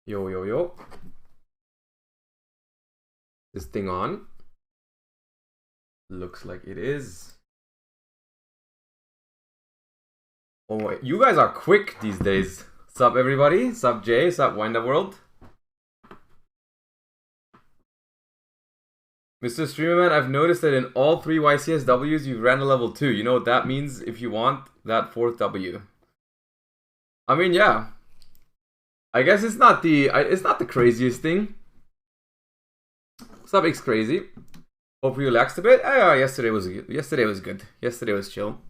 Yo, yo, yo. This thing on? Looks like it is. Oh, wait. You guys are quick these days. Sup, everybody? Sup, Jay? Sup, Wind Up World? Mr. Streamerman, I've noticed that in all 3 YCSWs, you ran a level 2. You know what that means if you want that 4th W. I mean, yeah. I guess it's not the craziest thing. Sup, X Crazy. Hope you relaxed a bit. Yesterday was good. Yesterday was chill.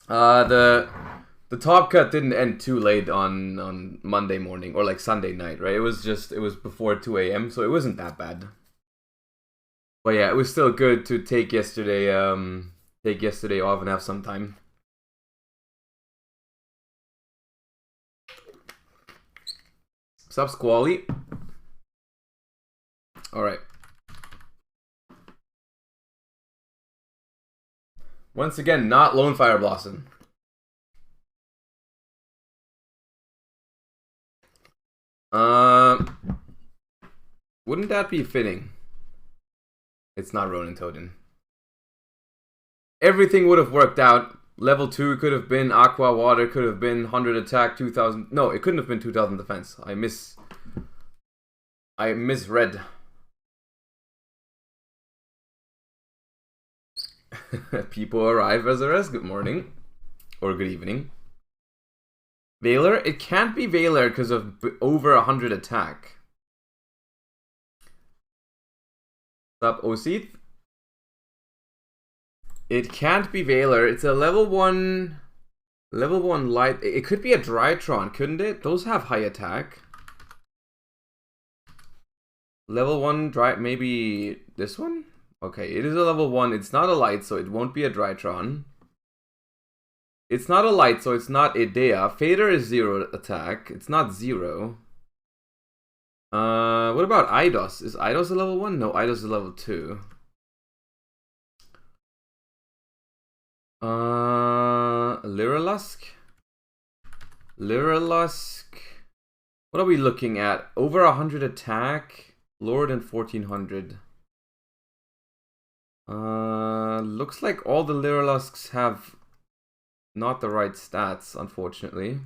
The top cut didn't end too late on Monday morning or like Sunday night, right? It was before 2 a.m. so it wasn't that bad. But yeah, it was still good to take yesterday off and have some time. Sup, Squally? Alright. Once again, not Lone Fire Blossom. Wouldn't that be fitting? It's not Ronin Toden. Everything would have worked out. Level 2 could have been Aqua Water, could have been 100 attack, 2000. No, it couldn't have been 2000 defense. I misread. People arrive as a rest. Good morning. Or good evening. Veiler? It can't be Veiler because of over 100 attack. Sup, Osith? It can't be Veiler. It's a level 1 light. It could be a Drytron, couldn't it? Those have high attack. Level 1 Dry, maybe this one? Okay, it is a level 1. It's not a light, so it won't be a Drytron. It's not a light, so it's not Idea. Fader is 0 attack. It's not 0. What about Eidos? Is Eidos a level 1? No, Eidos is level 2. Lyrilusk? What are we looking at? Over 100 attack, lower than 1400. Looks like all the Lyrilusks have not the right stats, unfortunately.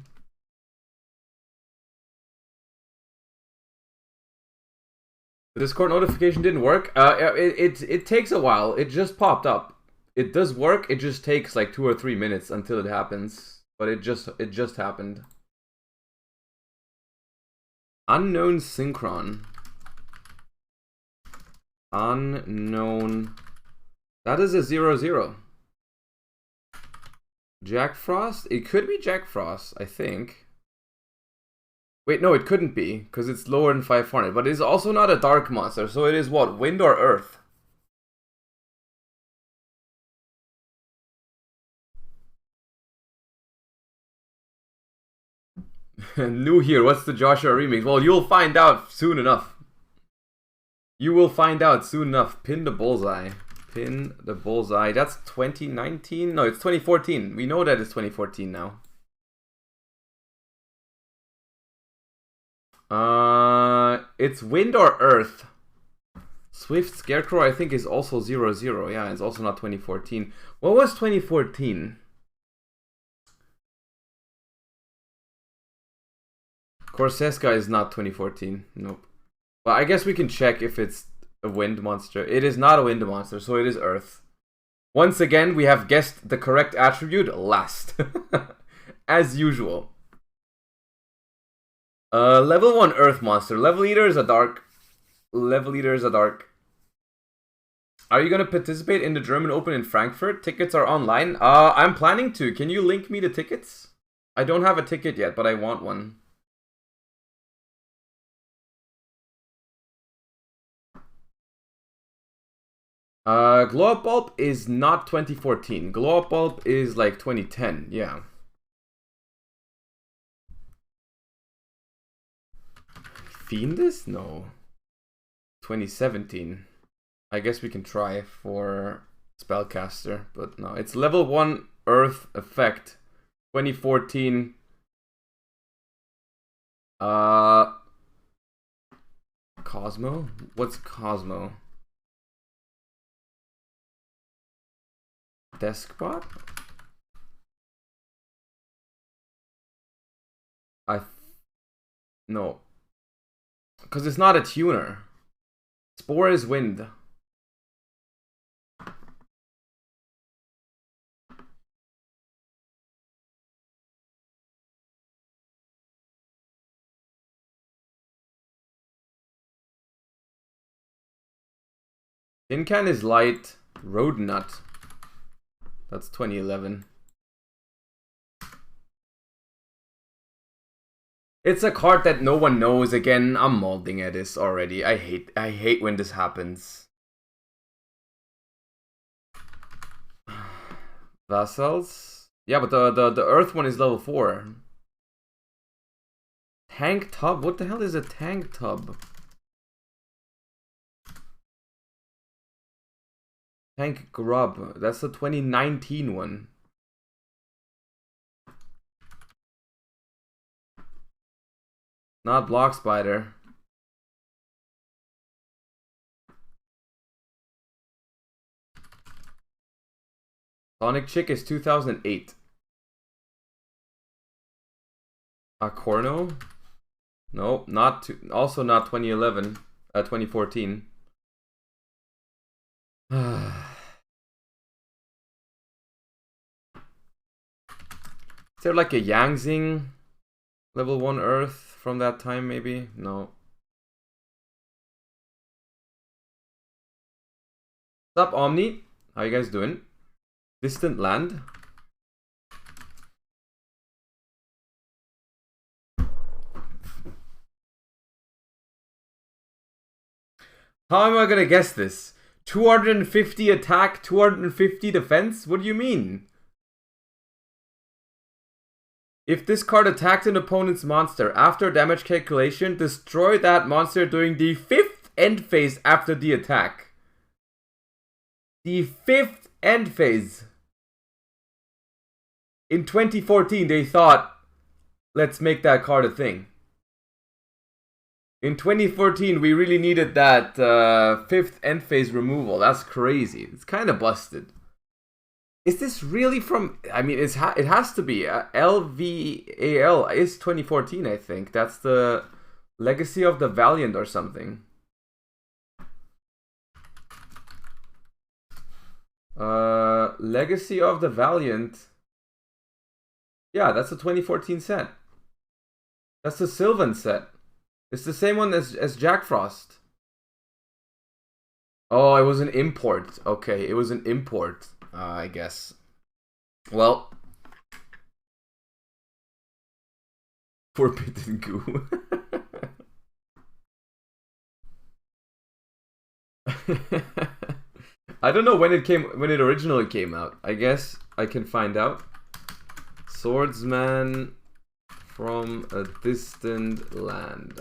The Discord notification didn't work. It takes a while. It just popped up. It does work. It just takes like 2 or 3 minutes until it happens. But it just happened. Unknown Synchron. Unknown. That is a 0/0. Jack Frost? It could be Jack Frost, I think. Wait, no, it couldn't be, because it's lower than 500. But it's also not a dark monster, so it is what? Wind or Earth? New here, what's the Joshua remix? Well, you'll find out soon enough. You will find out soon enough. Pin the bullseye. Pin the bullseye. That's 2019? No, it's 2014. We know that it's 2014 now. It's Wind or Earth. Swift Scarecrow, I think, is also 0/0. Yeah, it's also not 2014. What was 2014? Corseska is not 2014. Nope. Well, I guess we can check if it's a wind monster. It is not a wind monster, so it is Earth. Once again, we have guessed the correct attribute last. As usual. Level 1 Earth monster. Level Eater is a dark. Are you gonna participate in the German Open in Frankfurt? Tickets are online. I'm planning to. Can you link me the tickets? I don't have a ticket yet, but I want one. Glow Up Bulb is not 2014. Glow Up Bulb is like 2010, yeah. Fiendus? No. 2017. I guess we can try for Spellcaster, but no. It's level 1 Earth effect. 2014. Cosmo? What's Cosmo? Deskbot? No. Because it's not a tuner. Spore is wind. Tin Can is light. Road Nut. That's 2011. It's a card that no one knows. Again, I'm molding at this already. I hate when this happens. Vassals? Yeah, but the Earth one is level 4. Tank Tub? What the hell is a Tank Tub? Tank Grub. That's the 2019 one. Not Block Spider. Sonic Chick is 2008. Corno? No, also not 2011. 2014. Is there like a Yangzing level 1 Earth from that time maybe? No. What's up, Omni? How you guys doing? Distant Land? How am I gonna guess this? 250 attack, 250 defense? What do you mean? If this card attacked an opponent's monster after damage calculation, destroy that monster during the 5th end phase after the attack. The 5th end phase. In 2014, they thought, let's make that card a thing. In 2014, we really needed that 5th end phase removal. That's crazy. It's kind of busted. Is this really from... I mean, it has to be. LVAL is 2014, I think. That's the Legacy of the Valiant or something. Legacy of the Valiant. Yeah, that's a 2014 set. That's the Sylvan set. It's the same one as Jack Frost. Oh, it was an import. Okay, it was an import, I guess. Well. Forbidden Goo. I don't know when it originally came out. I guess I can find out. Swordsman from a Distant Land.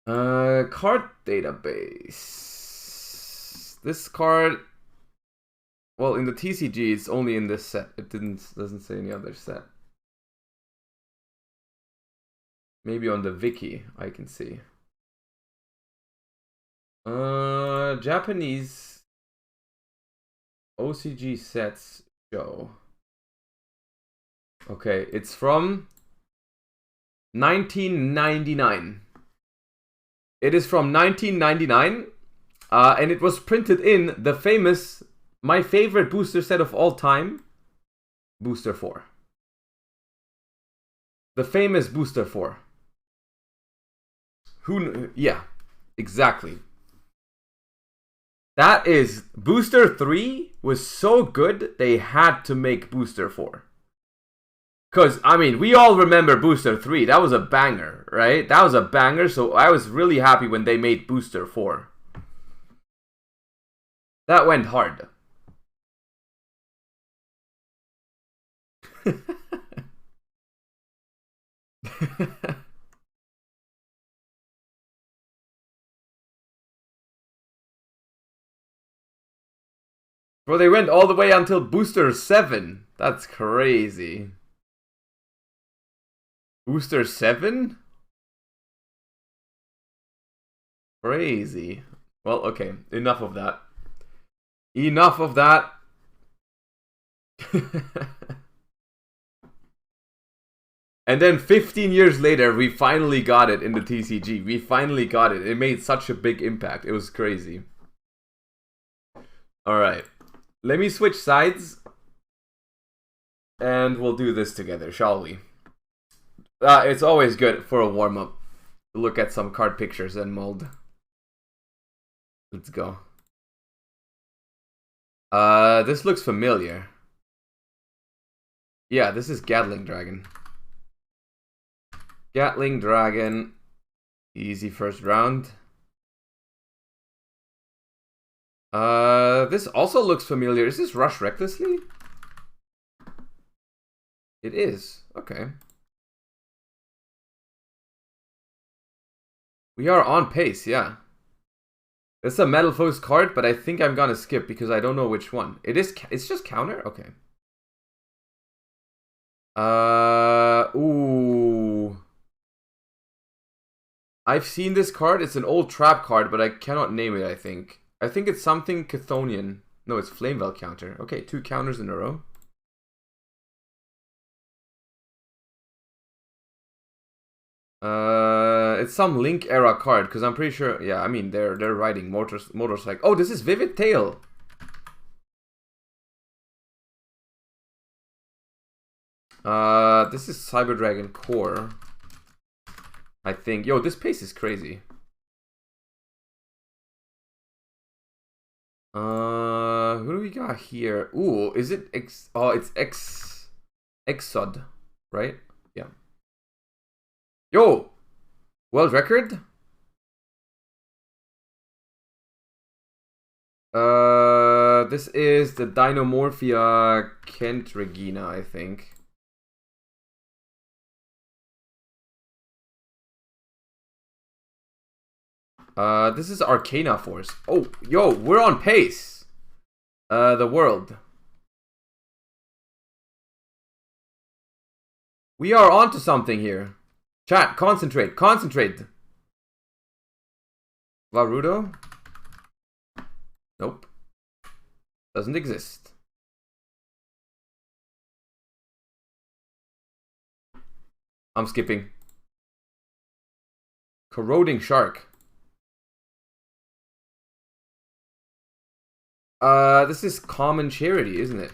Card database. This card, well, in the TCG, it's only in this set. It doesn't say any other set. Maybe on the wiki I can see. Japanese OCG sets show. Okay, it's from 1999. It is from 1999, and it was printed in the famous, my favorite booster set of all time, Booster 4. The famous Booster 4. Yeah, exactly. That is, Booster 3 was so good, they had to make Booster 4. Because, I mean, we all remember Booster 3. That was a banger, right? That was a banger, so I was really happy when they made Booster 4. That went hard. Bro, they went all the way until Booster 7. That's crazy. Booster 7? Crazy. Well, okay. Enough of that. Enough of that. And then 15 years later, we finally got it in the TCG. We finally got it. It made such a big impact. It was crazy. Alright. Let me switch sides. And we'll do this together, shall we? It's always good for a warm-up to look at some card pictures and mold. Let's go. This looks familiar. Yeah, this is Gatling Dragon. Gatling Dragon. Easy first round. This also looks familiar. Is this Rush Recklessly? It is. Okay. We are on pace, yeah. It's a Metal Foes card, but I think I'm gonna skip because I don't know which one. It's just counter? Okay. Ooh. I've seen this card. It's an old trap card, but I cannot name it, I think. I think it's something Chthonian. No, it's Flamewell counter. Okay, 2 counters in a row. It's some Link era card, because I'm pretty sure, yeah, I mean, they're riding motorcycle. Oh, this is Vivid Tail. This is Cyber Dragon Core. I think. Yo, this pace is crazy. Who do we got here? Ooh, is it Oh, it's Exod, right? Yeah. Yo! World record? This is the Dinomorphia Kent Regina, I think. This is Arcana Force. Oh, yo, we're on pace. The world. We are onto something here. Chat, concentrate, concentrate. Varudo? Nope. Doesn't exist. I'm skipping. Corroding Shark. This is Common Charity, isn't it?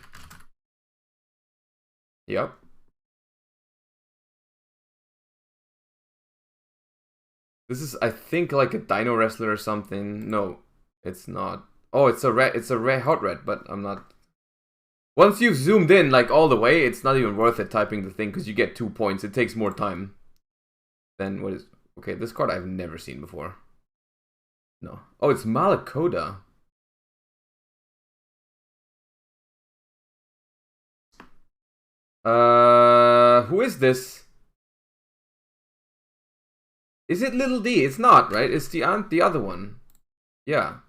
Yep. This is, I think, like a Dino Wrestler or something. No, it's not. Oh, it's a red, hot red, but I'm not. Once you've zoomed in, like, all the way, it's not even worth it typing the thing, because you get 2 points. It takes more time. Then what is... Okay, this card I've never seen before. No. Oh, it's Malakoda. Who is this? Is it Little D? It's not, right? It's the other one. Yeah.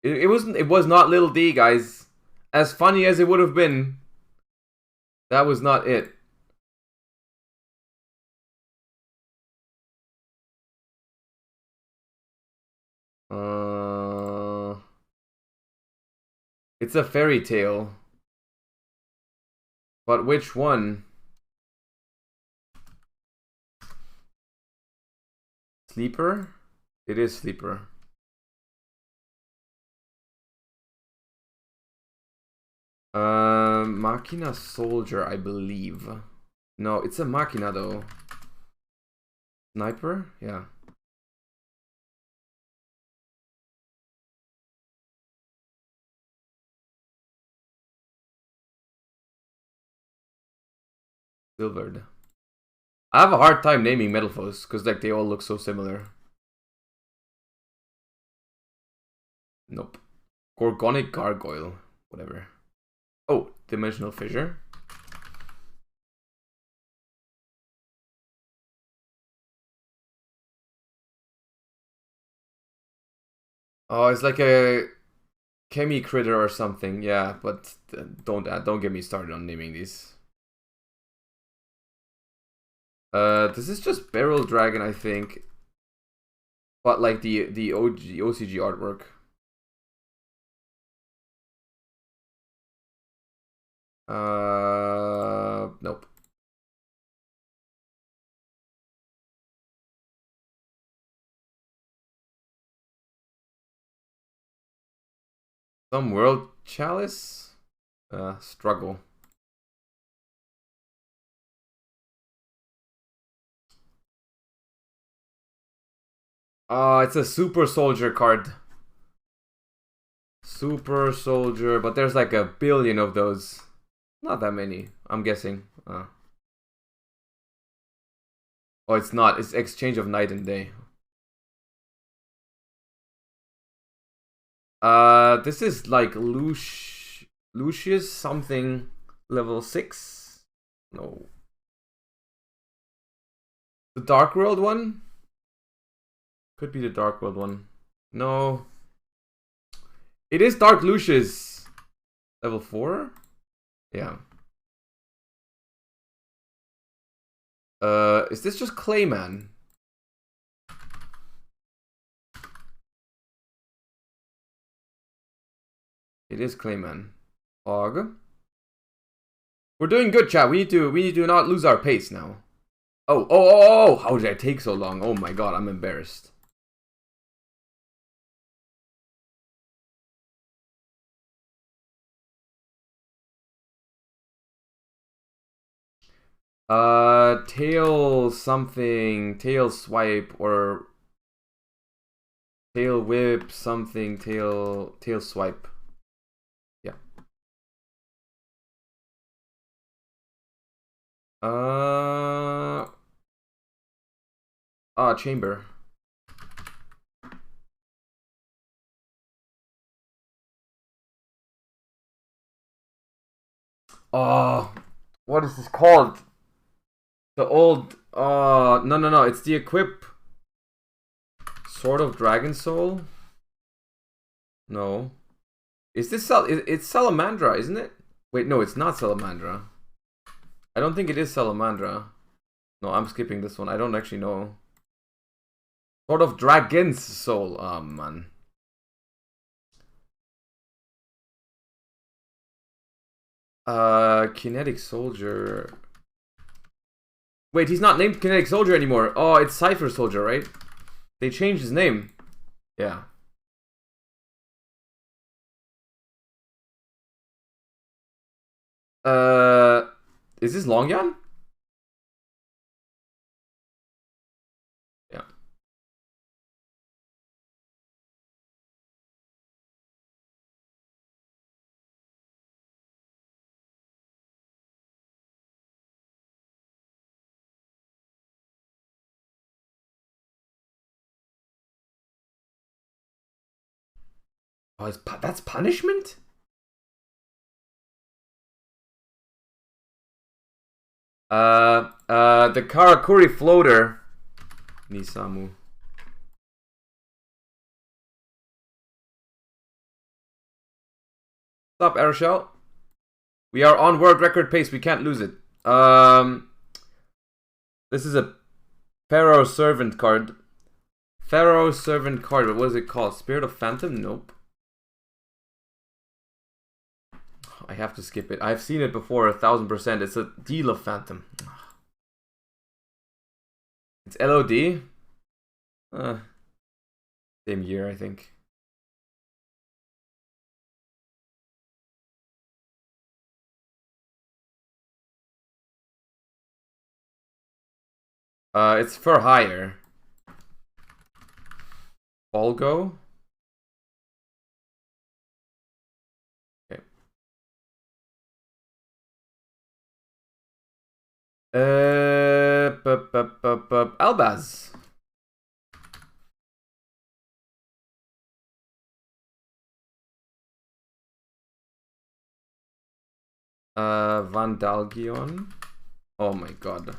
It was not Little D, guys. As funny as it would have been, that was not it. It's a fairy tale. But which one? Sleeper? It is Sleeper. Machina Soldier, I believe. No, it's a Machina though. Sniper? Yeah. Silvered. I have a hard time naming Metal Foes because like they all look so similar. Nope. Gorgonic Gargoyle. Whatever. Oh, Dimensional Fissure. Oh, it's like a Chemi Critter or something. Yeah, but don't get me started on naming these. This is just Barrel Dragon, I think. But like the OCG artwork. Nope. Some World Chalice? Struggle. It's a Super Soldier card. Super Soldier, but there's like a billion of those. Not that many, I'm guessing. Oh, it's not. It's exchange of night and day. This is like Lucius something level 6. No. The Dark World one? Could be the Dark World one. No. It is Dark Lucius. Level 4? Yeah. Is this just Clayman? It is Clayman. Og. We're doing good, chat. We need to not lose our pace now. Oh! How did I take so long? Oh my god, I'm embarrassed. Tail something, tail swipe or tail whip something, tail swipe. Yeah. Chamber. Oh, what is this called? The old, no, it's the equip. Sword of Dragon Soul? No. Is this, it's Salamandra, isn't it? Wait, no, it's not Salamandra. I don't think it is Salamandra. No, I'm skipping this one. I don't actually know. Sword of Dragon's Soul. Oh, man. Kinetic Soldier. Wait, he's not named Kinetic Soldier anymore. Oh, it's Cypher Soldier, right? They changed his name. Yeah. Is this Longyan? Yeah. Oh, that's punishment? The Karakuri floater. Nisamu. Stop, Aeroshell. We are on world record pace. We can't lose it. This is a Pharaoh Servant card. Pharaoh Servant card. But what is it called? Spirit of Phantom? Nope. I have to skip it. I've seen it before 1000%. It's a Deal of Phantom. It's LOD. Same year, I think. It's for hire. Volgo. Okay. Albaz. Vandalgion. Oh my god.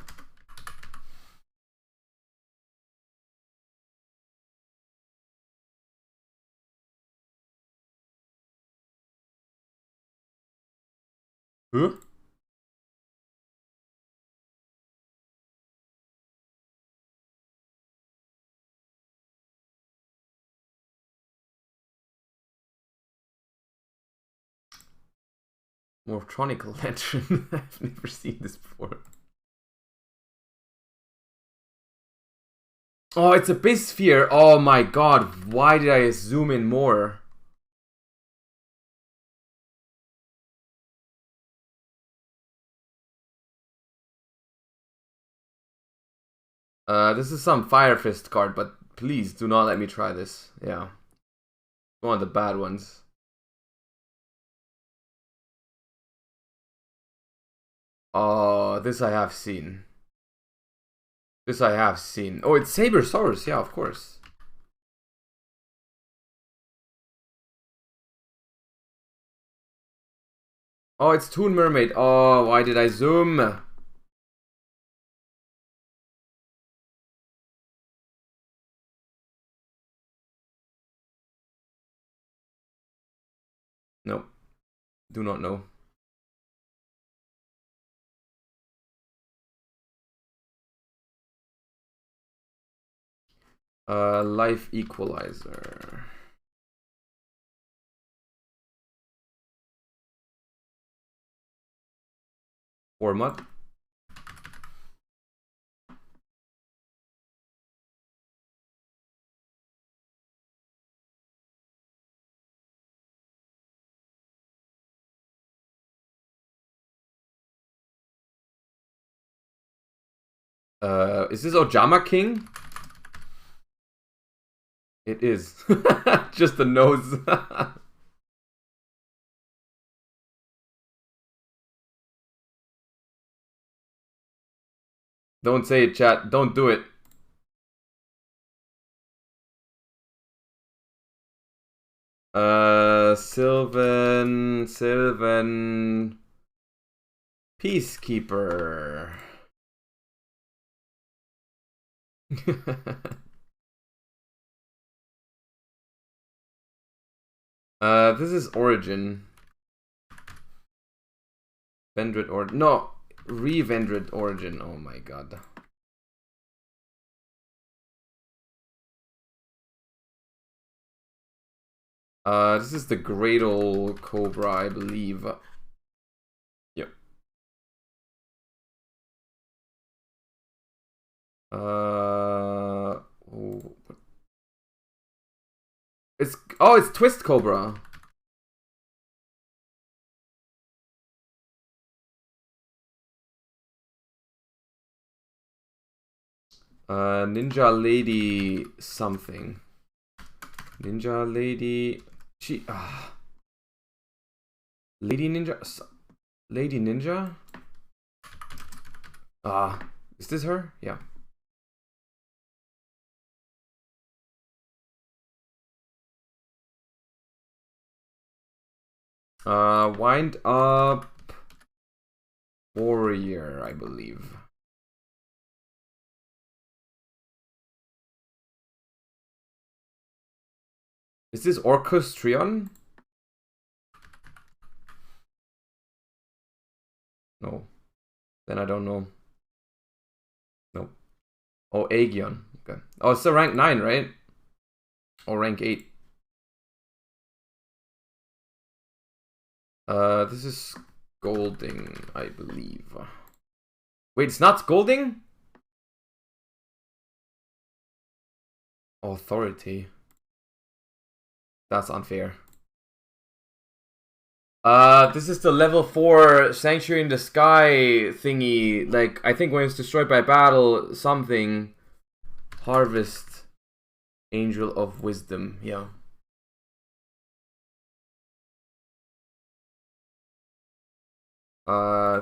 Huh? Morphtronical Lantern. I've never seen this before. Oh, it's a Bisphere. Oh my god, why did I zoom in more? This is some Fire Fist card, but please do not let me try this. Yeah. One of the bad ones. Oh, this I have seen. This I have seen. Oh, it's Sabersaurus. Yeah, of course. Oh, it's Toon Mermaid. Oh, why did I zoom? Nope. Do not know. Life Equalizer. Format. Is this Ojama King? It is. Just the nose. Don't say it, chat. Don't do it. Sylvan Peacekeeper. This is Origin. Vendred or no, Revendred Origin. Oh my god. This is the Gradle Cobra, I believe. Yep. Oh, it's Twist Cobra. Ninja Lady something. Ninja Lady. Lady Ninja. Lady Ninja. Is this her? Yeah. Wind Up Warrior, I believe. Is this Orcus Trion? No. Then I don't know. Nope. Oh, Aegion. Okay. Oh, it's a rank 9, right? Or rank 8. This is Golding, I believe. Wait, it's not Golding? Authority. That's unfair. This is the level 4 Sanctuary in the Sky thingy. Like, I think when it's destroyed by battle, something. Harvest. Angel of Wisdom, yeah.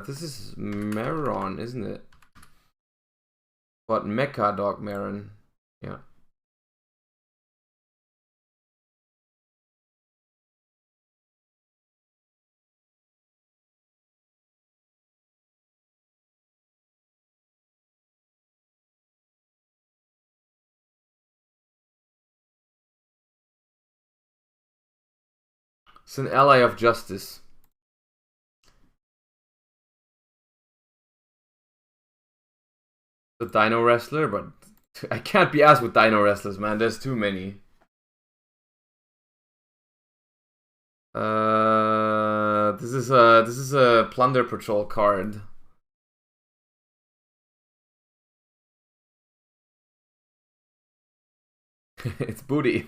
This is Maron, isn't it? But Mecha Dog Maron, yeah. It's an ally of justice. The Dino Wrestler, but I can't be asked with Dino Wrestlers, man. There's too many. This is a Plunder Patrol card. It's booty.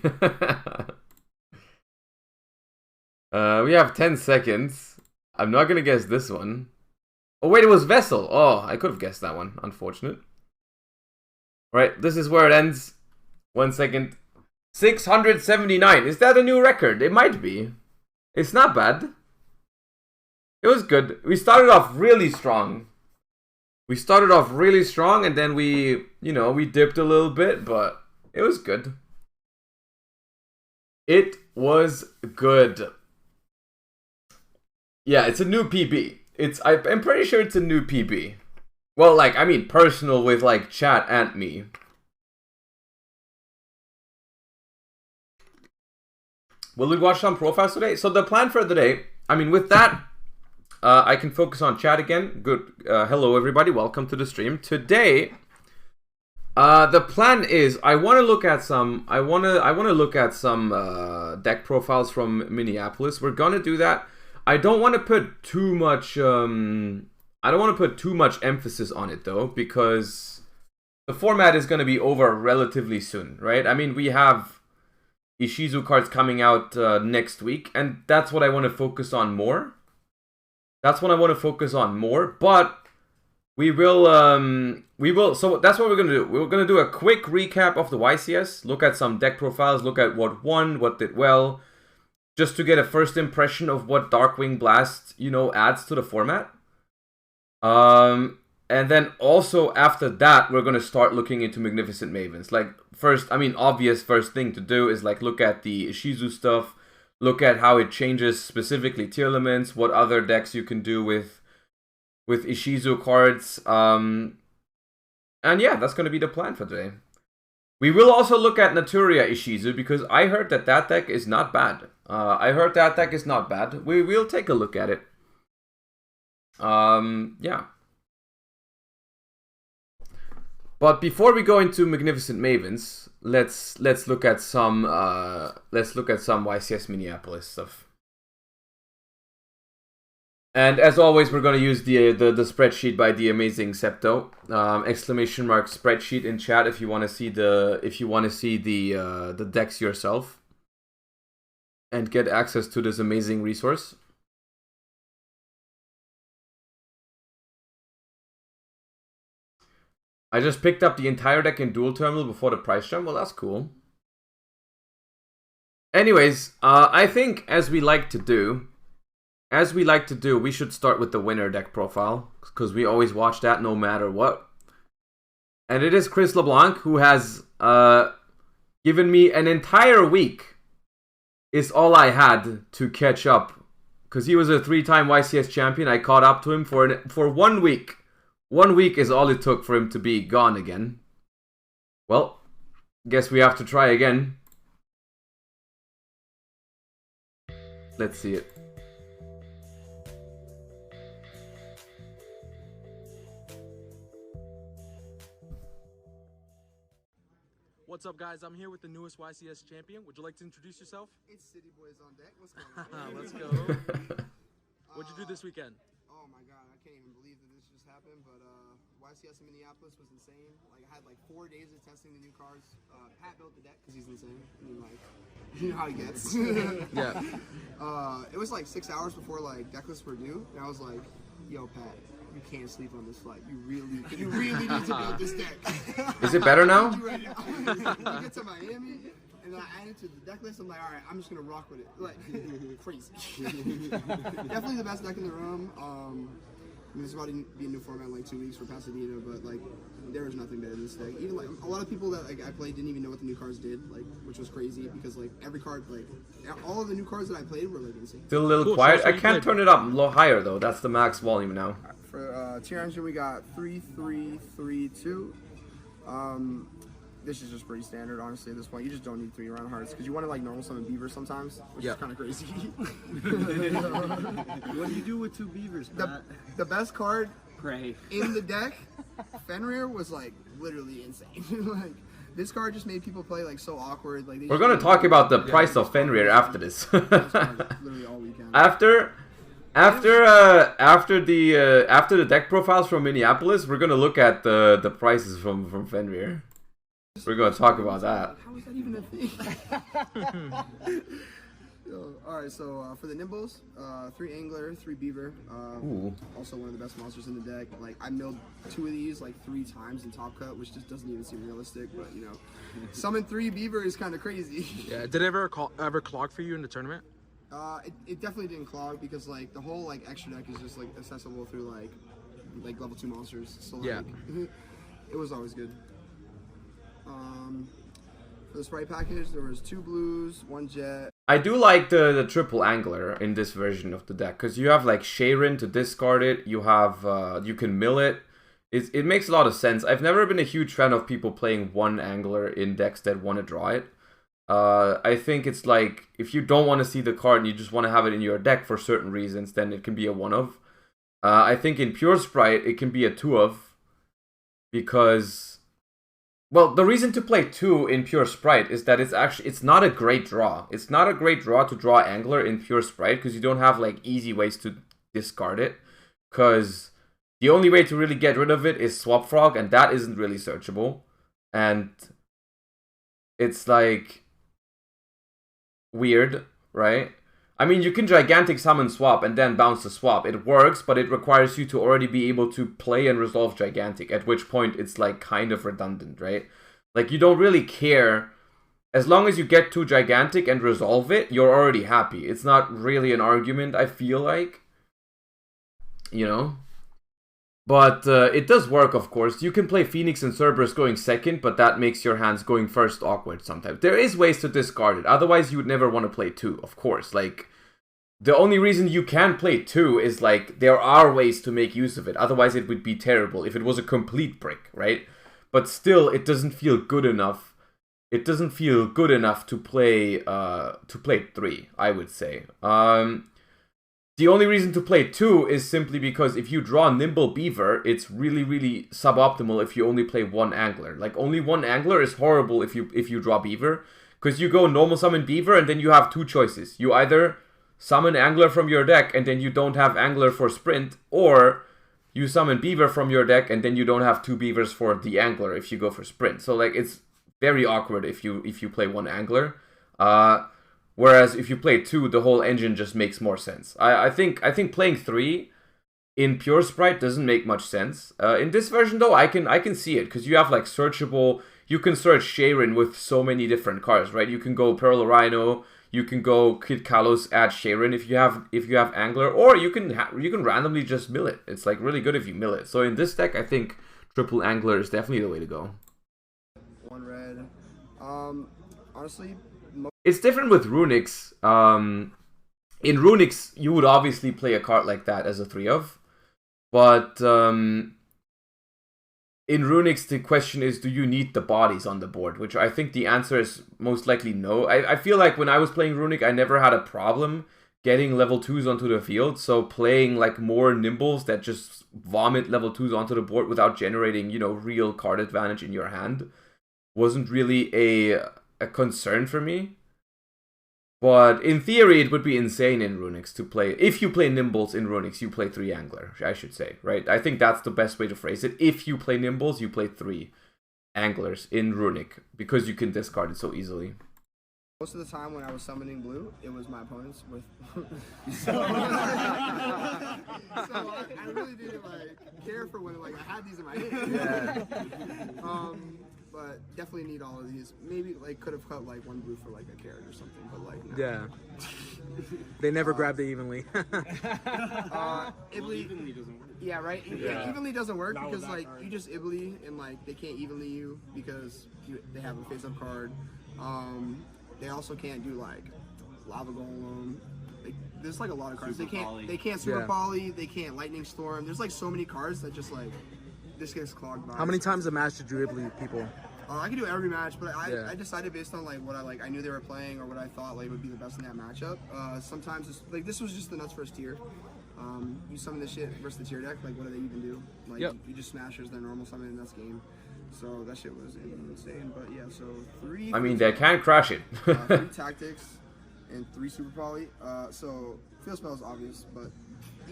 We have 10 seconds. I'm not gonna guess this one. Oh wait, it was Vessel. Oh, I could have guessed that one. Unfortunate. Right, this is where it ends. 1 second. 679. Is that a new record? It might be. It's not bad. It was good. We started off really strong. And then we dipped a little bit, but it was good. It was good. Yeah, it's a new PB. I'm pretty sure it's a new PB. Well, like, I mean, personal with, like, chat and me. Will we watch some profiles today? So the plan for the day, I mean, with that, I can focus on chat again. Good. Hello, everybody. Welcome to the stream. Today, the plan is I want to look at some. I want to look at some deck profiles from Minneapolis. We're gonna do that. I don't want to put too much. I don't want to put too much emphasis on it though, because the format is gonna be over relatively soon, right? I mean, we have Ishizu cards coming out next week, and that's what I want to focus on more. But we will, so that's what we're going to do. We're going to do a quick recap of the YCS, look at some deck profiles, look at what won, what did well, just to get a first impression of what Darkwing Blast, adds to the format. And then also after that, we're going to start looking into Magnificent Mavens. Like, obvious first thing to do is, like, look at the Ishizu stuff, look at how it changes specifically Tearlaments, what other decks you can do with Ishizu cards. And yeah, that's going to be the plan for today. We will also look at Naturia Ishizu, because I heard that deck is not bad. We will take a look at it. Yeah. But before we go into Magnificent Mavens, let's look at some YCS Minneapolis stuff. And as always, we're gonna use the spreadsheet by the amazing Septo. Exclamation mark spreadsheet in chat if you want to see the decks yourself and get access to this amazing resource. I just picked up the entire deck in dual terminal before the price jump. Well, that's cool. Anyways, I think as we like to do, we should start with the winner deck profile, because we always watch that no matter what. And it is Chris LeBlanc, who has given me an entire week. Is all I had to catch up, because he was a 3-time YCS champion. I caught up to him for 1 week. 1 week is all it took for him to be gone again. Well, guess we have to try again. Let's see it. What's up, guys? I'm here with the newest YCS champion. Would you like to introduce yourself? It's City Boys on deck. What's going on? Let's go. What'd you do this weekend? Oh my god, I can't even believe that this just happened, but YCS in Minneapolis was insane. Like, I had like 4 days of testing the new cars. Pat built the deck because he's insane. I mean, like, you know how he gets. Yeah. It was like 6 hours before like deck lists were due, and I was like, yo, Pat, you can't sleep on this flight. You really need to build this deck. Is it better now? We get to Miami, and I added to the deck list. I'm like, all right, I'm just gonna rock with it. Like, crazy. Definitely the best deck in the room. This is about to be a new format in like 2 weeks for Pasadena, but like, there was nothing better than this deck. Even like a lot of people that like I played didn't even know what the new cards did, like, which was crazy because like every card, like all of the new cards that I played were like insane. Still a little quiet. I can't turn it up a little higher though. That's the max volume now. For tier engine, we got 3-3-3-2. This is just pretty standard, honestly, at this point. You just don't need 3 round hearts, because you want to, like, normal summon beavers sometimes, which is kind of crazy. What do you do with 2 beavers, Matt? The best card Pray. in the deck, Fenrir, was, like, literally insane. Like, this card just made people play, like, so awkward. Like, we're going to talk about the price of Fenrir after this. literally all weekend. After the deck profiles from Minneapolis, we're gonna look at the prices from Fenrir. We're gonna talk about that. How is that even a thing? Alright, so for the Nimbles, 3 Angler, 3 Beaver. Also one of the best monsters in the deck. Like, I milled 2 of these like 3 times in Top Cut, which just doesn't even seem realistic, but you know. Summon 3 Beaver is kind of crazy. Yeah, did it ever clog for you in the tournament? It definitely didn't clog because like the whole like extra deck is just like accessible through like level 2 monsters. So like, yeah, it was always good. For the Sprite package, there was 2 blues, 1 jet. I do like the triple angler in this version of the deck because you have like Sharon to discard it. You have you can mill it. It makes a lot of sense. I've never been a huge fan of people playing 1 angler in decks that want to draw it. I think it's like if you don't want to see the card and you just want to have it in your deck for certain reasons, then it can be a 1 of. I think in Pure Sprite it can be a 2 of because. Well, the reason to play 2 in Pure Sprite is that it's not a great draw. It's not a great draw to draw Angler in Pure Sprite because you don't have like easy ways to discard it. Because the only way to really get rid of it is Swap Frog, and that isn't really searchable. And it's like weird, right? I mean, you can Gigantic Summon Swap and then bounce the swap. It works, but it requires you to already be able to play and resolve Gigantic, at which point it's like kind of redundant, right? Like, you don't really care. As long as you get to Gigantic and resolve it, you're already happy. It's not really an argument, I feel like. You know? But it does work, of course. You can play Phoenix and Cerberus going second, but that makes your hands going first awkward sometimes. There is ways to discard it. Otherwise, you would never want to play 2, of course. Like, the only reason you can play 2 is, like, there are ways to make use of it. Otherwise, it would be terrible if it was a complete brick, right? But still, it doesn't feel good enough. It doesn't feel good enough to play 3, I would say. The only reason to play 2 is simply because if you draw Nimble Beaver, it's really, really suboptimal if you only play 1 Angler. Like, only 1 Angler is horrible if you draw Beaver. Because you go normal summon Beaver and then you have 2 choices. You either summon Angler from your deck and then you don't have Angler for Sprint, or you summon Beaver from your deck and then you don't have 2 Beavers for the Angler if you go for Sprint. So, like, it's very awkward if you play 1 Angler. Whereas if you play 2, the whole engine just makes more sense. I think playing 3 in Pure Sprite doesn't make much sense. In this version though, I can see it because you have like searchable. You can search Sharon with so many different cards, right? You can go Pearl Rhino, you can go Kid Kalos, add Sharon if you have Angler, or you can randomly just mill it. It's like really good if you mill it. So in this deck, I think triple Angler is definitely the way to go. 1 red. Honestly. It's different with Runix. In Runix, you would obviously play a card like that as a 3 of. But in Runix, the question is, do you need the bodies on the board? Which I think the answer is most likely no. I feel like when I was playing Runic, I never had a problem getting level 2s onto the field. So playing like more Nimbles that just vomit level 2s onto the board without generating, you know, real card advantage in your hand wasn't really a concern for me. But in theory, it would be insane in Runix to play. If you play Nimbles in Runix, you play 3 Angler, I should say, right? I think that's the best way to phrase it. If you play Nimbles, you play 3 Anglers in Runic, because you can discard it so easily. Most of the time when I was summoning blue, it was my opponents with. so I really didn't like care for when like I had these in my hand. Yeah. But definitely need all of these. Maybe like could have cut like 1 blue for like a carrot or something, but like no. Yeah. They never grabbed it evenly. Evenly doesn't work. Yeah, right. Yeah. Evenly doesn't work because like you just Ibly and like they can't evenly you because they have a face-up card. They also can't do like Lava Golem. There's like a lot of cards. They can't Super Poly. They can't Lightning Storm. There's like so many cards that just like this gets clogged by. How many times a match did you Ibly people? I can do every match, but I decided based on like what I knew they were playing or what I thought like would be the best in that matchup. Sometimes it's, like this was just the nuts first tier. You summon this shit versus the tier deck. Like what do they even do? Like you just smashers their normal summon in this game. So that shit was insane. But yeah, so 3. I mean, they can't crash it. 3 tactics and 3 super poly. So field spell is obvious, but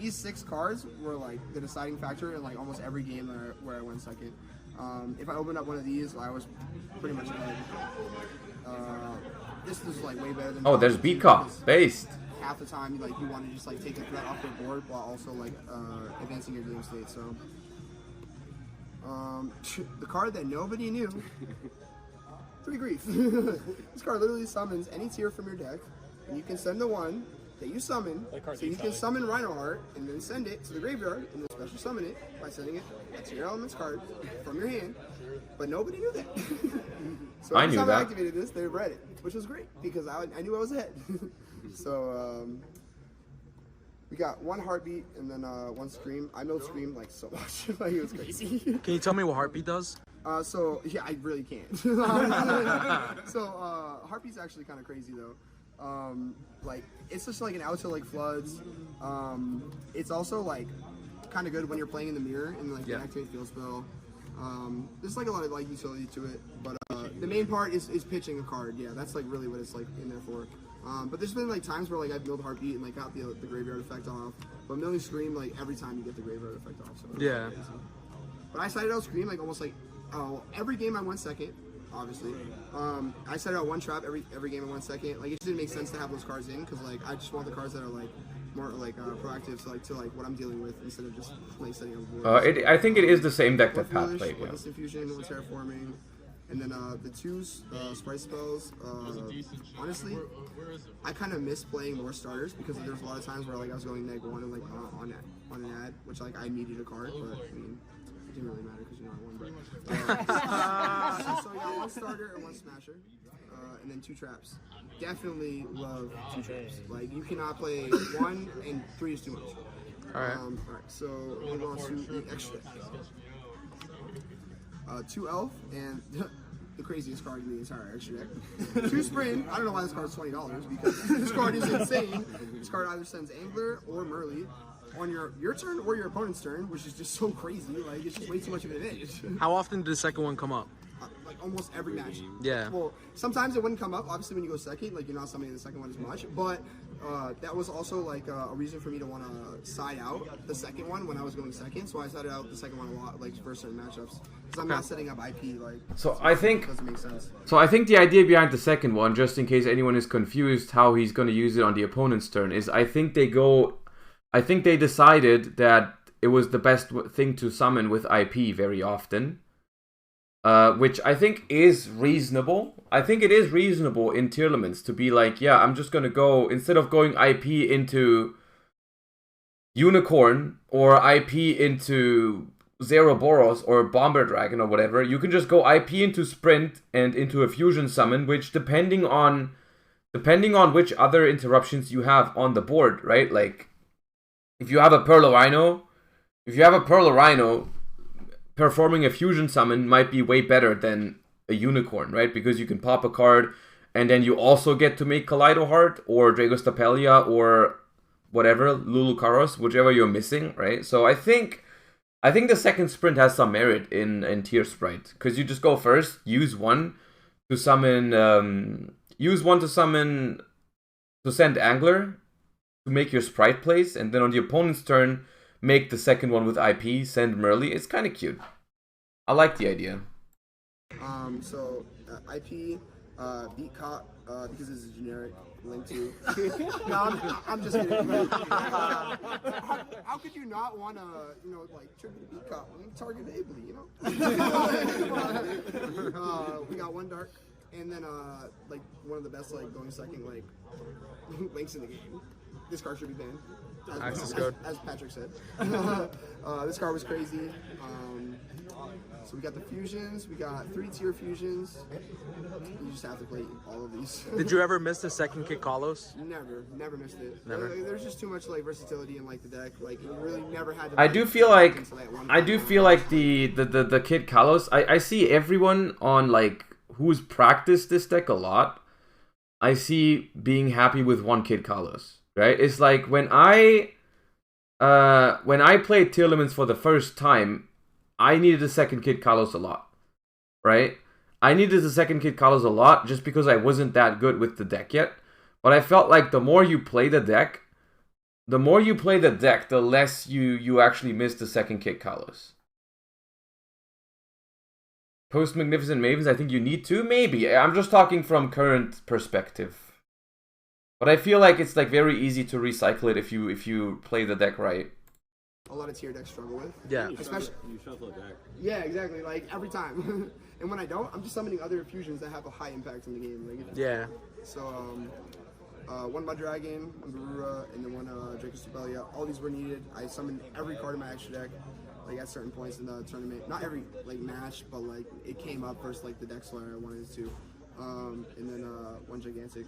these 6 cards were like the deciding factor in like almost every game where I went second. If I opened up one of these, I was pretty much ahead. This is like way better than. Oh, there's B-Cop based. Half the time, like you want to just like take a threat off the board while also like advancing your game state. So, the card that nobody knew. 3 grief. This card literally summons any tier from your deck, and you can send the one that you summon. So you can summon Rhinoheart and then send it to the graveyard and then special summon it by sending it a Tearlaments card from your hand. But nobody knew that. So every time I activated this, they read it, which was great because I knew I was ahead. So we got 1 heartbeat and then 1 scream. I milled scream like so much, like it was crazy. Can you tell me what heartbeat does? So yeah, I really can't. So heartbeat's actually kind of crazy though. Like it's just like an out to like floods. It's also like kind of good when you're playing in the mirror and like activate field spell. There's like a lot of like utility to it, but the main part is pitching a card. Yeah, that's like really what it's like in there for. But there's been like times where like I've milled heartbeat and like got the graveyard effect off. But milling scream like every time you get the graveyard effect off. So yeah. Crazy. But I sided out scream like almost like every game I went second. Obviously, I set out 1 trap every game in 1 second. Like it just didn't make sense to have those cards in because like I just want the cards that are like more like proactive to like what I'm dealing with instead of just like setting up board. I think it is the same deck that Pat played. One instant fusion, 1 terraforming, and then the 2 sprite spells. Honestly, I kind of miss playing more starters because there's a lot of times where like I was going -1 and like on an ad, which like I needed a card, but I mean. It didn't really matter because you know I won. So yeah, 1 starter and 1 smasher, and then 2 traps. Definitely love 2 traps. Like you cannot play 1 and 3 is too much. All right. All right. So we're going to the extra. 2 elf and the craziest card in the entire extra deck. 2 sprint. I don't know why this card's $20 because this card is insane. This card either sends Angler or Merly on your turn or your opponent's turn, which is just so crazy. Like it's just way too much of an advantage. How often did the second one come up? Like almost every match. Yeah. Well, sometimes it wouldn't come up. Obviously, when you go second, like you're not summoning the second one as much. But that was also like a reason for me to want to side out the second one when I was going second. So I sided out the second one a lot, like for certain matchups, because I'm not setting up IP. Like so I think it doesn't make sense. So I think the idea behind the second one, just in case anyone is confused how he's going to use it on the opponent's turn, is I think they decided that it was the best thing to summon with IP very often. Which I think is reasonable. I think it is reasonable in Tearlaments to be like, yeah, I'm just going to go, instead of going IP into Unicorn or IP into Zeroboros or Bomber Dragon or whatever, you can just go IP into Sprint and into a Fusion Summon, which depending on which other interruptions you have on the board, right? Like, if you have a Pearl Rhino, performing a fusion summon might be way better than a unicorn, right? Because you can pop a card and then you also get to make Kaleido Heart or Dragostapelia or whatever, Lulukaros, whichever you're missing, right? So I think the second sprint has some merit in Tear Sprite, because you just go first, use one to summon to send Angler to make your sprite plays, and then on the opponent's turn make the second one with IP, send Merly. It's kind of cute. I like the idea. So IP beat cop because it's a generic link to. No, I'm just kidding. How could you not want to, like tribute beat cop? Target ably, we got 1 dark, and then like one of the best like going second like links in the game. This card should be banned. As Patrick said. This card was crazy. So we got the fusions. We got 3 tier fusions. You just have to play all of these. Did you ever miss the second Kid Kalos? Never missed it. Never. There's just too much like versatility in like the deck. Like you really never had to. I do feel like the Kid Kalos. I see everyone on like who's practiced this deck a lot. I see being happy with 1 Kid Kalos. Right? It's like when I played Tearlaments for the first time, I needed a second Kid Kalos a lot. Right? I needed the second Kid Kalos a lot just because I wasn't that good with the deck yet. But I felt like the more you play the deck, the more you play the deck, the less you actually miss the second kick colors. Post Magnificent Mavens, I think you need to, maybe. I'm just talking from current perspective. But I feel like it's like very easy to recycle it if you play the deck right. A lot of tier decks struggle with. Yeah. Especially. You shuffle a deck. Yeah, exactly. Like every time. And when I don't, I'm just summoning other fusions that have a high impact in the game. Like, Yeah. So, one Mud Dragon, one Garura, and then one Draco Stupelia. All these were needed. I summoned every card in my extra deck, like at certain points in the tournament. Not every like match, but like it came up first, like the deck where I wanted it to. And then one Gigantic.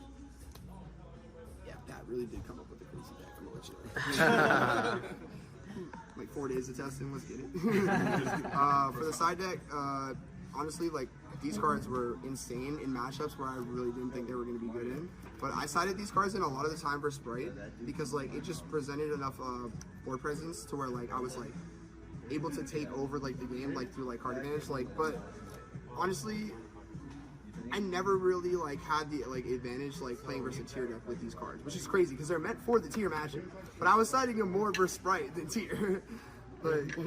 Yeah, that really did come up with a crazy deck. I'm gonna let you know. Like 4 days of testing, let's get it. For the side deck, honestly, like these cards were insane in matchups where I really didn't think they were going to be good in. But I sided these cards in a lot of the time for Sprite because like it just presented enough board presence to where like I was like able to take over like the game like through like card advantage. Like, but honestly, I never really like had the like advantage like playing versus a tier deck with these cards, which is crazy because they're meant for the tier matchup. But I was siding them more versus Sprite than tier. Like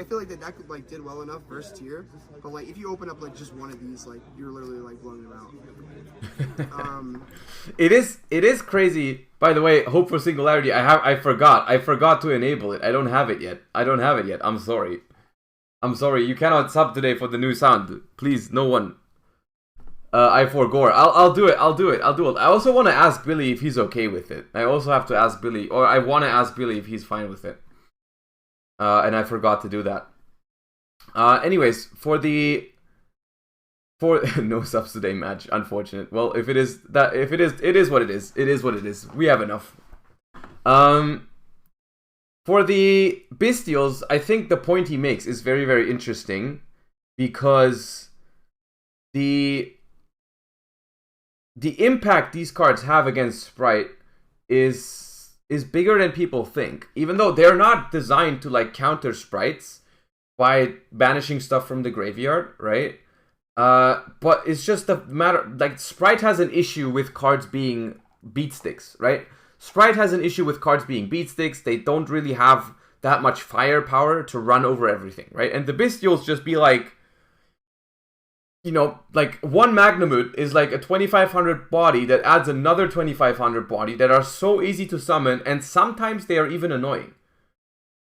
I feel like the deck like did well enough versus tier, but like if you open up like just one of these, like you're literally like blowing them out. It is crazy. By the way, Hope for Singularity. I forgot to enable it. I don't have it yet. I'm sorry. You cannot sub today for the new sound. Please, no one. I forgore. I'll do it. I also want to ask Billy if he's okay with it. I also have to ask Billy, or I want to ask Billy if he's fine with it. And I forgot to do that. Anyways, for no subs today match, unfortunate. Well, it is what it is. It is what it is. We have enough. For the Bestials, I think the point he makes is very, very interesting because the impact these cards have against Sprite is bigger than people think. Even though they're not designed to like counter Sprites by banishing stuff from the graveyard, right? But it's just a matter, like Sprite has an issue with cards being beat sticks, right? Sprite has an issue with cards being beat sticks. They don't really have that much firepower to run over everything, right? And the Bestials just be like, you know, like one Magnamut is like a 2500 body that adds another 2500 body that are so easy to summon, and sometimes they are even annoying,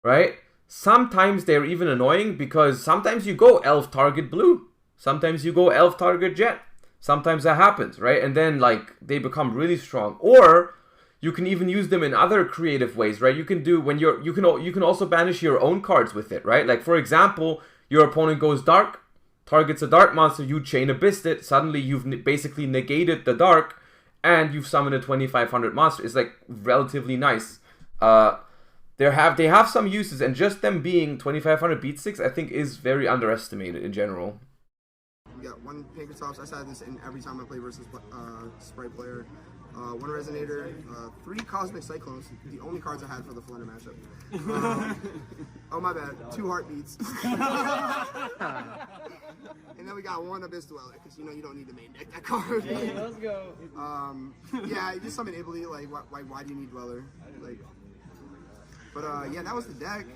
right? Sometimes they're even annoying because sometimes you go Elf target blue, sometimes you go Elf target jet, sometimes that happens, right? And then like they become really strong, or you can even use them in other creative ways, right? You can do when you can also banish your own cards with it, right? Like for example, your opponent goes dark, targets a dark monster, you chain abyss it, suddenly you've basically negated the dark, and you've summoned a 2500 monster. It's like relatively nice. They have some uses, and just them being 2500 beat sticks, I think, is very underestimated in general. You got one Pinkertops. I side this in every time I play versus Sprite player. One Resonator, 3 Cosmic Cyclones, the only cards I had for the Flutter matchup. Oh my bad, 2 Heartbeats. And then we got 1 Abyss Dweller, because you know you don't need to main deck that card. Hey, let's go. Yeah, just summon Ability, like why do you need Dweller? Like, but yeah, that was the deck.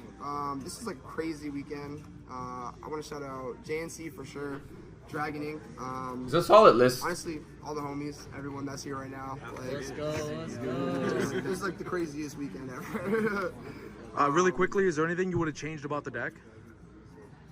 This is like a crazy weekend. I want to shout out JNC for sure. Dragon Ink. It's a solid list. Honestly, all the homies, everyone that's here right now. Like, Let's go. this is like the craziest weekend ever. Really quickly, is there anything you would have changed about the deck?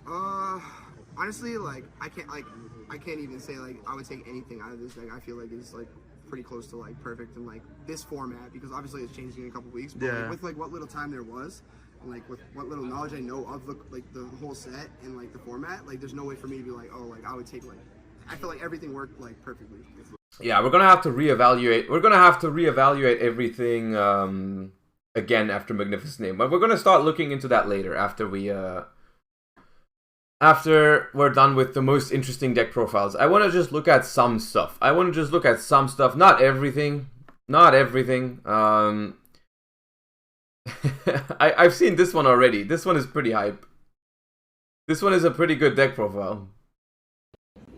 Honestly, like I can't even say like I would take anything out of this deck. I feel like it's like pretty close to like perfect in like this format, because obviously it's changing in a couple weeks. But Yeah. like, with like what little time there was, and like with what little knowledge I know of the whole set and like the format, like there's no way for me to be like, oh, like I would take like, I feel like everything worked like perfectly. Yeah, we're gonna have to reevaluate. We're gonna have to reevaluate everything again after Magnificent Name, but we're gonna start looking into that later after we're done with the most interesting deck profiles. I want to just look at some stuff. Not everything. I've seen this one already. This one is pretty hype. This one is a pretty good deck profile.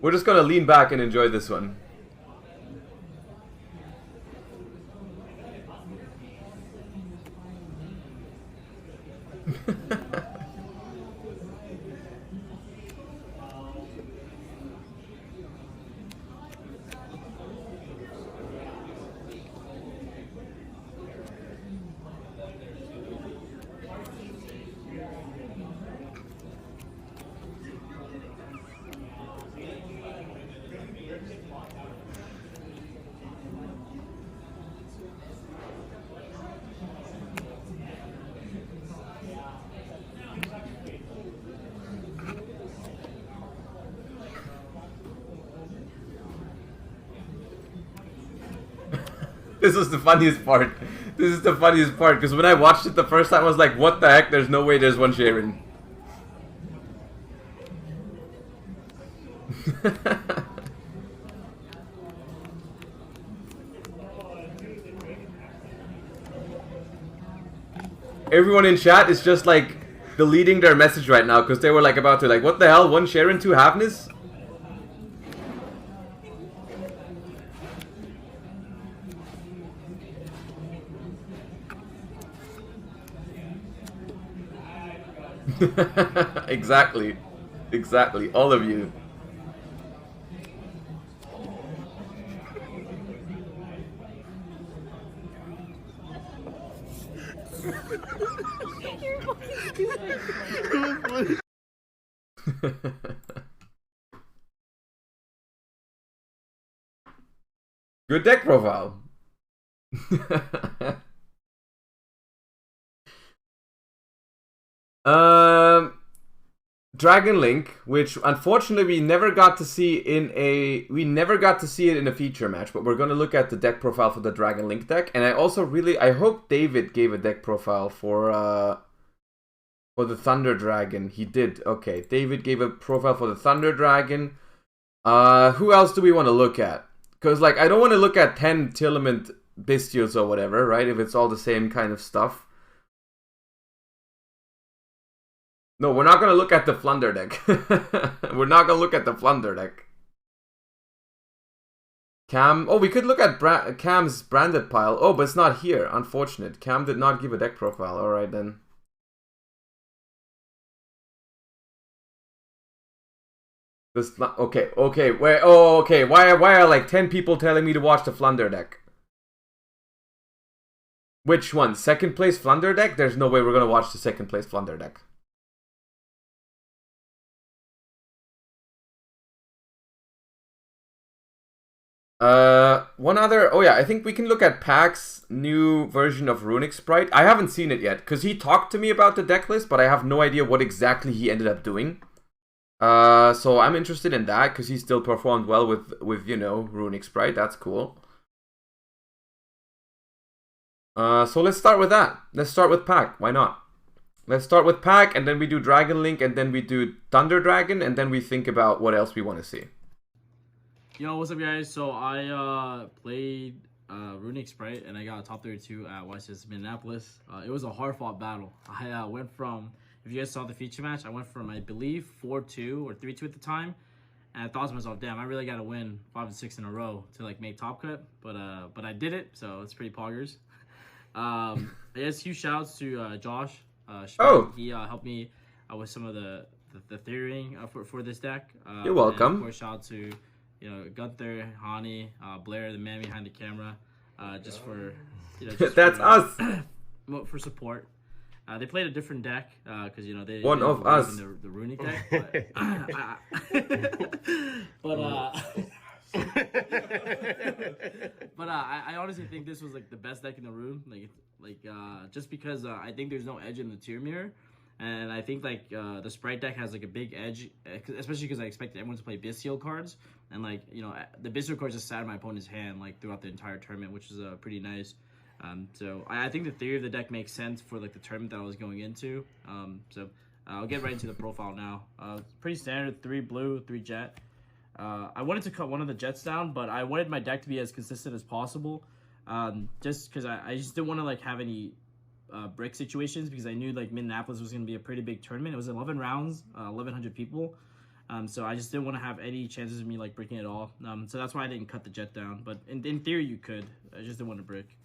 We're just gonna lean back and enjoy this one. This is the funniest part. This is the funniest part, because when I watched it the first time, I was like, what the heck? There's no way there's one Sharon. Everyone in chat is just like deleting their message right now, because they were like about to like, what the hell? One Sharon, two Havness? Exactly. Exactly. All of you. Good deck profile. Dragon Link, which unfortunately we never got to see it in a feature match, but we're going to look at the deck profile for the Dragon Link deck. And I also I hope David gave a deck profile for the Thunder Dragon. He did. Okay, David gave a profile for the Thunder Dragon. Who else do we want to look at? Because like I don't want to look at 10 Tearlament Bestials or whatever, right? If it's all the same kind of stuff. No, we're not going to look at the Flunder deck. We're not going to look at the Flunder deck. Cam. Oh, we could look at Cam's branded pile. Oh, but it's not here. Unfortunate. Cam did not give a deck profile. Alright then. This, okay. Wait, oh, okay. Why are like 10 people telling me to watch the Flunder deck? Which one? Second place Flunder deck? There's no way we're going to watch the second place Flunder deck. One other, oh yeah, I think we can look at Pack's new version of Runic Sprite. I haven't seen it yet, because he talked to me about the deck list, but I have no idea what exactly he ended up doing. So I'm interested in that, because he still performed well with you know, Runic Sprite. That's cool. So let's start with that. Let's start with Pack. Why not? Let's start with Pack, and then we do Dragon Link, and then we do Thunder Dragon, and then we think about what else we want to see. Yo, what's up, guys? So I played Runic Sprite, and I got a top 32 at YCS Minneapolis. It was a hard-fought battle. I went from, if you guys saw the feature match, I went from, I believe, 4-2 or 3-2 at the time, and I thought to myself, damn, I really got to win 5 and 6 in a row to like make top cut, but I did it, so it's pretty poggers. I guess huge shouts to Josh Schmidt. Oh, he helped me with some of the theorying for this deck. You're welcome. And of course, shout out to Gunther, Hani, Blair, the man behind the camera, just for just that's for, us for support. They played a different deck because they one of us the Runic deck, but I honestly think this was like the best deck in the room, just because I think there's no edge in the Tear Mirror. And I think like the Sprite deck has like a big edge, especially because I expected everyone to play Bestial cards, and the Bestial cards just sat in my opponent's hand like throughout the entire tournament, which is pretty nice. So I think the theory of the deck makes sense for like the tournament that I was going into. So I'll get right into the profile now. Pretty standard, 3 blue, 3 jet. I wanted to cut one of the jets down, but I wanted my deck to be as consistent as possible. Just because I just didn't want to like have any brick situations, because I knew like Minneapolis was going to be a pretty big tournament. It was 11 rounds, 1,100 people. So I just didn't want to have any chances of me like breaking it all. So that's why I didn't cut the jet down. But in theory you could. I just didn't want to brick.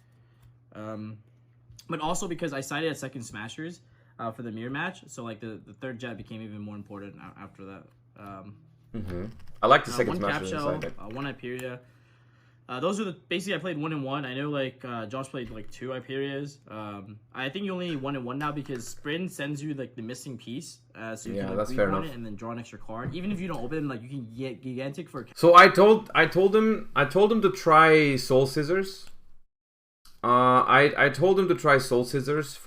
But also because I sided at second smashers. for the mirror match. So like the third jet became even more important after that. I like the second One smash cap with shell, inside deck. one Hyperia. Those are the basically I played 1-1. I know like Josh played like 2 Hyperias. I think you only need 1-1 now because Sprint sends you like the missing piece. So you Yeah, can like, that's fair re-run enough. it and then draw an extra card. Even if you don't open, like you can get gigantic for. So I told him to try Soul Scissors. I told him to try Soul Scissors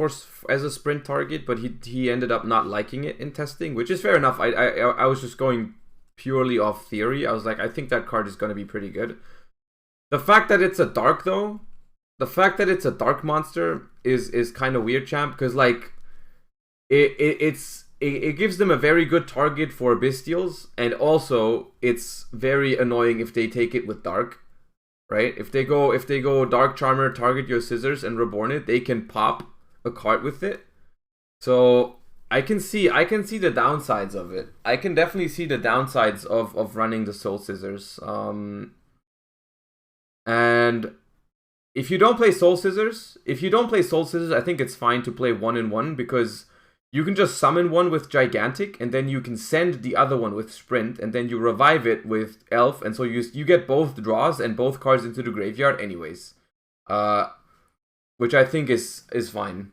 as a sprint target, but he ended up not liking it in testing, which is fair enough. I was just going purely off theory. I was like, I think that card is going to be pretty good. The fact that it's a dark though, the fact that it's a dark monster is kind of weird, champ, because like it gives them a very good target for Bestials, and also it's very annoying if they take it with dark. Right? If they go Dark Charmer, target your Scissors, and Reborn it, they can pop a card with it. So I can see the downsides of it. I can definitely see the downsides of running the Soul Scissors. And if you don't play Soul Scissors, I think it's fine to play 1-1 because you can just summon one with Gigantic, and then you can send the other one with Sprint, and then you revive it with Elf, and so you get both draws and both cards into the graveyard anyways. Which I think is fine.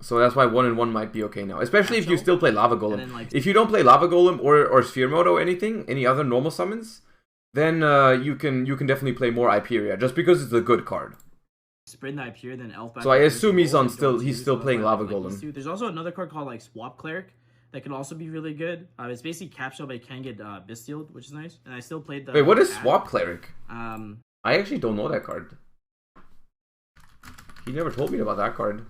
So that's why 1-1 might be okay now. Especially if you still play Lava Golem. Then, like, if you don't play Lava Golem or Sphere Mode or anything, any other normal summons, then you can definitely play more Hyperia, just because it's a good card. Sprint the Hyperia, then Elf back. So I assume he's he's still playing Lava Golem. There's also another card called like Swap Cleric that can also be really good. It's basically cap shell, but it can get Bestialed, which is nice. And I still played the. Wait, what is Cat. Swap Cleric? I actually don't know that card. He never told me about that card.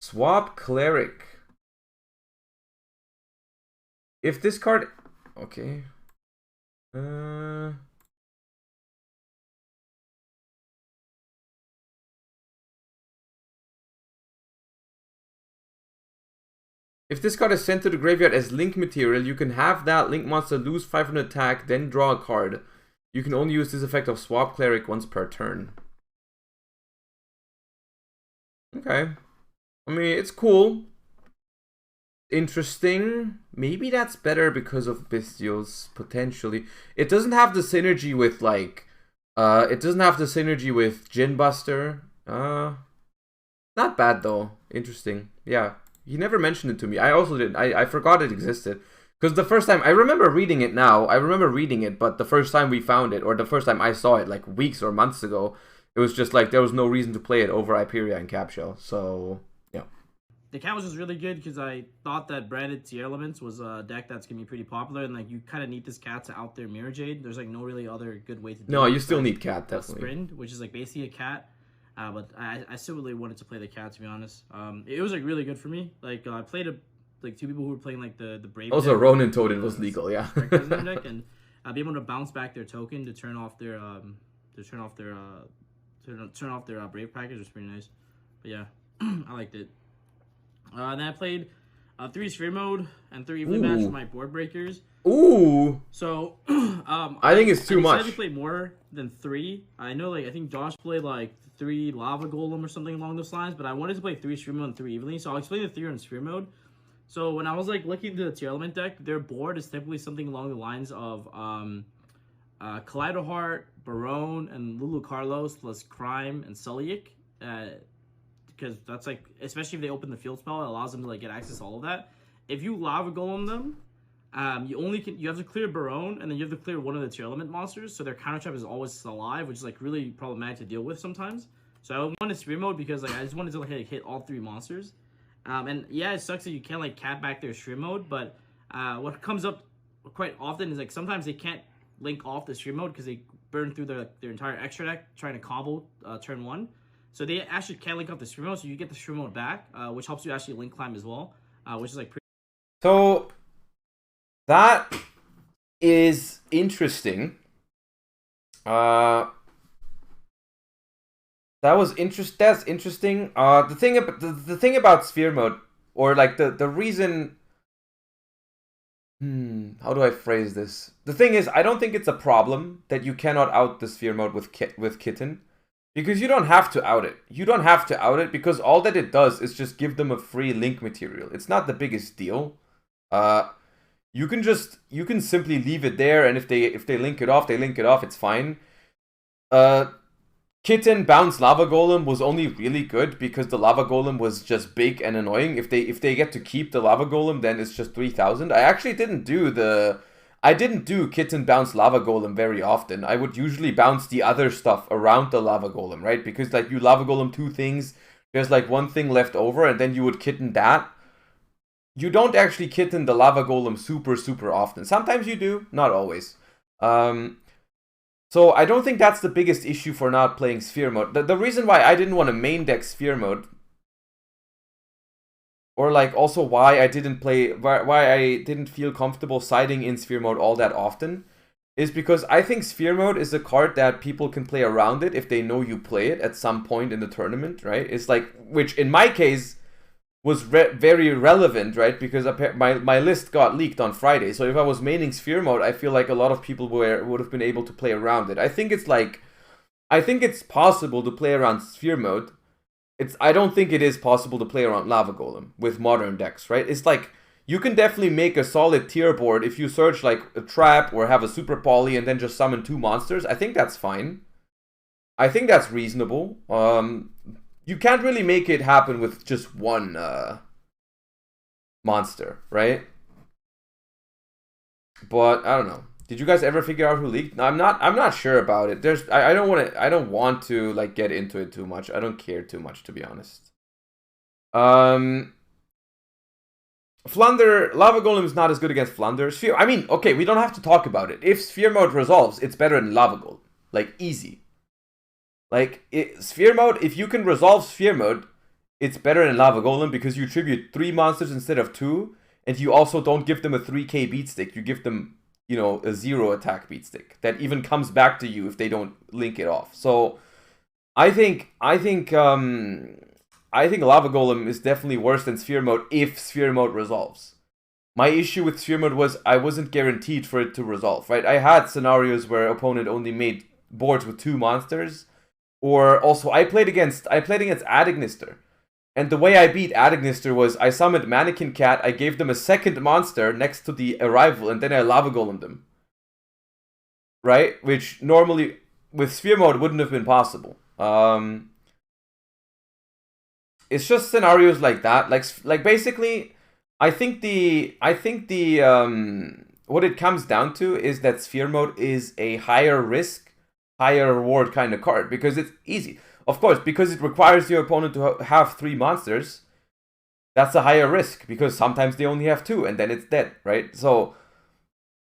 Swap Cleric. If this card, okay. If this card is sent to the graveyard as link material, you can have that link monster lose 500 attack, then draw a card. You can only use this effect of Swap Cleric once per turn. Okay. I mean, it's cool. Interesting. Maybe that's better because of Bestials, potentially. It doesn't have the synergy with, like... it doesn't have the synergy with Djinn Buster. Not bad, though. Interesting. Yeah. He never mentioned it to me. I also didn't. I forgot it existed. Because the first time... I remember reading it now. I remember reading it, but the first time we found it, or the first time I saw it, like weeks or months ago, it was just like there was no reason to play it over Hyperia and Capshell. So, yeah. The cat was just really good because I thought that branded Tearlaments was a deck that's going to be pretty popular, and like you kind of need this cat to out their Mirror Jade. There's like no really other good way to do it. No, you still need cat, definitely. Sprint, which is like basically a cat. But I still really wanted to play the cat, to be honest. It was like really good for me. Like I played like 2 people who were playing like the Brave. Also, deck, Ronin told it was legal, yeah. deck, and be able to bounce back their token to turn off their Brave package was pretty nice. But yeah, I liked it. Then I played 3 Sphere Mode and 3 Evening Match for my board breakers. Ooh. So I think it's too much. I played more than 3. I know, like I think Josh played like 3 Lava Golem or something along those lines, but I wanted to play 3 Sphere Mode and 3 Evenly, so I'll explain the 3 on Sphere Mode. So when I was like looking at the Tearlament deck, their board is typically something along the lines of Kaleido Heart, Barone, and Lulu Carlos plus Crime and Sullyik. Because that's like, especially if they open the field spell, it allows them to like get access to all of that. If you Lava Golem them, you have to clear Barone, and then you have to clear one of the Tearlament monsters, so their counter trap is always alive, which is like really problematic to deal with sometimes. So I wanted Sphere Mode because like I just wanted to like hit all 3 monsters. And yeah, it sucks that you can't like cat back their Sphere Mode, but what comes up quite often is like sometimes they can't link off the Sphere Mode because they burn through their entire extra deck trying to combo turn 1. So they actually can't link off the Sphere Mode, so you get the Sphere Mode back, which helps you actually link climb as well, which is like pretty. So that is interesting. That's interesting. The thing about Sphere Mode, or like the reason. How do I phrase this? The thing is, I don't think it's a problem that you cannot out the Sphere Mode with Kitten, Because you don't have to out it. You don't have to out it because all that it does is just give them a free link material. It's not the biggest deal. You can simply leave it there, and if they link it off, they link it off. It's fine. Kitten Bounce Lava Golem was only really good because the Lava Golem was just big and annoying. If they get to keep the Lava Golem, then it's just 3,000. I actually didn't do Kitten Bounce Lava Golem very often. I would usually bounce the other stuff around the Lava Golem, right? Because like you Lava Golem 2 things, there's like one thing left over, and then you would kitten that. You don't actually kitten the Lava Golem super often. Sometimes you do, not always. So I don't think that's the biggest issue for not playing Sphere Mode. The reason why I didn't want to main deck Sphere Mode, or like also why I didn't feel comfortable siding in Sphere Mode all that often, is because I think Sphere Mode is a card that people can play around it if they know you play it at some point in the tournament, right? It's like, which in my case was very relevant, right? Because my list got leaked on Friday. So if I was maining Sphere Mode, I feel like a lot of people would have been able to play around it. I think it's possible to play around Sphere Mode. I don't think it is possible to play around Lava Golem with modern decks, right? It's like you can definitely make a solid tier board if you search like a trap or have a super poly and then just summon 2 monsters. I think that's fine. I think that's reasonable. You can't really make it happen with just one monster, right? But I don't know. Did you guys ever figure out who leaked? No, I'm not sure about it. I don't want to like get into it too much. I don't care too much, to be honest. Flunder, Lava Golem is not as good against Flunder. Sphere, I mean, okay, we don't have to talk about it. If Sphere Mode resolves, it's better than Lava Golem. Like, easy. Like, Sphere Mode, if you can resolve Sphere Mode, it's better than Lava Golem because you tribute 3 monsters instead of 2, and you also don't give them a 3k beat stick. You give them, you know, a 0 attack beat stick that even comes back to you if they don't link it off. So, I think Lava Golem is definitely worse than Sphere Mode if Sphere Mode resolves. My issue with Sphere Mode was I wasn't guaranteed for it to resolve, right? I had scenarios where opponent only made boards with 2 monsters. Or also, I played against Adignister. And the way I beat Adignister was I summoned Mannequin Cat, I gave them a second monster next to the Arrival, and then I Lava Golemed them. Right? Which normally, with Sphere Mode, wouldn't have been possible. It's just scenarios like that. Like basically, I think what it comes down to is that Sphere Mode is a higher risk, higher reward kind of card because it's easy. Of course, because it requires your opponent to have 3 monsters, that's a higher risk because sometimes they only have 2 and then it's dead, right? So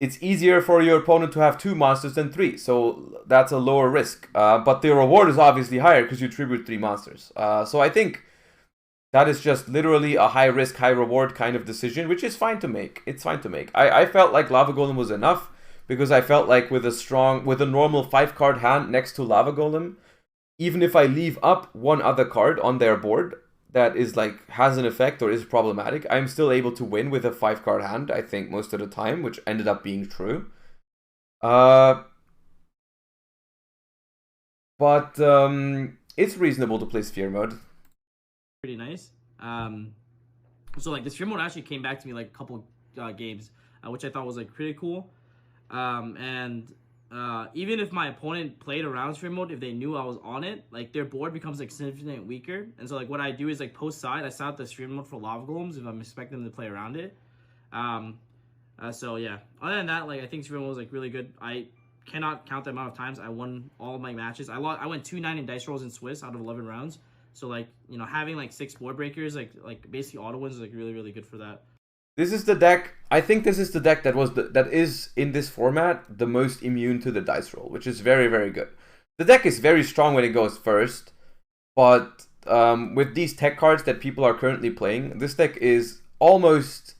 it's easier for your opponent to have 2 monsters than 3, so that's a lower risk. But the reward is obviously higher because you tribute 3 monsters. So I think that is just literally a high risk, high reward kind of decision, which is fine to make. It's fine to make. I felt like Lava Golem was enough. Because I felt like with a normal 5-card hand next to Lava Golem, even if I leave up one other card on their board that is like has an effect or is problematic, I'm still able to win with a 5-card hand, I think, most of the time, which ended up being true. But it's reasonable to play Sphere Mode. Pretty nice. So like the Sphere Mode actually came back to me like a couple games, which I thought was like pretty cool. Even if my opponent played around Sphere Mode, if they knew I was on it, like their board becomes like significantly weaker. And so like what I do is like post side, I set out the Sphere Mode for Lava Golems if I'm expecting them to play around it. So yeah, other than that, like I think Sphere Mode was like really good. I cannot count the amount of times I won all of my matches. I went 2-9 in dice rolls in Swiss out of 11 rounds. So like, you know, having like 6 board breakers, like basically auto wins is like really good for that. This is the deck. I think this is the deck that is in this format the most immune to the dice roll, which is very good. The deck is very strong when it goes first, but with these tech cards that people are currently playing, this deck is almost.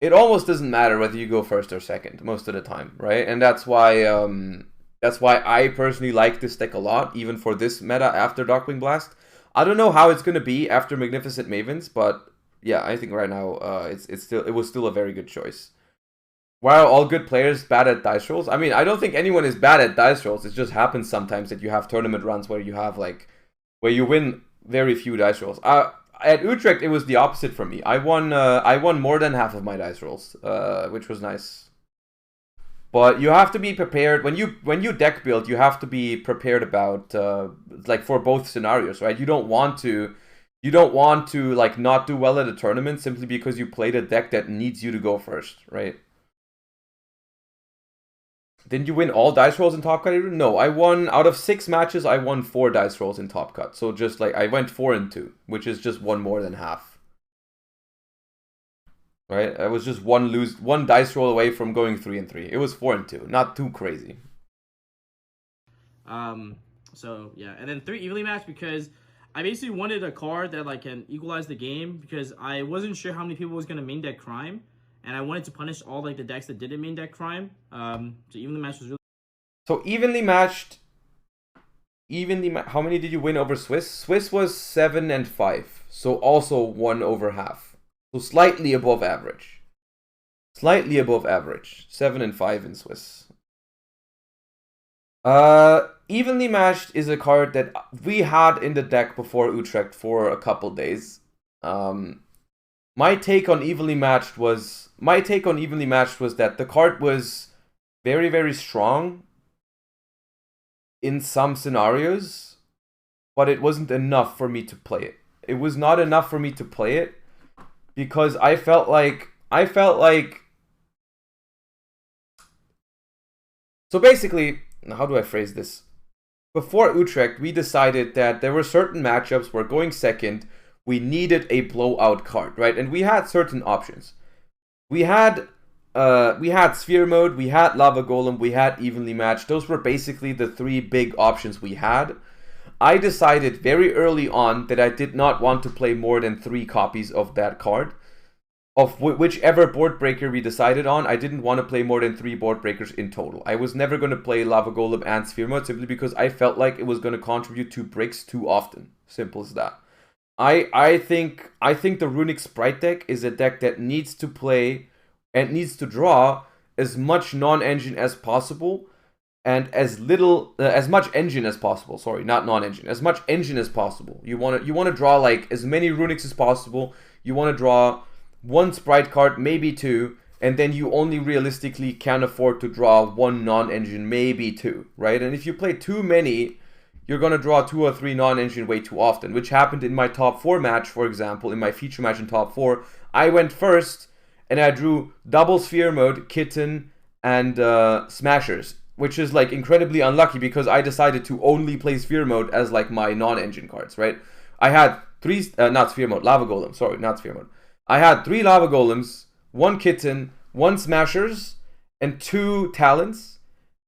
It almost doesn't matter whether you go first or second most of the time, right? And that's why I personally like this deck a lot, even for this meta after Darkwing Blast. I don't know how it's gonna be after Magnificent Mavens, but yeah, I think right now it was still a very good choice. Why are all good players bad at dice rolls? I mean, I don't think anyone is bad at dice rolls. It just happens sometimes that you have tournament runs where you have where you win very few dice rolls. At Utrecht, it was the opposite for me. I won more than half of my dice rolls, which was nice. But you have to be prepared when you deck build. You have to be prepared about for both scenarios, right? You don't want to not do well at a tournament simply because you played a deck that needs you to go first, right? Didn't you win all dice rolls in Top Cut? No, I won out of 6 matches. I won 4 dice rolls in Top Cut. So just I went 4-2, which is just one more than half. Right? I was just one dice roll away from going 3-3. It was 4-2, not too crazy. So yeah, and then 3 evenly matched because I basically wanted a card that can equalize the game because I wasn't sure how many people was gonna main deck Crime. And I wanted to punish all the decks that didn't main deck Crime. So evenly matched was really. So evenly matched. How many did you win over Swiss? Swiss was 7-5. So also 1 over half. So slightly above average. 7-5 in Swiss. Evenly matched is a card that we had in the deck before Utrecht for a couple days. My take on evenly matched was that the card was very, very strong in some scenarios, but it wasn't enough for me to play it. It was not enough for me to play it because I felt like so basically, how do I phrase this? Before Utrecht, we decided that there were certain matchups where going second, we needed a blowout card, right? And we had certain options. We had Sphere Mode, we had Lava Golem, we had Evenly Matched. Those were basically the 3 big options we had. I decided very early on that I did not want to play more than 3 copies of that card. Of whichever board breaker we decided on, I didn't want to play more than 3 board breakers in total. I was never going to play Lava Golem and Sphere Mode simply because I felt like it was going to contribute to bricks too often. Simple as that. I think the Runic Sprite deck is a deck that needs to play and needs to draw as much non-engine as possible and as much engine as possible. Sorry, not non-engine. As much engine as possible. You want to draw as many Runics as possible. You want to draw 1 Sprite card, maybe 2, and then you only realistically can afford to draw 1 non-engine, maybe 2, right? And if you play too many, you're going to draw 2 or 3 non-engine way too often, which happened in my top 4 match, for example, in my feature match in top 4. I went first, and I drew double Sphere Mode, Kitten, and Smashers, which is incredibly unlucky because I decided to only play Sphere Mode as my non-engine cards, right? I had 3, not Sphere Mode, Lava Golem, sorry, not Sphere Mode. I had 3 Lava Golems, 1 Kitten, 1 Smashers, and 2 Talents.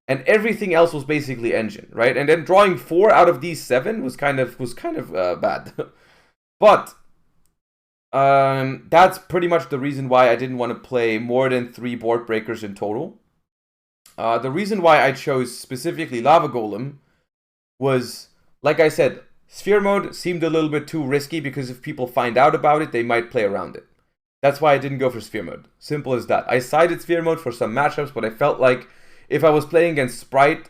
And everything else was basically engine, right? And then drawing 4 out of these 7 was kind of bad. But that's pretty much the reason why I didn't want to play more than 3 board breakers in total. The reason why I chose specifically Lava Golem was, like I said, Sphere Mode seemed a little bit too risky because if people find out about it, they might play around it. That's why I didn't go for Sphere Mode. Simple as that. I sided Sphere Mode for some matchups, but I felt like if I was playing against Sprite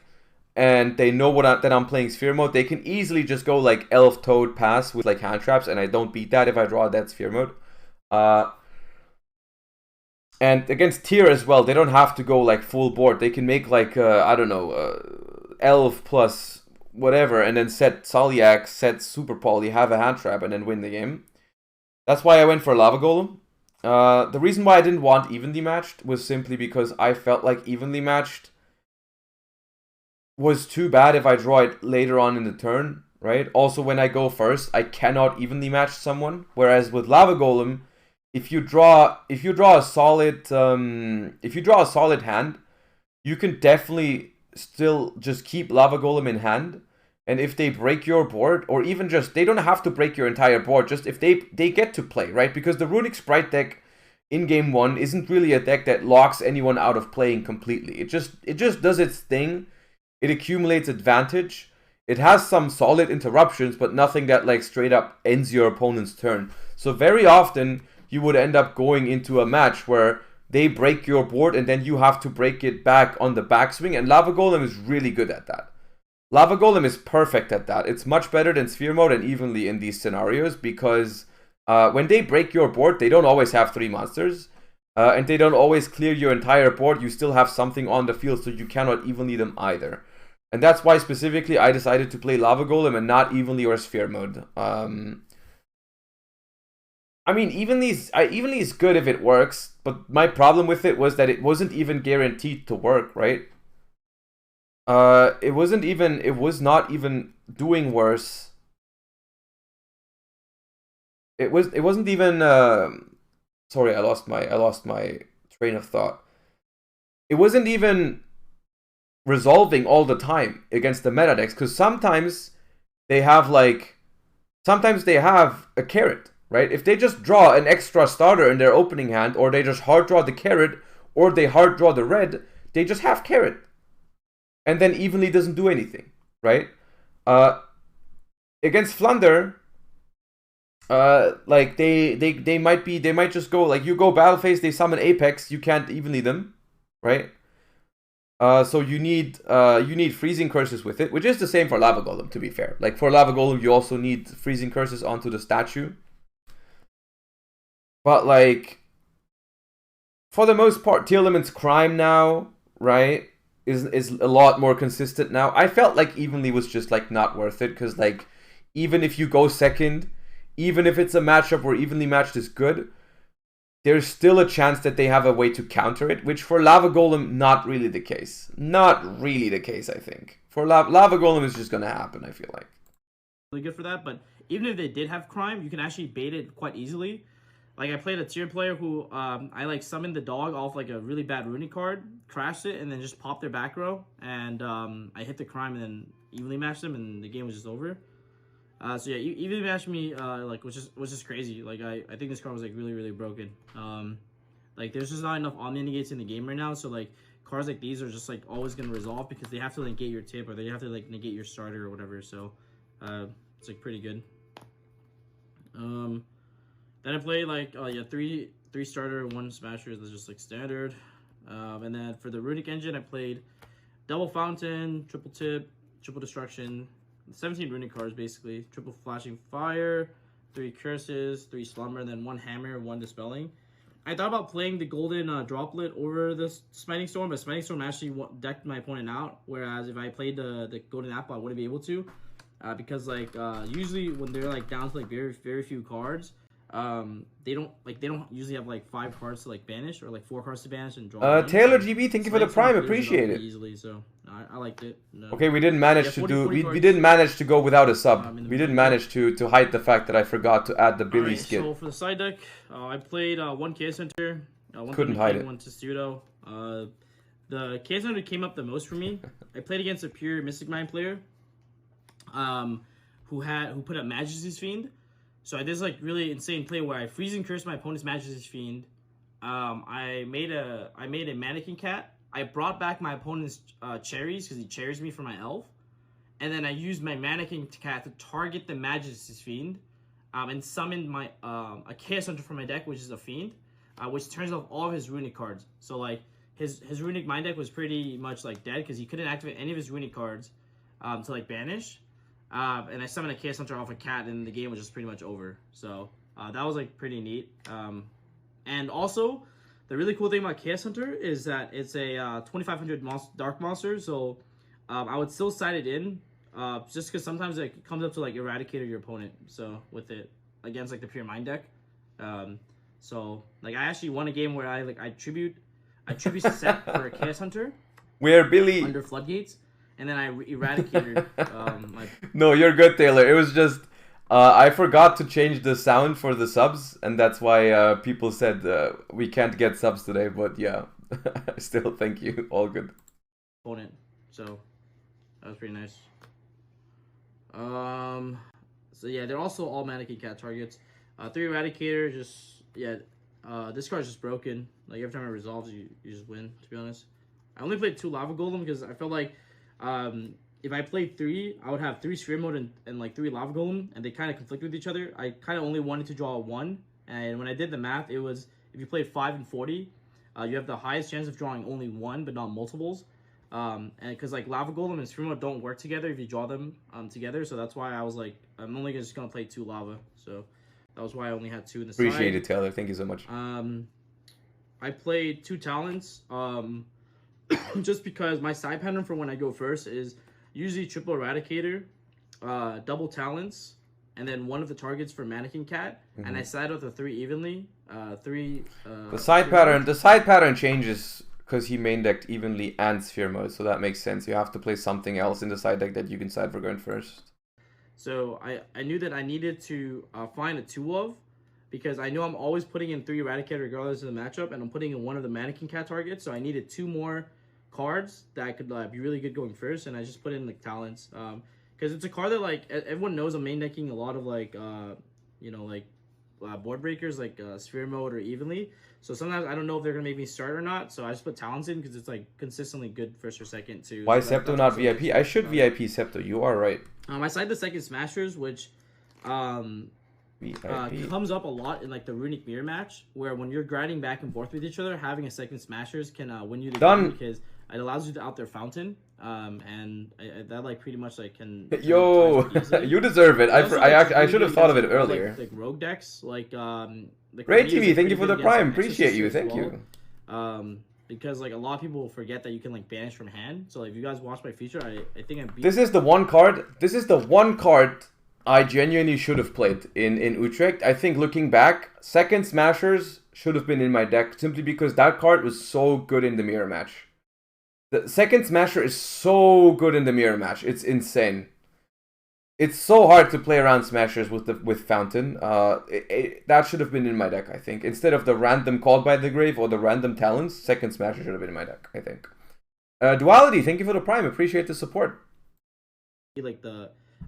and they know that I'm playing Sphere Mode, they can easily just go Elf Toad Pass with hand traps, and I don't beat that if I draw that Sphere Mode. And against Tear as well, they don't have to go full board. They can make I don't know, Elf plus whatever, and then set Solyak, set Super Poly, have a hand trap, and then win the game. That's why I went for Lava Golem. The reason why I didn't want evenly matched was simply because I felt like evenly matched was too bad if I draw it later on in the turn, right? Also, when I go first, I cannot evenly match someone. Whereas with Lava Golem, if you draw a solid hand, you can definitely still just keep Lava Golem in hand. And if they break your board, or even just, they don't have to break your entire board, just if they get to play, right? Because the Runic Sprite deck in game 1 isn't really a deck that locks anyone out of playing completely. It just does its thing. It accumulates advantage. It has some solid interruptions, but nothing that straight up ends your opponent's turn. So very often you would end up going into a match where they break your board and then you have to break it back on the backswing, and Lava Golem is really good at that. Lava Golem is perfect at that. It's much better than Sphere Mode and Evenly in these scenarios, because when they break your board, they don't always have 3 monsters, and they don't always clear your entire board. You still have something on the field, so you cannot Evenly them either. And that's why specifically I decided to play Lava Golem and not Evenly or Sphere Mode. I mean, Evenly is good if it works, but my problem with it was that it wasn't even guaranteed to work, right? It was not even doing worse. It wasn't even sorry, I lost my train of thought. It wasn't even resolving all the time against the meta decks, because sometimes they have a carrot. Right? If they just draw an extra starter in their opening hand, or they just hard draw the carrot, or they hard draw the red, they just have carrot. And then Evenly doesn't do anything, right? Against Flunder, like they might just go, like, you go battle phase, they summon Apex, you can't Evenly them, right? So you need freezing curses with it, which is the same for Lava Golem, to be fair. Like, for Lava Golem, you also need freezing curses onto the statue. But, like, for the most part, Tearlaments Crime now, right, is a lot more consistent now. I felt like Evenly was just, like, not worth it, because, like, even if you go second, even if it's a matchup where Evenly matched is good, there's still a chance that they have a way to counter it, which for Lava Golem, not really the case. Not really the case, I think. For Lava Golem, is just going to happen, I feel like. Really good for that, but even if they did have Crime, you can actually bait it quite easily. Like, I played a tier player who, I, like, summoned the dog off, like, a really bad runic card, crashed it, and then just popped their back row, and I hit the Crime and then evenly matched them, and the game was just over. So, yeah, evenly matched me, like, which is crazy. Like, I think this card was, like, really, really broken. Like, there's just not enough Omni negates in the game right now, so, like, cards like these are just, like, always going to resolve, because they have to, like, negate your tip, or they have to, like, negate your starter or whatever, so, it's, like, pretty good. Then I played, like, yeah, three starter, 1 smasher. That's just, like, standard. And then for the runic engine, I played double fountain, triple tip, triple destruction, 17 runic cards, basically. Triple flashing fire, 3 curses, 3 slumber, and then 1 hammer, 1 dispelling. I thought about playing the golden droplet over the smiting storm, but smiting storm actually decked my opponent out. Whereas if I played the golden apple, I wouldn't be able to, because, like, usually when they're, like, down to, like, very, very few cards, they don't usually have, like, 5 cards to, like, banish, or, like, 4 cards to banish and draw. Taylor GB, thank you for the prime, appreciate it. Easily, so I liked it. No. Okay, we didn't manage to do. We didn't manage to go without a sub. We didn't manage to hide the fact that I forgot to add the Billy skit. So for the side deck, I played 1 Chaos Center, 1 Couldn't hide it. 1 Testudo. The Chaos Center came up the most for me. I played against a pure Mystic Mind player, who put up Majesty's Fiend. So I did this, like, really insane play where I freezing cursed my opponent's Majesty's Fiend. I made a Mannequin Cat. I brought back my opponent's cherries, because he cherries me for my elf. And then I used my Mannequin Cat to target the Majesty's Fiend, and summoned my a Chaos Hunter from my deck, which is a Fiend, which turns off all of his runic cards. So, like, his runic mind deck was pretty much, like, dead, because he couldn't activate any of his runic cards to, like, banish. And I summoned a Chaos Hunter off a cat, and the game was just pretty much over. So that was, like, pretty neat. And also, the really cool thing about Chaos Hunter is that it's a 2500 dark monster. So I would still side it in, just because sometimes it comes up to, like, Eradicator your opponent. So with it against, like, the pure mind deck. So, like, I actually won a game where I tribute set for a Chaos Hunter. Where Billy under Floodgates. And then I eradicated No, you're good, Taylor. It was just I forgot to change the sound for the subs, and that's why people said we can't get subs today. But yeah, still, thank you. All good. Opponent. So that was pretty nice. So yeah, they're also all Mannequin Cat targets. 3 Eradicator, just, yeah. This card's just broken. Like, every time it resolves, you just win, to be honest. I only played 2 Lava Golem because I felt like if I played 3, I would have 3 Sphere Mode and like 3 Lava Golem, and they kind of conflict with each other. I kind of only wanted to draw 1, and when I did the math, it was, if you played 5 and 40, you have the highest chance of drawing only one, but not multiples. And because like Lava Golem and Sphere Mode don't work together if you draw them together, so that's why I was like, I'm only just gonna play 2 Lava. So that was why I only had 2 in the Appreciate side. it, Taylor. Thank you so much. I played 2 Talents. Just because my side pattern for when I go first is usually triple Eradicator, double Talents, and then one of the targets for Mannequin Cat, and I side out the 3 evenly. The side pattern changes because he main decked evenly and Sphere Mode, so that makes sense. You have to play something else in the side deck that you can side for going first. So I knew that I needed to find a 2 of, because I know I'm always putting in 3 Eradicator regardless of the matchup, and I'm putting in one of the Mannequin Cat targets, so I needed 2 more cards that could be really good going first, and I just put in like Talents, because it's a card that like everyone knows I'm main decking a lot of like board breakers like Sphere Mode or evenly, so sometimes I don't know if they're gonna make me start or not, so I just put Talents in because it's like consistently good first or second too. Why Septo not VIP? I should VIP Septo, you are right. I side the second Smashers, which comes up a lot in like the Runic Mirror Match, where when you're grinding back and forth with each other, having a second Smashers can win you the game because it allows you to out their Fountain, and that like pretty much like can. Yo, you deserve it. I should have thought of it earlier. Like rogue decks, like Great TV, thank you for the Prime. Appreciate you, thank you. Because like a lot of people forget that you can like banish from hand. So like, if you guys watch my feature, I think I beat. This is the one card. This is the one card I genuinely should have played in Utrecht. I think looking back, second Smashers should have been in my deck simply because that card was so good in the mirror match. The second Smasher is so good in the mirror match. It's insane. It's so hard to play around Smashers with Fountain. That should have been in my deck, I think. Instead of the random Called by the Grave or the random Talents, second Smasher should have been in my deck, I think. Duality, thank you for the Prime. Appreciate the support. Like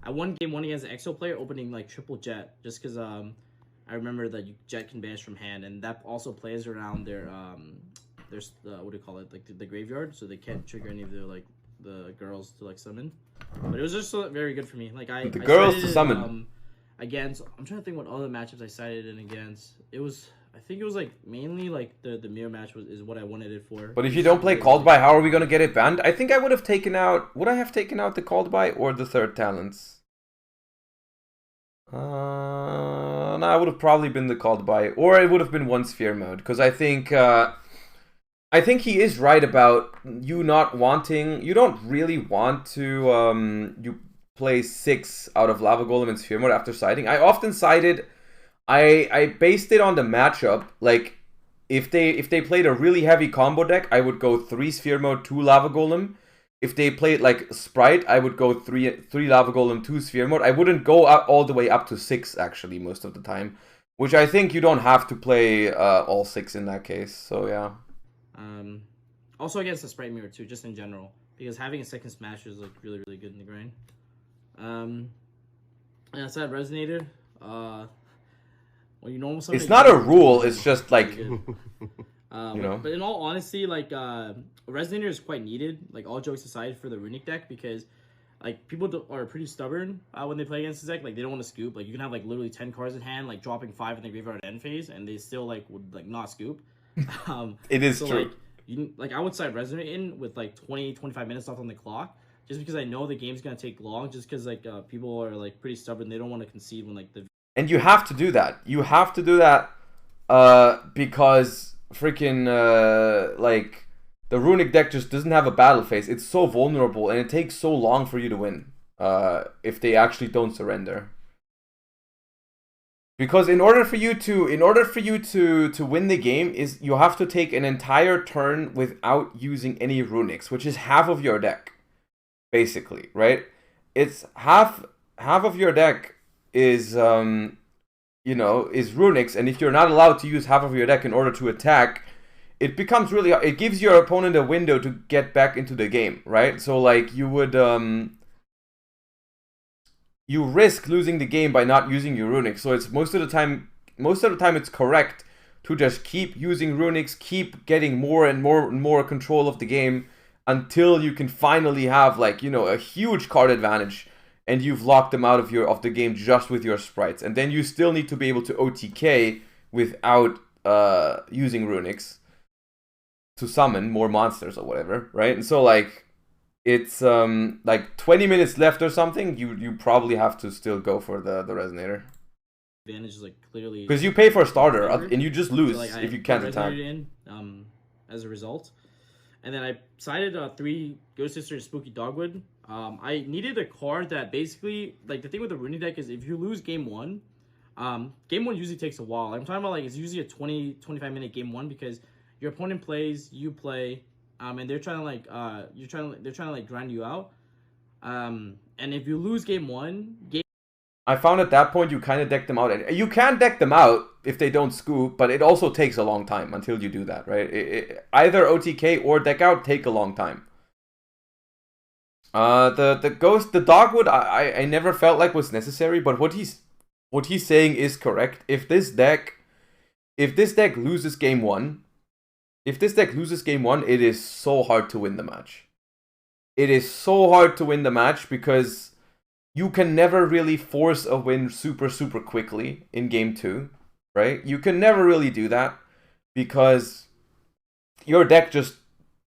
I won game 1 against an EXO player opening like triple Jet, just because I remember that Jet can banish from hand, and that also plays around their what do you call it, like the graveyard, so they can't trigger any of the girls to like summon. But it was just very good for me. Like I girls to summon. Against, I'm trying to think what other matchups I sided in against. I think it was like mainly like the mirror match is what I wanted it for. But if you don't play Called by, how are we gonna get it banned? I think I would have taken out. Would I have taken out the Called by or the third Talents? No, I would have probably been the Called by, or it would have been one Sphere Mode, because I think he is right about you not wanting. You don't really want to you play 6 out of Lava Golem and Sphere Mode after siding. I often sided. I based it on the matchup. Like if they played a really heavy combo deck, I would go 3 Sphere Mode, 2 Lava Golem. If they played like Sprite, I would go 3 Lava Golem, 2 Sphere Mode. I wouldn't go all the way up to 6 actually most of the time, which I think you don't have to play all 6 in that case. So yeah. Also against the Sprite Mirror too, just in general, because having a second Smash is like really good in the grind. And outside Resonator, well, you know, it's not a rule. It's just like you know. But in all honesty, like Resonator is quite needed. Like all jokes aside, for the Runic deck, because like people are pretty stubborn when they play against this deck. Like they don't want to scoop. Like you can have like literally 10 cards in hand, like dropping 5 in the graveyard at end phase, and they still like would like not scoop. It is so, true. Like I would side Resonator in with like 20-25 minutes left on the clock, just because I know the game's gonna take long. Just because like people are like pretty stubborn. They don't want to concede when like the. And you have to do that. You have to do that because freaking like the Runic deck just doesn't have a battle phase. It's so vulnerable and it takes so long for you to win if they actually don't surrender. Because in order for you to win the game, is you have to take an entire turn without using any Runics, which is half of your deck, basically, right? It's half of your deck is is Runics, and if you're not allowed to use half of your deck in order to attack, it becomes really, it gives your opponent a window to get back into the game, right? So like you would you risk losing the game by not using your Runics. So it's most of the time it's correct to just keep using Runics, keep getting more and more control of the game until you can finally have like, a huge card advantage and you've locked them out of the game just with your sprites. And then you still need to be able to OTK without using Runics. summon more monsters or whatever, right? And so like it's like 20 minutes left or something, you probably have to still go for the resonator. Advantage is like clearly because you pay for a starter and you just lose if you can't attack. As a result. And then I sided 3 Ghost Sister and Spooky Dogwood. I needed a card that basically, like, the thing with the Rooney deck is if you lose game 1, game 1 usually takes a while. I'm talking about, like, it's usually a 20-25 minute game 1 because your opponent plays, you play, and they're trying to, like, they're trying to, like, grind you out. And if you lose game 1, I found at that point you kind of deck them out. And you can deck them out if they don't scoop, but it also takes a long time until you do that, right? Either OTK or deck out take a long time. The Dogwood, I never felt like was necessary, but what he's saying is correct. If this deck loses game 1, it is so hard to win the match. It is so hard to win the match because you can never really force a win super quickly in game 2, right? You can never really do that because your deck just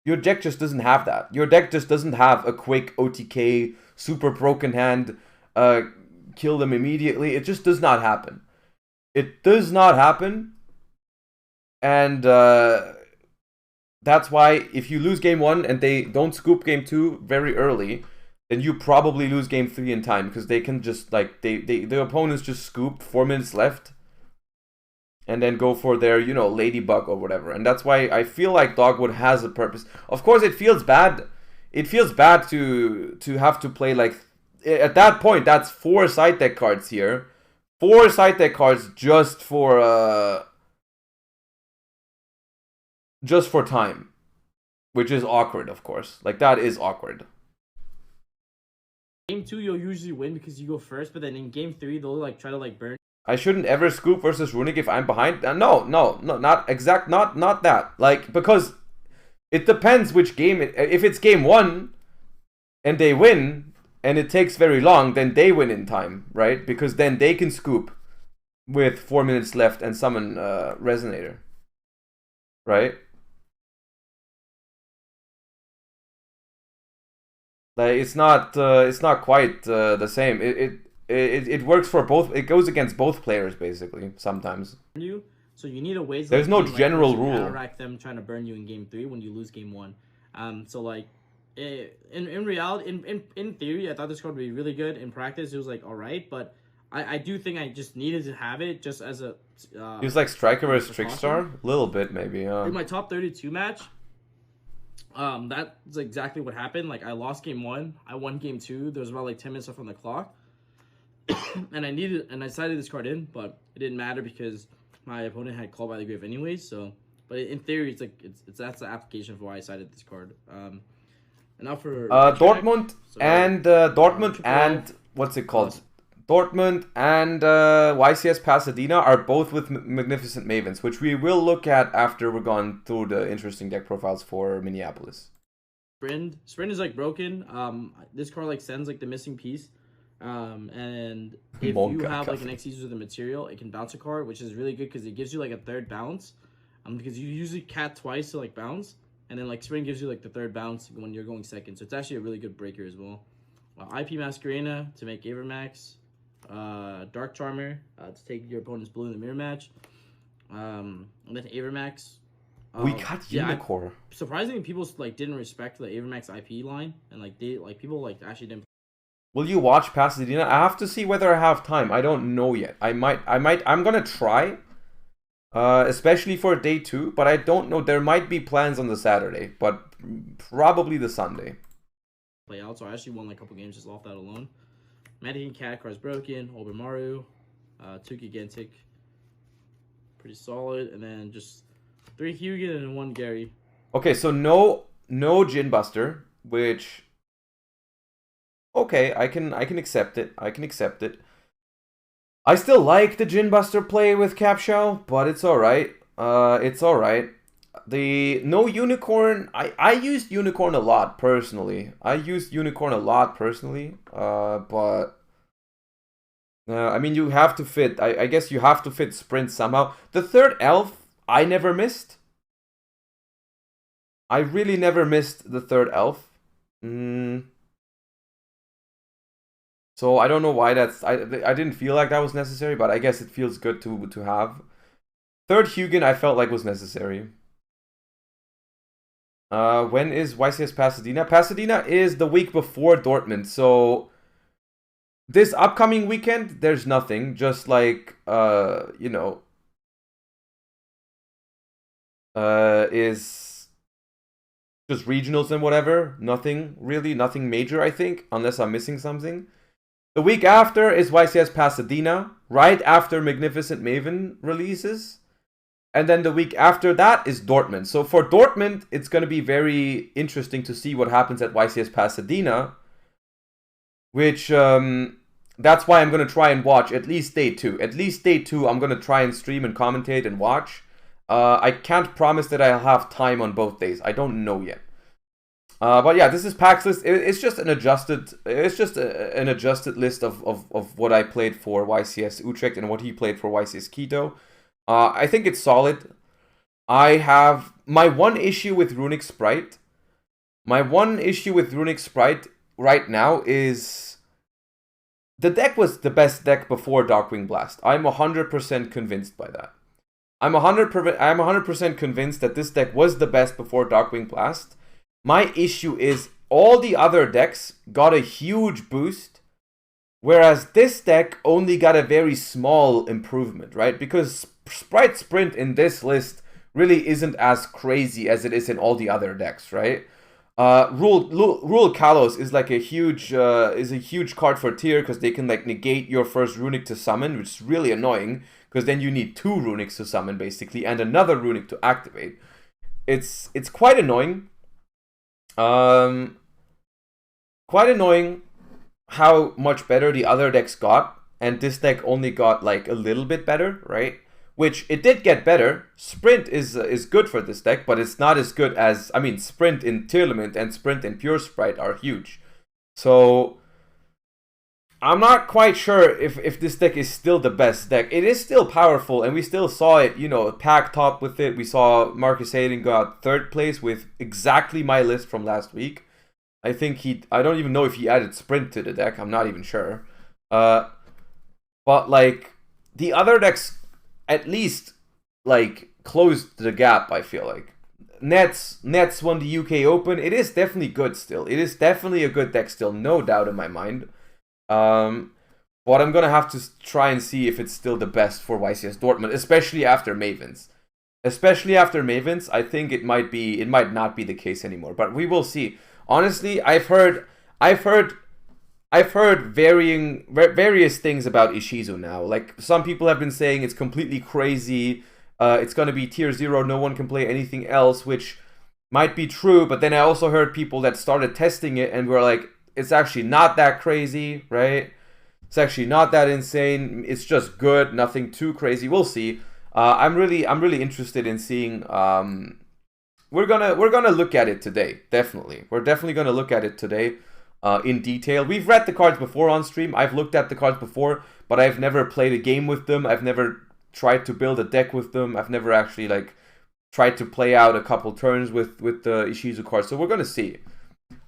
doesn't have that. Your deck just doesn't have a quick OTK, super broken hand, kill them immediately. It just does not happen. It does not happen. And that's why if you lose game 1 and they don't scoop game 2 very early, then you probably lose game 3 in time because they can just, like, the opponents just scoop 4 minutes left and then go for their, you know, ladybug or whatever. And that's why I feel like Dogwood has a purpose. Of course, it feels bad. It feels bad to have to play, like, at that point, that's 4 side deck cards here. 4 side deck cards just for time. Which is awkward, of course. Like, that is awkward. Game 2, you'll usually win because you go first, but then in game 3, they'll, like, try to, like, burn. I shouldn't ever scoop versus Runic if I'm behind. No, not that. Like, because it depends which game. If it's game 1 and they win and it takes very long, then they win in time, right? Because then they can scoop with 4 minutes left and summon Resonator, right? Like, it's not quite the same. It works for both. It goes against both players basically sometimes. So you need a way to. There's no general rule. Counteract them trying to burn you in game 3 when you lose game 1. So like, in reality, in theory, I thought this card would be really good. In practice, it was like alright, but I do think I just needed to have it just as a. He was like Striker versus Trickstar, a little bit maybe. In my top 32 match. That's exactly what happened. Like, I lost game 1, I won game 2. There was about like 10 minutes left on the clock, and I sided this card in, but it didn't matter because my opponent had Call by the Grave anyways. So, but in theory, that's the application for why I sided this card. And now for Dortmund and what's it called? Dortmund and YCS Pasadena are both with Magnificent Mavens, which we will look at after we're gone through the interesting deck profiles for Minneapolis. Sprint is like broken. This card like sends like the missing piece. And if you have like an Ishizu with a material, it can bounce a card, which is really good because it gives you like a 3rd bounce. Because you usually cat twice to like bounce, and then like Sprint gives you like the 3rd bounce when you're going 2nd. So it's actually a really good breaker as well. IP Masquerena to make Avermax. Dark Charmer to take your opponent's blue in the mirror match. And then Avermax. We got Unicorn. Surprisingly, people like didn't respect the Avermax IP line, and like people like actually didn't. Will you watch Pasadena? I have to see whether I have time. I don't know yet. I'm gonna try. Especially for day 2, but I don't know. There might be plans on the Saturday, but probably the Sunday. Play out, so I actually won like a couple games just off that alone. Mannequin Cat, cards broken, Obermaru, Tuki Gentic, pretty solid, and then just 3 Hugin and 1 Gary. Okay, so no Gin Buster, which okay, I can accept it. I still like the Gin Buster play with Capshell, but it's alright. It's alright. The no Unicorn, I used Unicorn a lot personally. But I mean, you have to fit. I guess you have to fit Sprint somehow. The 3rd Elf, I never missed. I really never missed the third elf. So I don't know why that's... I didn't feel like that was necessary, but I guess it feels good to have. Third Hugin I felt like was necessary. When is YCS Pasadena? Pasadena is the week before Dortmund, so... This upcoming weekend, there's nothing. Just like, you know... is... just regionals and whatever. Nothing, really. Nothing major, I think. Unless I'm missing something. The week after is YCS Pasadena, right after Magnificent Maven releases. And then the week after that is Dortmund. So for Dortmund, it's going to be very interesting to see what happens at YCS Pasadena. Which, that's why I'm going to try and watch at least day 2. At least day 2, I'm going to try and stream and commentate and watch. I can't promise that I'll have time on both days. I don't know yet. But yeah, this is PAX list. It's just an adjusted. It's just an adjusted list of what I played for YCS Utrecht and what he played for YCS Quito. I think it's solid. I have my one issue with Runic Sprite. My one issue with Runic Sprite right now is the deck was the best deck before Darkwing Blast. I'm 100% convinced by that. I'm 100% convinced that this deck was the best before Darkwing Blast. My issue is all the other decks got a huge boost, whereas this deck only got a very small improvement, right? Because Sprite Sprint in this list really isn't as crazy as it is in all the other decks, right? Rule Kalos is like a huge card for tier because they can like negate your first runic to summon, which is really annoying because then you need 2 runics to summon basically and another runic to activate. It's quite annoying. Quite annoying how much better the other decks got, and this deck only got like a little bit better, right? Which it did get better. Sprint is good for this deck, but it's not as good as, I mean, Sprint in Tearlament and Sprint in Pure Sprite are huge. So I'm not quite sure if this deck is still the best deck. It is still powerful, and we still saw it, you know, pack top with it. We saw Marcus Hayden got 3rd place with exactly my list from last week. I think I don't even know if he added Sprint to the deck. I'm not even sure. But like the other decks at least like closed the gap, I feel like. Nets won the UK Open. It is definitely good still. It is definitely a good deck still, no doubt in my mind. But I'm gonna have to try and see if it's still the best for YCS Dortmund, especially after Mavens. Especially after Mavens, I think it might not be the case anymore. But we will see. Honestly, I've heard various things about Ishizu now. Like some people have been saying it's completely crazy. It's gonna be tier 0. No one can play anything else, which might be true. But then I also heard people that started testing it and were like, it's actually not that crazy, right? It's actually not that insane. It's just good, nothing too crazy. We'll see. I'm really interested in seeing. We're gonna look at it today. Definitely, we're definitely gonna look at it today, in detail. We've read the cards before on stream. I've looked at the cards before, but I've never played a game with them. I've never tried to build a deck with them. I've never actually like tried to play out a couple turns with the Ishizu cards. So we're gonna see.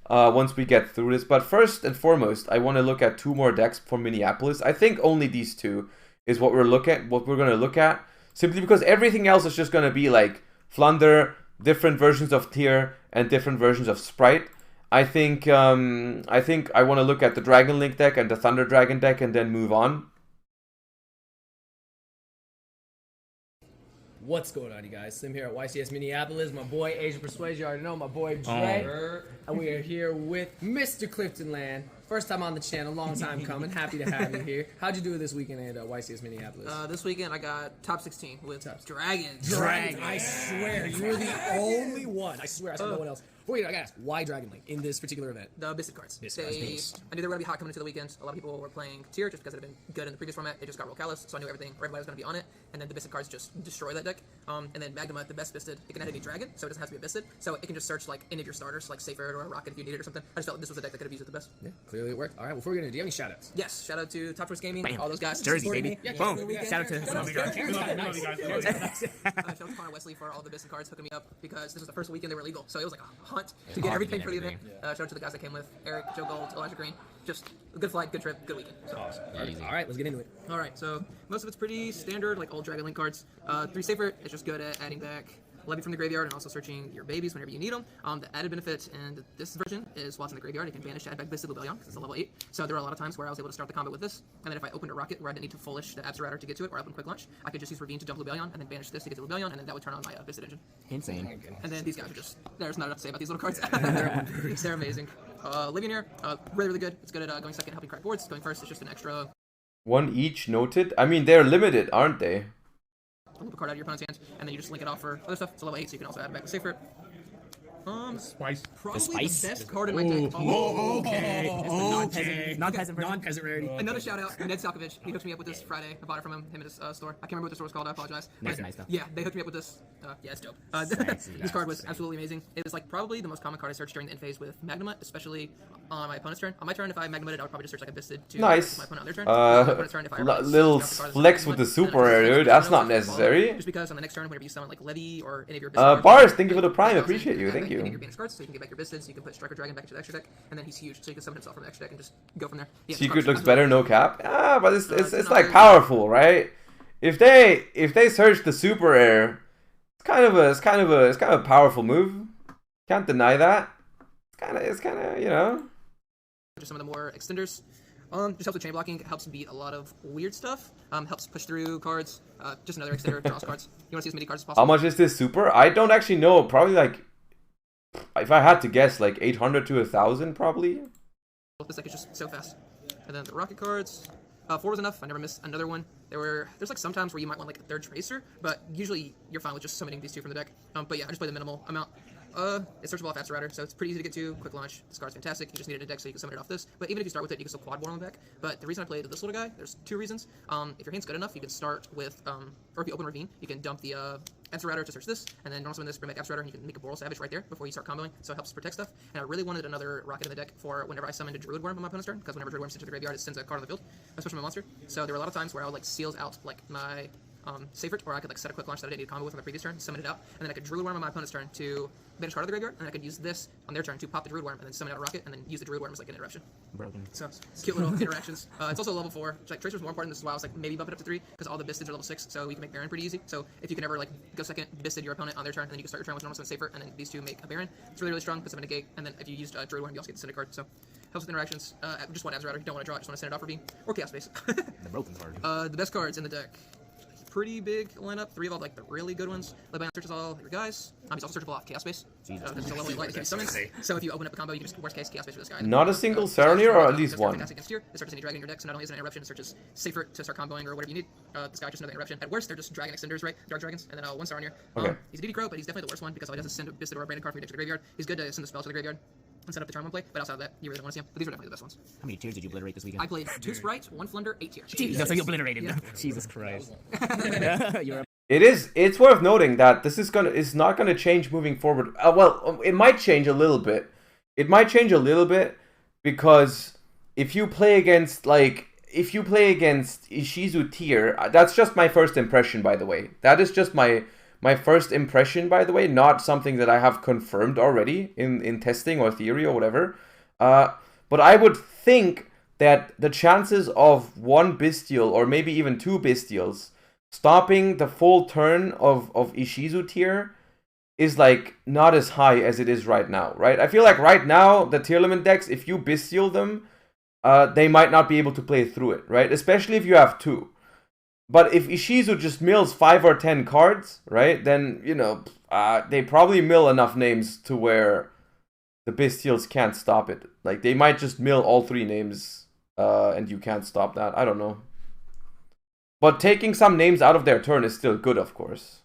Once we get through this. But first and foremost, I want to look at 2 more decks for Minneapolis. I think only these 2 is what we're going to look at. Simply because everything else is just going to be like Flunder, different versions of Tier, and different versions of Sprite. I think I want to look at the Dragon Link deck and the Thunder Dragon deck and then move on. What's going on, you guys? Sim here at YCS Minneapolis. My boy Asian Persuasion, you already know my boy Dre. And we are here with Mr. Clifton Land. First time on the channel, long time coming. Happy to have you here. How'd you do this weekend at YCS Minneapolis? This weekend I got top 16 with Dragons. Dragon. I swear, you're the only one. I swear, I saw no one else. Wait, I gotta ask, why Dragon Link in this particular event? The Biscuit cards. Biscuit cards, nice. I knew they were going to be hot coming into the weekend. A lot of people were playing Tier just because it had been good in the previous format. It just got real callous, so I knew everybody was going to be on it. And then the Biscuit cards just destroy that deck. And then Magdama, the best Bisted, it can add any Dragon, so it doesn't have to be a Bisted. So it can just search like any of your starters, like Safer or Rocket if you need it or something. I just felt like this was the deck that could have used it the best. Yeah, clearly really work. All right, before we get into, do you have any shout outs? Yes, shout out to Top Choice Gaming, Bam. all those guys. Jersey, supporting baby. me. Yeah, Boom. every weekend. Shout out to Shout out to Nice. Connor Wesley for all the business cards hooking me up because this was the first weekend they were legal. So it was like a hunt to get everything for the event. Shout out to the guys that came with Eric, Joe Gold, Elijah Green. Just a good flight, good trip, good weekend. So. Awesome. All right, let's get into it. All right, so most of it's pretty standard, like old Dragon Link cards. 3 Safer is just good at adding back Levy from the graveyard and also searching your babies whenever you need them. The added benefit in this version is while it's in the graveyard, it can banish, add back Visited Lubellion because it's a level 8. So there were a lot of times where I was able to start the combat with this, and then if I opened a rocket where I didn't need to Foolish the Absarautor to get to it, or open Quick Launch, I could just use Ravine to dump Lubellion and then banish this to get to Lubellion, and then that would turn on my Visited Engine. Insane. And then these guys are just, there's not enough to say about these little cards. They're amazing. Ligonier, really, really good. It's good at going second, helping crack boards. Going first is just an extra. 1 each noted. I mean, they're limited, aren't they? Flip a card out of your opponent's hand, and then you just link it off for other stuff. It's a level 8, so you can also add it back with Safer. Spice. Probably Spice? the best card in my deck. Non-peasant rarity. Another shout out, Ned Salkovich. He hooked me up with this Friday. I bought it from him and his store. I can't remember what the store was called. I apologize. Nice, But, nice stuff. Yeah, they hooked me up with this. Yeah, it's dope. This card was absolutely amazing. It was like probably the most common card I searched during the end phase with Magnemite, especially on my opponent's turn. On my turn, if I Magnemited, I would probably just search like a Bisted to Nice. my opponent on their turn. On my opponent's turn, if I Little flex with the super rare, dude. That's not necessary. Just because on the next turn, whenever you summon like Levy or any of your Bars, thank you for the prime. Appreciate you. Thank Your you. Banished cards, so you can get back your Bisted, so you can put Striker Dragon back into the extra deck, and then he's huge, so you can summon himself from the extra deck and just go from there. Yeah, Secret looks better, no cap. Ah, but it's not like very- powerful, right? If they search the super rare, it's kind of a powerful move. Can't deny that. It's kind of you know. Just some of the more extenders. Just helps with chain blocking, helps beat a lot of weird stuff, helps push through cards, just another extender, draws cards. You want to see as many cards as possible. How much is this super? I don't actually know. Probably like, if I had to guess, like 800 to 1,000 probably. This deck is just so fast. And then the rocket cards. 4 was enough. I never missed another one. There's like some times where you might want like a third tracer, but usually you're fine with just summoning these 2 from the deck. But yeah, I just play the minimal amount. It's searchable off Absarautor, so it's pretty easy to get to. Quick launch. This card's fantastic. You just need it in a deck so you can summon it off this. But even if you start with it, you can still quad board on the back. But the reason I played this little guy, there's 2 reasons. If your hand's good enough, you can start with, or if you open Ravine, you can dump the Absarautor to search this, and then summon this, bring back Absarautor, and you can make a Boral Savage right there before you start comboing, so it helps protect stuff. And I really wanted another rocket in the deck for whenever I summoned a Druid Worm on my opponent's turn, because whenever Druid Worm sits to the graveyard, it sends a card on the field, especially my monster. So there were a lot of times where I would like seals out like my Favorite, or I could like set a quick launch that I didn't need to combo with on the previous turn, summon it out, and then I could Druid Worm on my opponent's turn to banish card of the graveyard, and I could use this on their turn to pop the Druid Worm and then summon out a rocket, and then use the Druid Worm as like an interruption. Broken. So cute little interactions. It's also level 4. Like Tracer's more important. This is why I was like maybe bump it up to 3 because all the Bistids are level 6, so you can make Baron pretty easy. So if you can ever like go second, Bistid your opponent on their turn, and then you can start your turn with normal summon Safer, and then these 2 make a Baron. It's really really strong. Puts them in a gate, and then if you used Druid Worm, you also get the Cinder card. So helps with interactions. Just one Absarautor. You don't want to draw it. Just want to send it off Ravine or Chaos Base. The broken card. The best cards in the deck. Pretty big lineup. 3 of all like the really good ones. Lebanon searches all your guys. He's also searchable off Chaos Base. This is a level 8 light that summons. So if you open up a combo, you can just worst case Chaos Base for this guy. Not a single Serenir, or at least one. Against it searches any dragon in your deck, so not only is it an interruption, it searches Safer to start comboing or whatever you need. This guy just another interruption. At worst, they're just dragon extenders, right? Dark dragons, and then 1 Serenir. Okay. He's a DD Crow, but he's definitely the worst one because all he does is send a Bisted or a Branded card from your deck to the graveyard. He's good to send the spell to the graveyard and set up the turn 1 play, but outside of that, you really don't want to see him. But these are definitely the best ones. How many tiers did you obliterate this weekend? I played 2 Sprite, 1 Flunder, 8 tier. No, so you obliterated them. Jesus Christ. You're It's worth noting that this is not gonna change moving forward. Well, it might change a little bit. It might change a little bit because if you play against Ishizu Tear, that's just my first impression, by the way. That is just my first impression, by the way, not something that I have confirmed already in testing or theory or whatever. But I would think that the chances of 1 Bestial or maybe even 2 Bestials stopping the full turn of Ishizu Tear is like not as high as it is right now, right? I feel like right now the Tearlament decks, if you Bestial them, they might not be able to play through it, right? Especially if you have 2. But if Ishizu just mills 5 or 10 cards, right, then, you know, they probably mill enough names to where the Bestials can't stop it. Like, they might just mill all 3 names, and you can't stop that. I don't know. But taking some names out of their turn is still good, of course.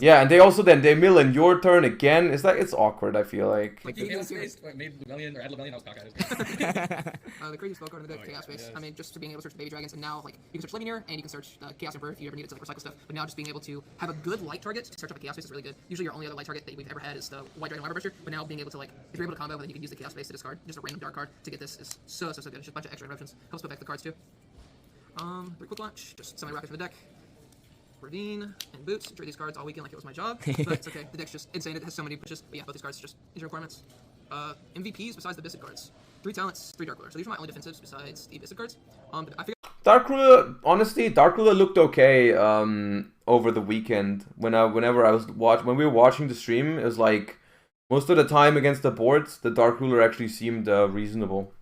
Yeah, and they also they mill in your turn again. It's awkward, I feel like. Chaos Space, made Rebellion or add Rebellion, I was cockeyed. The craziest spell card in the deck, Chaos Space. I mean, just for being able to search Baby Dragons, and now like you can search Living Mirror and you can search Chaos Emperor if you ever needed to like recycle stuff. But now just being able to have a good light target to search up a Chaos Space is really good. Usually your only other light target that we've ever had is the White Dragon Lava Burster, but now being able to like, if you're able to combo, then you can use the Chaos Space to discard just a random dark card to get this is so good. It's just a bunch of extra interruptions. Helps put back the cards too. 3 quick launch, just summon rockets from the deck. Ravine and Boots. Drew these cards all weekend like it was my job, but it's okay. The deck's just insane. It has so many pushes. But yeah, both these cards just injury requirements. MVPs besides the Biscuit cards. 3 talents, 3 Dark Ruler. So these are my only defensives besides the Biscuit cards. But I figured Dark Ruler, honestly, Dark Ruler looked okay over the weekend. When we were watching the stream, it was like most of the time against the boards, the Dark Ruler actually seemed reasonable.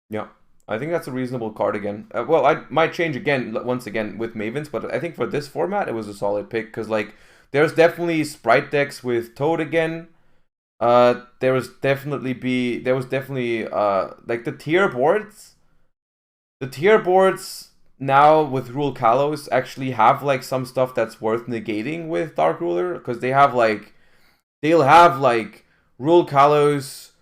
Yeah. I think that's a reasonable card again. Well, I might change once again with Mavens, but I think for this format, it was a solid pick because like there's definitely sprite decks with Toad again. There was definitely like the tier boards. The tier boards now with Rule Kalos actually have like some stuff that's worth negating with Dark Ruler because they'll have like Rule Kalos,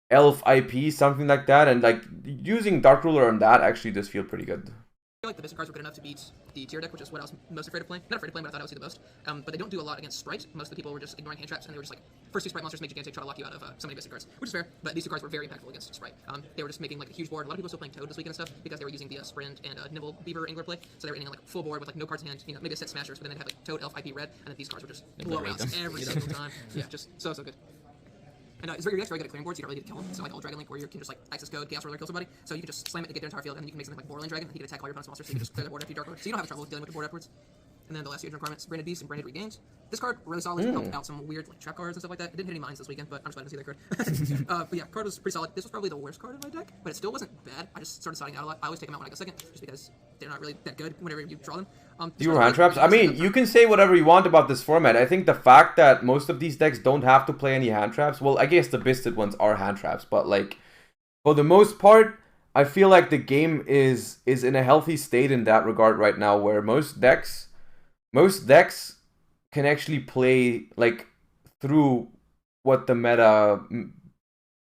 Elf IP, something like that, and like using Dark Ruler on that actually does feel pretty good. I feel like the Biscuit cards were good enough to beat the tier deck, which is what I was most afraid of playing. Not afraid of playing, but I thought I would see the most. But they don't do a lot against Sprite. Most of the people were just ignoring hand traps, and they were just like, first 2 Sprite monsters make gigantic, try to lock you out of so many Biscuit cards, which is fair, but these 2 cards were very impactful against Sprite. They were just making like a huge board. A lot of people were still playing Toad this weekend and stuff, because they were using the Sprint and Nibble Beaver Angler play, so they were ending like full board with like no cards in hand, maybe a set Smashers, but then they'd have like Toad, Elf, IP, Red, and then these cards were just blowouts every single time. Yeah, just so good. And it's very good at clearing boards, you don't really need to kill him. So like Old Dragon Link where you can just like access code, Chaos Ruler, kill somebody. So you can just slam it to get their entire field, and then you can make something like Borderland Dragon, and he can attack all your opponent's monsters, so you can just clear the board after you Dark Lord. So you don't have trouble dealing with the board afterwards. And then the last 2 requirements, Branded Beast and Branded Regained. This card really solid, helped out some weird like trap cards and stuff like that. It didn't hit any mines this weekend, but I'm just glad to see that card. But yeah, card was pretty solid. This was probably the worst card in my deck, but it still wasn't bad. I just started siding out a lot. I always take them out when I go second, just because they're not really that good whenever you draw them. Zero hand traps? I mean, you can say whatever you want about this format. I think the fact that most of these decks don't have to play any hand traps, well, I guess the Bisted ones are hand traps, but like, for the most part, I feel like the game is in a healthy state in that regard right now, where most decks can actually play like through what the meta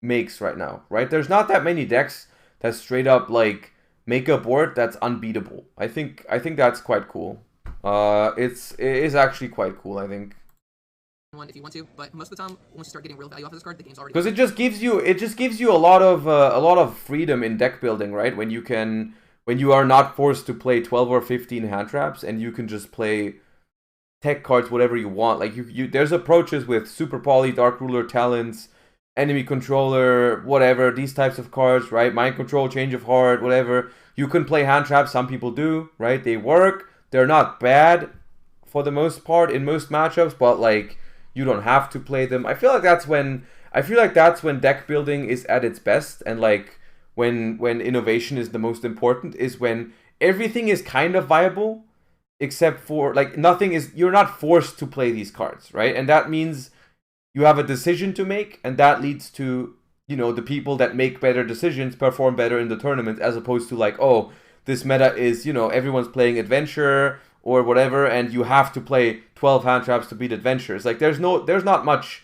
makes right now, right? There's not that many decks that straight up like make a board that's unbeatable. I think that's quite cool. It is actually quite cool, I think. One if you want to, but most of the time once you start getting real value off of this card, the game's already because it just gives you a lot of freedom in deck building, right? When you are not forced to play 12 or 15 hand traps and you can just play tech cards whatever you want. Like there's approaches with Super Poly, Dark Ruler, Talents, Enemy Controller, whatever, these types of cards, right? Mind Control, Change of Heart, whatever. You can play hand traps, some people do, right? They work. They're not bad for the most part in most matchups, but like you don't have to play them. I feel like that's when deck building is at its best, and like when innovation is the most important is when everything is kind of viable except for like you're not forced to play these cards, right? And that means you have a decision to make, and that leads to, the people that make better decisions perform better in the tournament, as opposed to like, oh, this meta is, everyone's playing Adventure or whatever, and you have to play 12 hand traps to beat Adventures. Like there's not much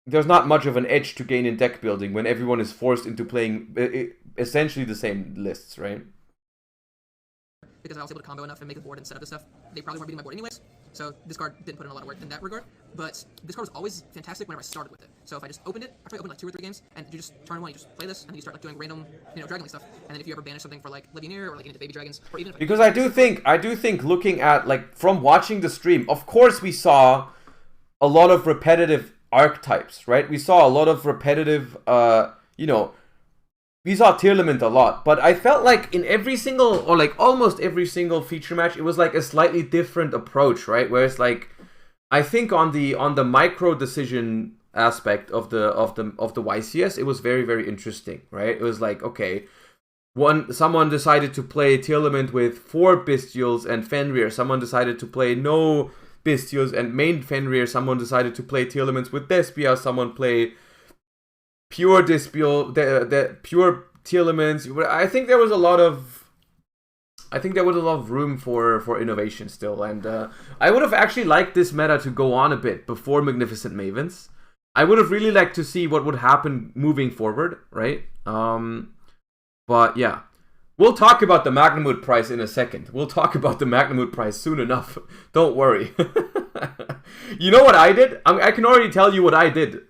of an edge to gain in deck building when everyone is forced into playing essentially the same lists, right? Because I was able to combo enough and make the board and set up this stuff. They probably weren't beating my board anyways, so this card didn't put in a lot of work in that regard. But this card was always fantastic whenever I started with it. So if I just opened it, I probably opened like 2 or 3 games, and you just turn 1, you just play this, and then you start like doing random, Dragon Link stuff. And then if you ever banish something for like Living Near or like into Baby Dragons, or even if because I do think looking at like from watching the stream, of course we saw a lot of repetitive archetypes, right? We saw a lot of repetitive, we saw Tearlaments a lot, but I felt like in every single, or like almost every single feature match, it was like a slightly different approach, right? Whereas like, I think on the micro decision aspect of the YCS, it was very, very interesting, right? It was like, okay, someone decided to play Tearlament with 4 Bestials and Fenrir. Someone decided to play no Bestials and main Fenrir. Someone decided to play Tearlaments with Despia. Someone played pure Despial, the pure Tearlaments. I think there was a lot of I think there would have loved room for innovation still, and I would have actually liked this meta to go on a bit before Magnificent Mavens. I would have really liked to see what would happen moving forward, right? But yeah, we'll talk about the Magnamut price in a second. We'll talk about the Magnamut price soon enough. Don't worry. You know what I did? I can already tell you what I did.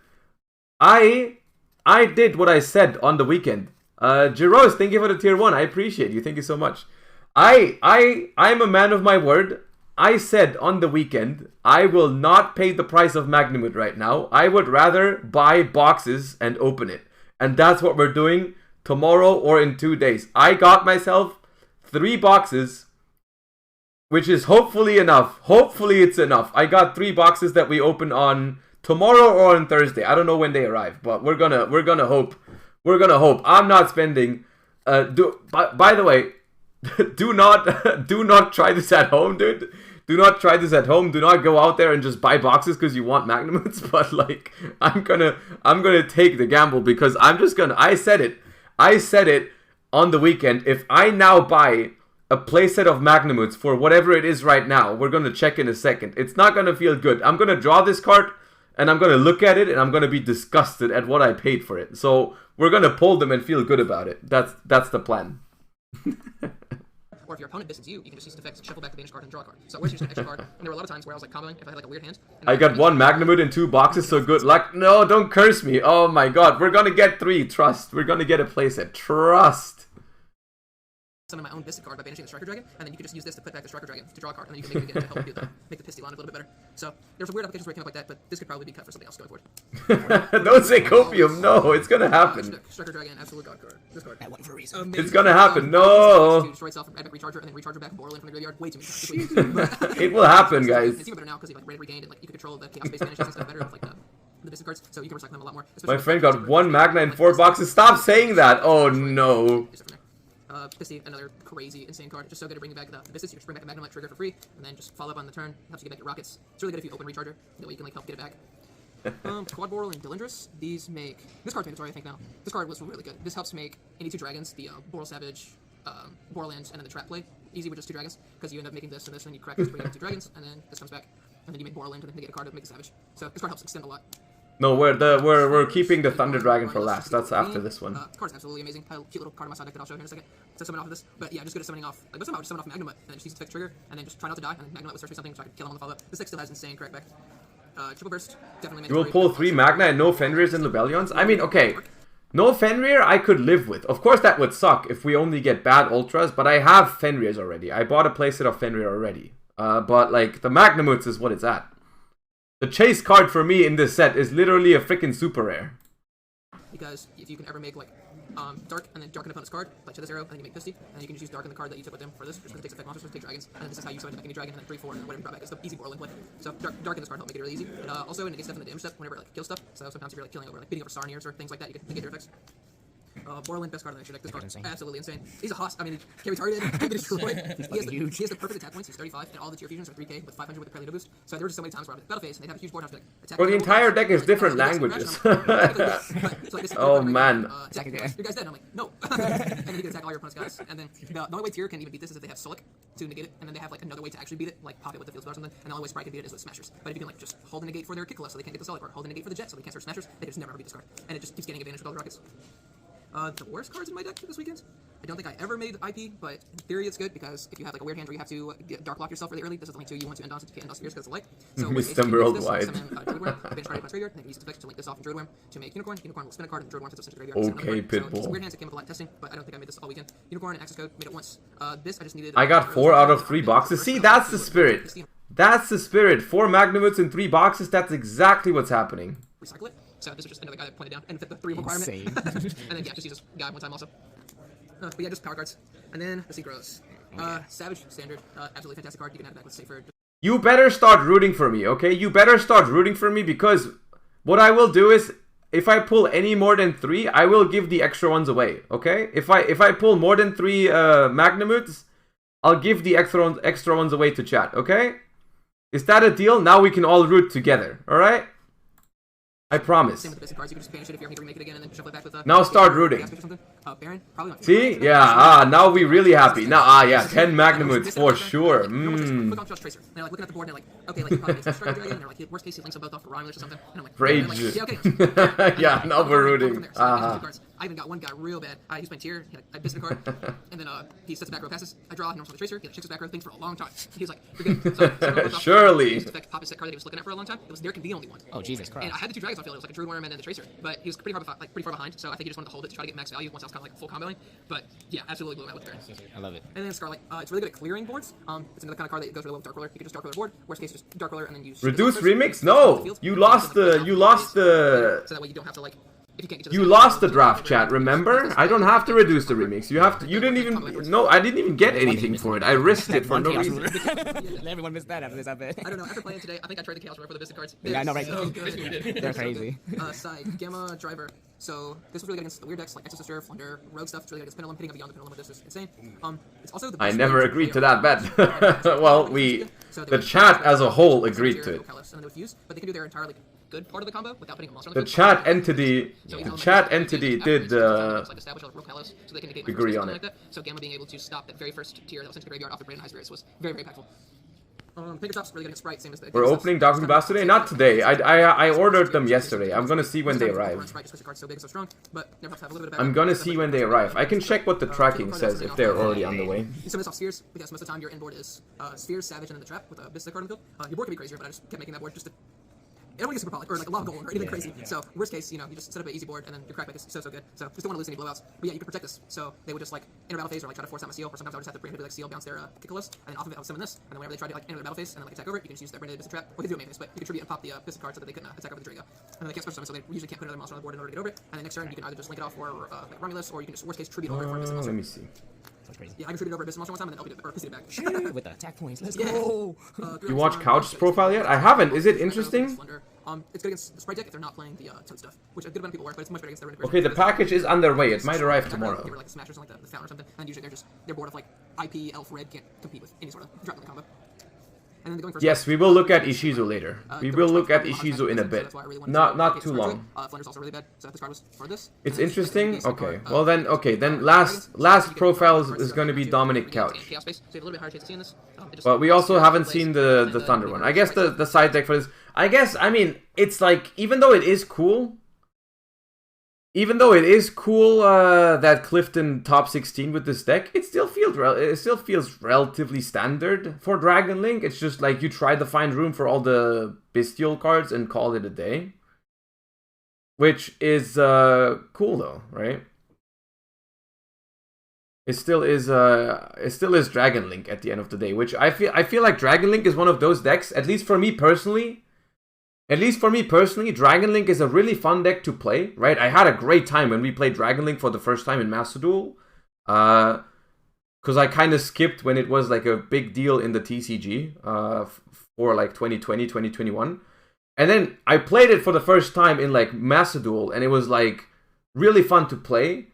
I did what I said on the weekend. Jiros, thank you for the tier 1. I appreciate you. Thank you so much. I'm a man of my word. I said on the weekend, I will not pay the price of Magnamut right now. I would rather buy boxes and open it. And that's what we're doing tomorrow or in 2 days. I got myself 3 boxes, which is hopefully enough. Hopefully it's enough. I got 3 boxes that we open on tomorrow or on Thursday. I don't know when they arrive, but we're gonna hope. We're gonna hope. I'm not spending. By the way, do not try this at home, dude. Do not try this at home. Do not go out there and just buy boxes because you want Magnamuts. But like, I'm gonna take the gamble because I'm just gonna. I said it on the weekend. If I now buy a playset of Magnamuts for whatever it is right now, we're gonna check in a second. It's not gonna feel good. I'm gonna draw this card and I'm gonna look at it and I'm gonna be disgusted at what I paid for it. So we're gonna pull them and feel good about it. That's the plan. Or if your opponent visits you, you can just use the effects, shuffle back the banish card, and draw a card. So I was using an extra card, and there were a lot of times where I was like comboing if I had like a weird hand. I got 1 Magnamut in 2 boxes, so good luck. No, don't curse me. Oh my god, we're gonna get 3. Trust. We're gonna get a playset. Trust. Summon my own Biscuit card by banishing the Striker Dragon, and then you can just use this to put back the Striker Dragon to draw a card, and then you can make it again to help you make the Pisty line a little bit better. So there's some weird applications where it came up like that, but this could probably be cut for something else going forward. Don't say copium. No, it's gonna happen. Striker Dragon, absolute god card. This card. That one for a reason. It's gonna happen. No. To destroy itself, add back Recharger, and then Recharger back Borland from the graveyard. Way too many. It will happen, guys. It's even better now because you like red regained and like you can control the chaos based banishes and stuff better with like the Biscuit cards, so you can recycle them a lot more. My friend got 1 Magna in 4 boxes. Stop saying that. Oh no. Pisty, another crazy, insane card. Just so good at bringing back the Biscuits. You just bring back a Magnum Light trigger for free, and then just follow up on the turn. Helps you get back your rockets. It's really good if you open Recharger. That way you can like help get it back. Quad Boral and Dilindrus. These make this card's mandatory, I think now. This card was really good. This helps make any 2 dragons, the Boral Savage, Borland, and then the Trap play easy with just 2 dragons, because you end up making this and this, and you crack this, bring it 2 dragons, and then this comes back, and then you make Borland, and then negate a card to make a Savage. So this card helps extend a lot. No, we're keeping the Thunder Dragon for last. That's after this one. This card's absolutely amazing. I have a cute little card on my side deck that I'll show here in a second. To summon off of this, but yeah, just good at summoning off. Like most of them, I would just summon off Magnum, and then just use the effect trigger, and then just try not to die, and then Magnum will search for something, so I can kill him on the follow up. This deck still has insane crackback. Triple burst, definitely. You will pull 3 Magna and no Fenrirs and Lubellions. I mean, okay, no Fenrir I could live with. Of course, that would suck if we only get bad Ultras, but I have Fenrirs already. I bought a playset of Fenrir already. But like the Magnamuts is what it's at. The chase card for me in this set is literally a freaking super rare. Because if you can ever make like dark and then darken opponent's card, like to this arrow, and then you make Pisty, and then you can just use darken the card that you took with them for this, just because it takes effect monsters, take dragons, and then this is how you summon back any dragon, and then 3/4 and whatever you brought back is the easy Borland play. So darken this card help make it really easy. And also it negates stuff in the damage step whenever it like kills stuff. So sometimes if you're like killing over like beating over Sarniers or things like that, you can negate their effects. Borland, best card in the extra deck. This card is absolutely insane. He's a hoss. I mean, he can be targeted, he can be destroyed. He has the perfect attack points. He's 35, and all the tier fusions are 3k with 500 with the Prelude boost. So there were just so many times where I was battle phase, and they'd have a huge board house deck. Well, the entire deck is different languages. Oh man. Your guy's dead. And I'm like, no. And then you can attack all your opponent's guys. And then the only way tier can even beat this is if they have Sulik to negate it, and then they have like another way to actually beat it, like pop it with the field spell or something. And the only way Sprite can beat it is with Smashers. But if you can like just hold a negate for their Kikala so they can't get the Sulik, or hold a negate for the Jet so they can't search Smashers, they just never ever beat this card. And it just keeps getting advantage with all the rockets. The worst cards in my deck this weekend. I don't think I ever made IP, but in theory it's good because if you have like a weird hand where you have to dark block yourself really early, this is the only 2 you want to end on since you can't end on Spears because it's light. So Mr. Worldwide. Summon Druidworm, bench card Graveyard, and then use the effect to link this off in Druidworm to make Unicorn. Unicorn will spin a card and Druidworm puts it into the graveyard. Okay, Pitbull. So weird hands that came with a lot of testing, but I don't think I made this all weekend. Unicorn and access code, made it once. This I just needed. I got 4 out of 3 boxes. See, that's the spirit. That's the spirit. 4 Magnamuts in 3 boxes. That's exactly what's happening. Recycle it. So this is just another guy that pointed down and fit the 3 requirement. And then yeah, just use this guy one time also. But yeah, just power cards. And then the Synchros. Savage standard, absolutely fantastic card. You can add it back with safer. You better start rooting for me, okay? You better start rooting for me because what I will do is if I pull any more than 3, I will give the extra ones away, okay? If I pull more than 3 Magnamuts, I'll give the extra ones away to chat, okay? Is that a deal? Now we can all root together, alright? I promise. Same with the basic cards. You can just banish it if you're having to remake it again and then shuffle it back with now start rooting. Baron, probably my See? Yeah, now we really happy. Now, yeah, 10 Magnamoods for sure. Click on just Tracer. And they're like looking at the board and they're like, okay, like he probably makes a Strike Dragon, and they're like, worst case he links them both off for Romulus or something. And I'm like, Rage. like, yeah, okay. Yeah, now we're rooting. I even got one guy real bad. He's playing Tier. I missed a card, and then he sets the back row passes. I draw. He normals the Tracer. He checks his back row things for a long time. He's like, "You're good." So, surely. Pop his set card that he was looking at for a long time. It was their convenient only one. Oh Jesus Christ! And I had the 2 dragons on field. It was like a Druid Worm and then the Tracer, but he was pretty far behind. So I think he just wanted to hold it to try to get max value once I was kind of like full comboing. But yeah, absolutely blew him out with Baron. I love it. And then Scarlet. It's really good at clearing boards. It's another kind of card that goes really well with Dark Roller. You can just Dark Roller board. Worst case, just Dark Roller and then use. Reduce remix? No, you lost the. So that way you don't have to like. You lost the draft, chat, remember? I don't have to reduce the remix. You have to. You didn't even. No, I didn't even get anything for it. I risked it for no reason. Everyone missed that after this, I bet. I don't know. After playing today, I think I tried the Chaos Roller for the Vista cards. Yeah, I know, right? So good. They're crazy. Side, Gamma, Driver. So this was really good against the weird decks like Exorcister, Flunder, Rogue stuff. It's really good against Pendulum, hitting up beyond the Pendulum. This is insane. It's also the I never agreed to that bet. Well, the chat as a whole agreed to it. And they would fuse, but they can do their entire like good part of the combo without putting a monster on the chat entity did agree on it. So Gamma being able to stop that very first tier that was sent to the graveyard off of Brandon High Spirits was very, very impactful. Pinkertop's really good against Sprite, same as the. We're opening Dark Blast today? Not today. I ordered them yesterday. I'm gonna see when they arrive. I'm gonna see when they arrive. I can check what the tracking says if they're already on the way. You summon this off Spheres, because most of the time your inboard is Spheres, Savage, and then the Trap with a Vista card on the field. Your board could be crazier, but I just kept making that board just to. I don't want to get super poly, or like a lot of gold, or anything crazy. So, worst case, you just set up an easy board, and then your crackback is so good. So, just don't want to lose any blowouts. But yeah, you can protect this. So, they would just like enter battle phase, or like try to force out my seal, or sometimes I would just have to bring like seal, bounce their Kikalos, and then off of it I would summon this, and then whenever they try to like enter the battle phase and then like attack over it, you can just use that branded Vista Trap, or they do a Mavens, but you can tribute and pop the Vista card so that they couldn't attack over the Drago. And then they can't special summon, so they usually can't put another monster on the board in order to get over it. And then next turn, you can either just link it off for like Romulus, or you can just worst case tribute over it for a Vista monster. Let me see. That's crazy. Yeah, I can tribute over a Vista monster one time, and then LP or PC it back. With the attack points, let's go. You watched Couch's profile yet? I haven't. Is it interesting? It's good against the Sprite deck if they're not playing the Toad stuff, which a good amount of people work, but it's much better against their Okay, the package is on their way. It might arrive tomorrow. Like the Smash or something like the Fountain or something, and usually they're bored of like IP, Elf, Red can't compete with any sort of drop in the combo. And then going first. Yes, we will look at Ishizu later. We will look at Ishizu in a bit. Not too long. Flunder's also really bad, so this card was for this. It's interesting. Okay. Well then, last profile is going to be Dominic Couch. But we also haven't seen the Thunder one. I guess the side deck for this. I mean, it's like even though it is cool that Clifton top 16 with this deck, it still feels relatively standard for Dragon Link. It's just like you try to find room for all the bestial cards and call it a day, which is cool though, right? It still is Dragon Link at the end of the day, which I feel like Dragon Link is one of those decks, at least for me personally, Dragon Link is a really fun deck to play, right? I had a great time when we played Dragon Link for the first time in Master Duel. Because I kind of skipped when it was like a big deal in the TCG for like 2020, 2021. And then I played it for the first time in like Master Duel, and it was like really fun to play.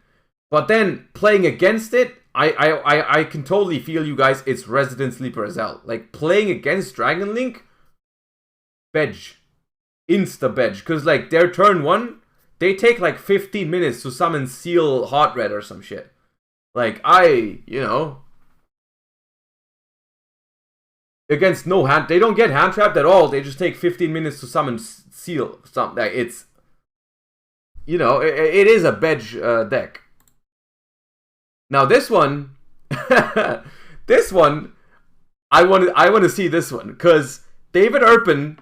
But then playing against it, I can totally feel you guys, it's Resident Sleeper as hell. Like playing against Dragon Link, bedge. Insta-bedge, because like their turn 1, they take like 15 minutes to summon Seal Hot Red or some shit. Like against no hand, they don't get hand trapped at all. They just take 15 minutes to summon Seal. Something it's it is a bedge deck. Now this one, I want to see this one because David Erpin.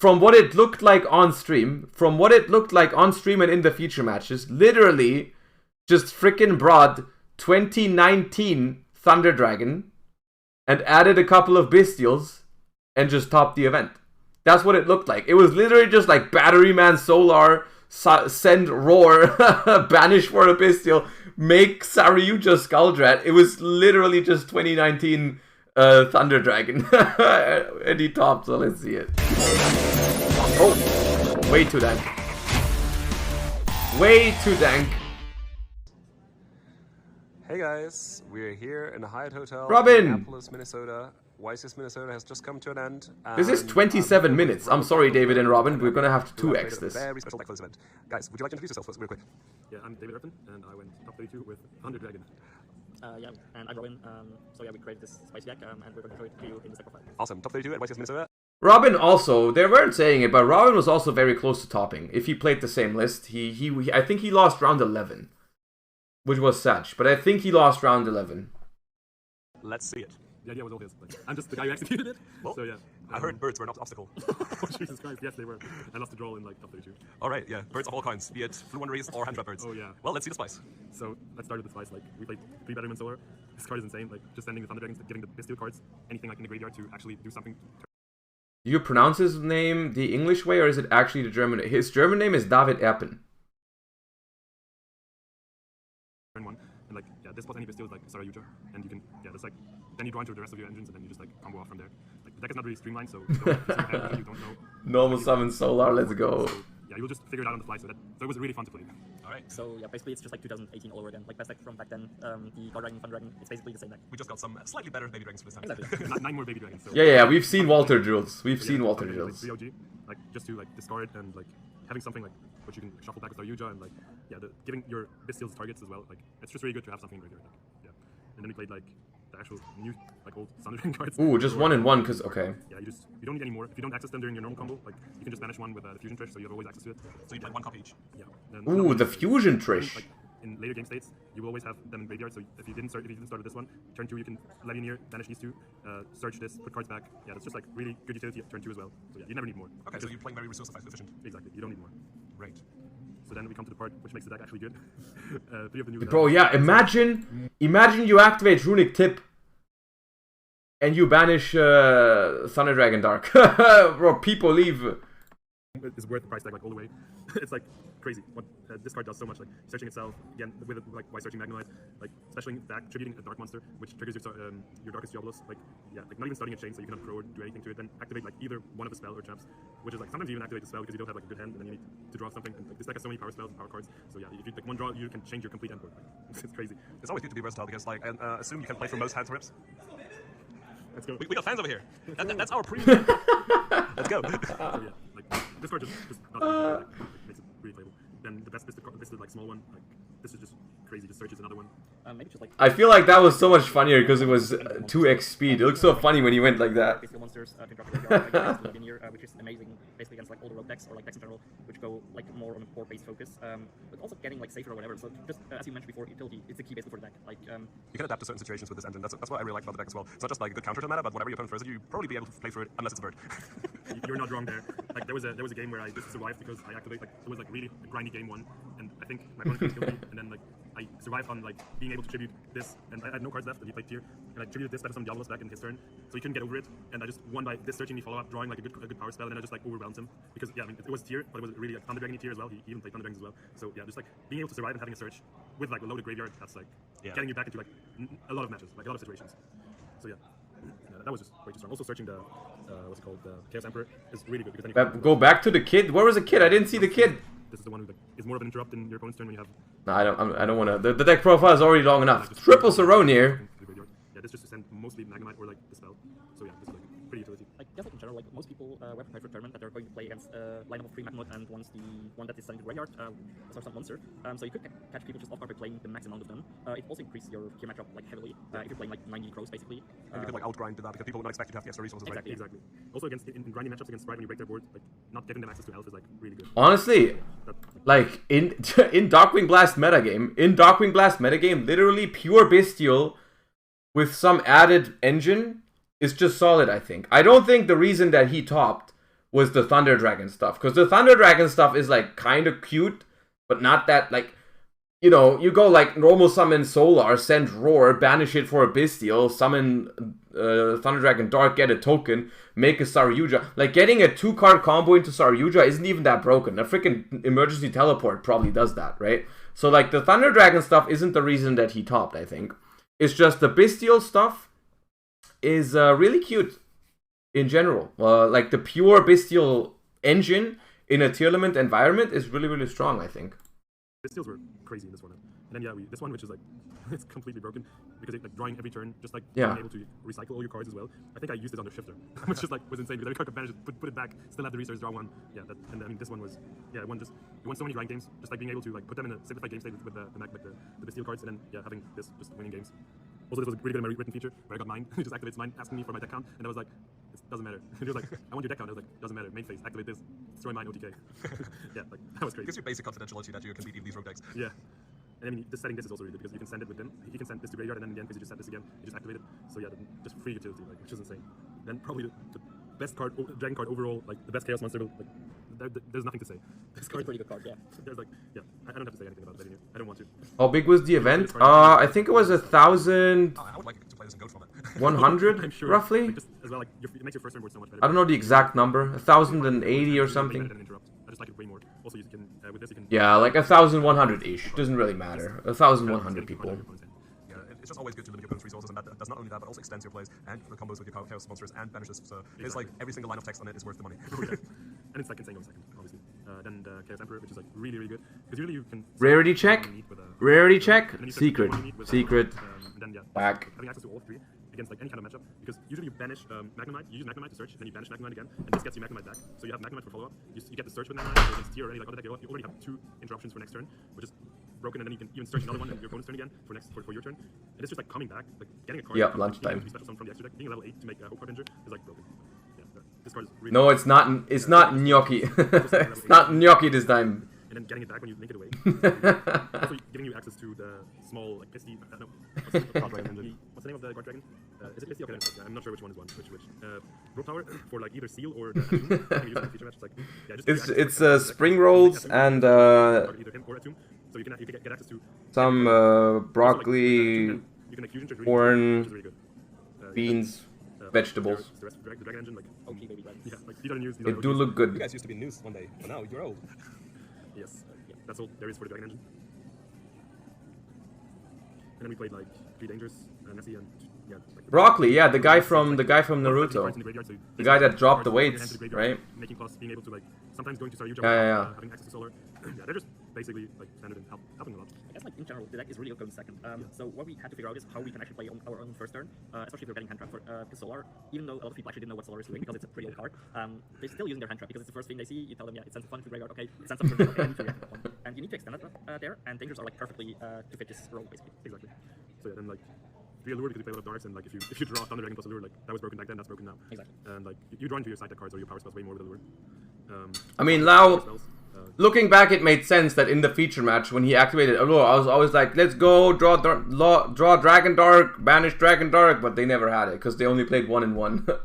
From what it looked like on stream, and in the feature matches, literally just freaking brought 2019 Thunder Dragon and added a couple of Bestials and just topped the event. That's what it looked like. It was literally just like Batteryman Solar, send Roar, banish for a Bestial, make Saryuja Skuldrat. It was literally just 2019 Thunder Dragon. And he topped, so let's see it. Oh, way too dank. Way too dank. Hey guys, we're here in the Hyatt Hotel Robin! in Minneapolis, Minnesota. YCS Minnesota has just come to an end. This is 27 minutes. I'm sorry, David and Robin. We're gonna have to 2x this. Very special deck for this event. Guys, would you like to introduce yourself real quick? Yeah, I'm David Irvin, and I went top 32 with Thunder Dragon. Yeah, and I'm Robin. So yeah, we created this spicy deck, and we're going to show it to you in the deck profile. Awesome. Top 32 at YCS Minnesota. Robin also, they weren't saying it, but Robin was also very close to topping. If he played the same list, I think he lost round 11, which was Satch, but I think he lost round 11. Let's see it. The idea was all his. Like, I'm just the guy who executed it. Well, so yeah. I heard birds were an obstacle. Oh, Jesus Christ, yes they were. I lost the draw in like top 32. Alright, yeah, birds of all kinds, be it fluenderies or hand-trap birds. Oh yeah. Well, let's see the spice. So let's start with the spice. Like, we played 3 Betterman Solar. This card is insane. Like, just sending the Thunder Dragons, getting the Bisteel cards, anything like in the graveyard to actually do something. Do you pronounce his name the English way, or is it actually the German? His German name is David Erpen. Turn 1. And like, yeah, this plus any Bisteel is like Sarayuja. And you can, yeah, that's like, then you draw into the rest of your engines, and then you just like combo off from there. Like, the deck is not really streamlined, so you don't know. Normal summon Solar, let's go. So, yeah, you'll just figure it out on the fly. So it was really fun to play. Alright. So yeah, basically it's just like 2018 all over again. Like best deck from back then. The God Dragon, Thunder Dragon, it's basically the same deck. We just got some slightly better baby dragons for this time. Exactly. 9 more baby dragons. So. Yeah, we've seen Walter Drills. We've seen Walter Drills. Like 3 OG, like just to like discard and like having something like which you can shuffle back with Sarayuja and like giving your Bisteels targets as well. Like it's just really good to have something in regular. Like, yeah. And then we played like the actual new like old Thunder Dragon cards. Ooh, just 1 and 1 because okay. Yeah, you don't need any more. If you don't access them during your normal combo, like you can just banish one with the Fusion Trish, so you have always access to it. So you play 1 copy each. Yeah. Ooh, the Fusion Trish. Like, in later game states, you will always have them in graveyard. So if you didn't start with this one, turn 2 you can Legionnaire, banish these 2, search this, put cards back. Yeah, that's just like really good utility at turn 2 as well. So yeah, you never need more. Okay, so you're playing very resource efficient. Exactly, you don't need more. Right. So then we come to the part which makes the deck actually good. 3 of the new. Bro, yeah, imagine you activate Runic Tip and you banish Thunder Dragon Dark. Bro, people leave. It's worth the price tag like all the way. It's like crazy what this card does so much. Like searching itself again with like why searching Magnemite, like especially back attributing a dark monster which triggers your Darkest Diabolos. Like yeah, like not even starting a chain so you cannot pro or do anything to it. Then activate like either one of the spell or traps, which is like sometimes you even activate the spell because you don't have like a good hand and then you need to draw something. And like, this deck has so many power spells and power cards. So yeah, if you like one draw, you can change your complete end board. Like, it's crazy. It's always good to be versatile because like assume you can play for most hand rips. Let's go. We got fans over here. That's our pre. Let's go. So yeah, like this card just not makes it really playable. Then the best Bisted like small one, like this is just crazy. Just searches another one. Maybe just like I feel like that was so much funnier because it was 2x speed. It looked so funny when he went like that. Bisteel monsters can drop the graveyard against Linear, which is amazing, basically against like all the rogue decks or like decks in general, which go like more on a core based focus, but also getting like safer or whatever. So just as you mentioned before, utility is the key basically for the deck. Like you can adapt to certain situations with this engine. That's what I really like about the deck as well. It's not just like a good counter to mana, but whatever your opponent throws at you, you'll probably be able to play through it unless it's a bird. You're not wrong there. Like there was a game where I just survived because I activate like it was like really a grindy game 1, and I think my opponent killed me, and then like I survived on like being able to tribute this, and I had no cards left, and he played Tear, and I tributed this, some Diabolos back in his turn, so he couldn't get over it, and I just won by this searching me follow-up, drawing like a good power spell, and then I just like overwhelmed him, because yeah, I mean it was Tear, but it was really like Thunder Dragon Tear as well, he even played Thunder Dragons as well, so yeah, just like being able to survive and having a search with like a loaded graveyard, that's like getting you back into like a lot of matches, like a lot of situations, so yeah. That was just way too strong. Also searching the what's it called, the Chaos Emperor is really good because then you Go back to the kid. Where was the kid? I didn't see the kid. This is the one who like, is more of an interrupt in your opponent's turn when you have. No, I don't want to. The deck profile is already long enough. Triple Saron here. Yeah, this just to send mostly Magnemite or like the spell. So yeah, this is like pretty utility. I guess like in general, like most people were prepared for a tournament that they're going to play against a lineup of 3 Magnemite and once the one that is sent to the graveyard starts some monster. So you could catch people just off guard by playing the max amount of them. It also increases your Tear matchup like heavily if you're playing like 90 crows basically. And you could like outgrind to that because people would not expect you to have the extra resources, exactly, right? Exactly. Also against in grinding matchups against Sprite when you break their board, like not giving them access to elf is like really good. Honestly, like in Darkwing Blast metagame, literally pure Bestial with some added engine is just solid, I think. I don't think the reason that he topped was the Thunder Dragon stuff, because the Thunder Dragon stuff is like kind of cute, but not that like, you know, you go like normal summon Solar, send Roar, banish it for a Bestial, summon Thunder Dragon Dark, get a token, make a Sarayuja. Like getting a 2-card combo into Sarayuja isn't even that broken. A freaking emergency teleport probably does that, right? So like the Thunder Dragon stuff isn't the reason that he topped, I think. It's just the Bestial stuff is really cute in general. Like the pure Bestial engine in a Tearlament environment is really, really strong, I think. Bisteals were crazy in this one. And then yeah, this one which is like it's completely broken because it's like drawing every turn, just like Yeah. being able to recycle all your cards as well. I think I used it on the shifter, which just like was insane because every card could manage to put it back, still have the resource, draw one. Yeah, and I mean this one was it won so many grind games, just like being able to like put them in a simplified game state with the Bastille cards, and then yeah, having this just winning games. Also, this was really good in my written feature where I got mine. It just activates mine, asking me for my deck count, and I was like, it doesn't matter. It was like, I want your deck count. I was like, doesn't matter. Main phase, activate this, destroy mine, OTK. Yeah, like that was crazy. It gives you basic confidentiality that you can beat even these rogue decks. Yeah. And I mean, this setting this is also really good because you can send it with them. He can send this to graveyard, and then in the end, because you just set this again, you just activate it. So yeah, just free utility, like, which is insane. Then probably the best card, dragon card overall, like the best chaos monster. Like, there's nothing to say. This card's a pretty good card. Yeah. There's like, yeah, I don't have to say anything about it anymore. I don't want to. How big was the event? I think it was 1,000. I would like to play this in Goat from it. 100 I'm sure. roughly. Like, just, as well, like it makes your first turn board so much better. I don't know the exact number. 1,080 or something. I just like it way more. Also, you can with this you can. Yeah, like 1,100 ish. Doesn't really matter. 1,100 people. Yeah, it's just always good to limit your opponent's resources, and that does not only that, but also extends your plays and the combos with your chaos monsters and banishes. So it's like every single line of text on it is worth the money. And it's like insane on second, obviously. Then the Chaos Emperor, which is like really, really good. Because usually you can... Rarity check? Rarity check? Secret. Secret. Then, yeah, back. Having access to all three against like any kind of matchup. Because usually you banish Magnemite, you use Magnemite to search, then you banish Magnemite again, and this gets you Magnemite back. So you have Magnemite for follow-up. You get the search with Magnemite, or against Tear or any like other deck. You already have 2 interruptions for next turn, which is broken, and then you can even search another one in your opponent's turn again for your turn. And it's just like coming back, like getting a card. Yeah, lunchtime. Special summon from the extra deck, being a level 8 to make a Hope Harbinger is like broken. This card is really no, it's not. It's not gnocchi. It's not gnocchi this time. And then getting it back when you link it away. Also giving you access to the small like Pisty. No, what's the name of the guard dragon? Is it Pisty? Okay, I'm not sure which one is which. Rope Tower for like either seal or the feature match. It's like yeah, it's spring rolls and either him or Atum. So you can get access to some broccoli, corn, beans. Vegetables. The dragon engine, like okay, baby dragon. Yeah, like these are the news. It do look good. You guys used to be news one day, but now you're old. Yes, yeah, that's all there is for the dragon engine. And then we played like 3 Dangers, Nessie, and yeah. Like, broccoli, yeah, the guy from Naruto, the guy that dropped the weights, right? Making plus, being able to like sometimes going to Saryuja, having access to solar. Yeah, they're just basically like standard and helping a lot. I guess like in general, the deck is really good going second. So what we had to figure out is how we can actually play on our own first turn, especially if we're getting hand trap for Solar. Even though a lot of people actually didn't know what Solar is doing because it's a pretty old card, they're still using their hand trap because it's the first thing they see. You tell them, yeah, it sends a fun to graveyard. Okay, it sends something. Okay, I need to react to that one. And you need to extend it there. And Dangers are like perfectly to fit this role basically. Exactly. So yeah, then like. Allure because you play a lot of darks, and like if you draw Thunder Dragon plus Allure, like that was broken back then, that's broken now. Exactly. And like you draw into your side deck cards or your power spells way more with Allure. I mean, now looking back, it made sense that in the feature match when he activated Allure, I was always like, let's go draw Dragon Dark, banish Dragon Dark, but they never had it because they only played 1-1.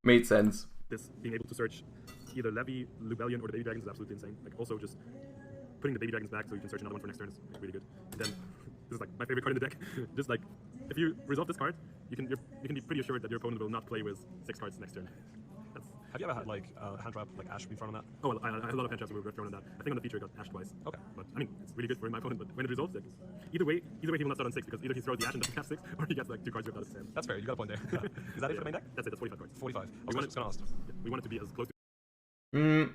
Made sense. This being able to search either Levy, Lubellion, or the Baby Dragons is absolutely insane. Like also just putting the Baby Dragons back so you can search another one for next turn is really good. And then this is like my favorite card in the deck. Just like if you resolve this card, you can be pretty assured that your opponent will not play with 6 cards next turn. Have you ever had like hand trap like Ash be thrown on that? Oh, well, I had a lot of hand traps that were thrown on that. I think on the feature it got Ash twice. Okay. But I mean, it's really good for my opponent. But when it resolves, like, either way he will not start on 6 because either he throws the Ash and doesn't have 6, or he gets like 2 cards ripped out of his hand. That's fair. You got a point there. Is that it for the main deck? That's it. That's 45 cards. 45. I was just gonna ask. Yeah, we want it to be as close to.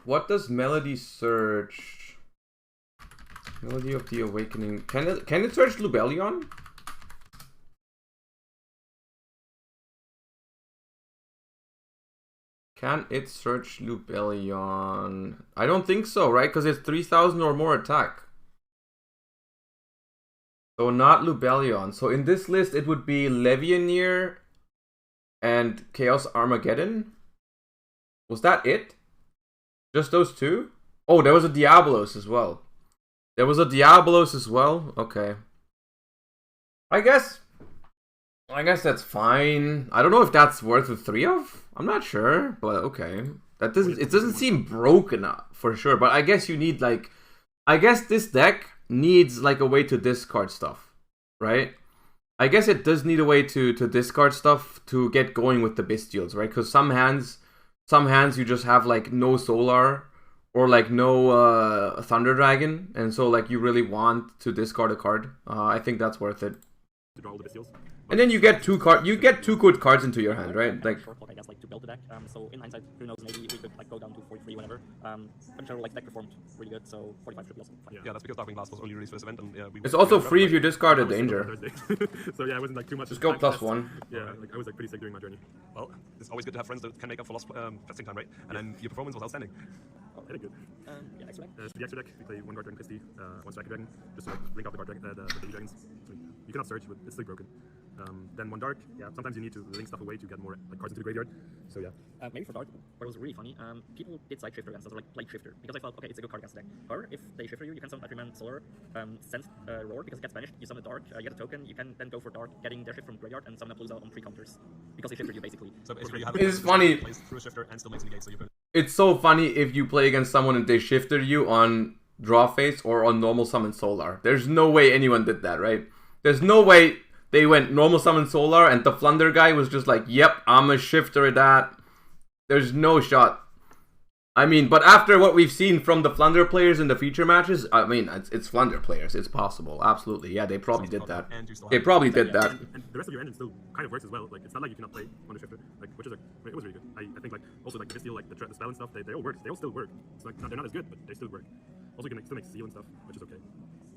What does Melody search? Melody of the Awakening. Can it search Lubellion? Can it search Lubellion? I don't think so, right? Because it's 3,000 or more attack. So not Lubellion. So in this list, it would be Levianeer and Chaos Armageddon. Was that it? Just those 2? Oh, there was a Diabolos as well. Okay. I guess that's fine. I don't know if that's worth the 3 of. I'm not sure, but okay. It doesn't seem broken up for sure, but I guess you need like this deck needs like a way to discard stuff, right? I guess it does need a way to discard stuff to get going with the Bestials, right? Because some hands you just have like no Solar or like no Thunder Dragon, and so like you really want to discard a card. I think that's worth it. To draw all the Bestials. And then you get 2 good cards into your hand, right? Like I guess like to build the deck. So in hindsight, who knows, maybe we could like go down to 43, whatever. But in general, like, deck performed really good, so 45 should be also fine. Yeah, that's because Darkwing Blast was only released for this event, and It's also free if you discard a danger. So yeah, it wasn't like too much. Just go +1. Yeah, like I was like pretty sick during my journey. Well, it's always good to have friends that can make up for lost testing time, right? And then your performance was outstanding. Oh, I did good. Yeah, extra deck. So the extra deck, we play one guard dragon Pisty, one striker dragon, just to like link up the guard dragon, the baby dragons. So you cannot search, but it's still broken. Then one dark, yeah, sometimes you need to link stuff away to get more like cards into the graveyard. So yeah. Maybe for dark, what was really funny, people did side shifter against us, or like play shifter, because I thought, okay, it's a good card against the deck. However, if they shifter you, you can summon Atreman Solar, send Roar, because it gets banished, you summon a dark, you get a token, you can then go for dark, getting their shift from graveyard, and summon a Palooza on 3 counters, because they shifted you basically. So basically you have It's funny. Plays through a shifter and still makes negate, so you can... It's so funny if you play against someone and they shifted you on draw phase or on normal summon Solar. There's no way anyone did that, right? There's no way they went normal summon Solar and the Flunder guy was just like, yep, I'm a shifter at that. There's no shot. I mean, but after what we've seen from the Flunder players in the feature matches, I mean, it's Flunder players. It's possible. Absolutely. Yeah, they probably did that. They probably did that. And the rest of your engine still kind of works as well. Like, it's not like you cannot play on the shifter, like, which is like, it was really good. I think like, also like, the Steel, like, the spell and stuff, they all work. They all still work. It's like, they're not as good, but they still work. Also, you can still make Seal and stuff, which is okay.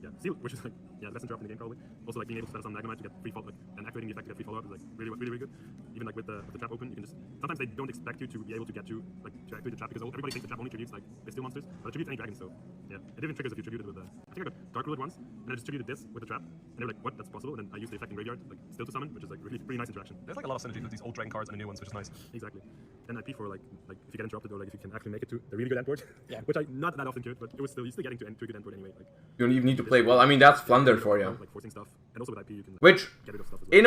Yeah, Seal, which is like, yeah, best drop in the game probably. Also, like, being able to spell some Magnemite to get free follow, like, and activating the effect to get free follow-up is like really good. Even like with the trap open, you can just, sometimes they don't expect you to be able to get to, like, to activate the trap, because everybody thinks the trap only tributes like the Steel monsters, but it tributes any dragon, so yeah. It even triggers if you tribute it with the, I think I got Dark Ruled once, and I just tributed this with the trap, and they were like, what, that's possible, and then I used the effect in graveyard, like, still to summon, which is like really pretty nice interaction. There's like a lot of synergy with these old dragon cards and the new ones, which is nice. Exactly. And I P for like if you get interrupted, or like if you can actually make it to the really good endboard, yeah, which I not that often could, but it was still, you're still getting to a good endboard anyway. Like, you don't even need to play well. I mean, that's Flunder for you. Like forcing stuff, and also with IP you can like, which, get rid of stuff as well. in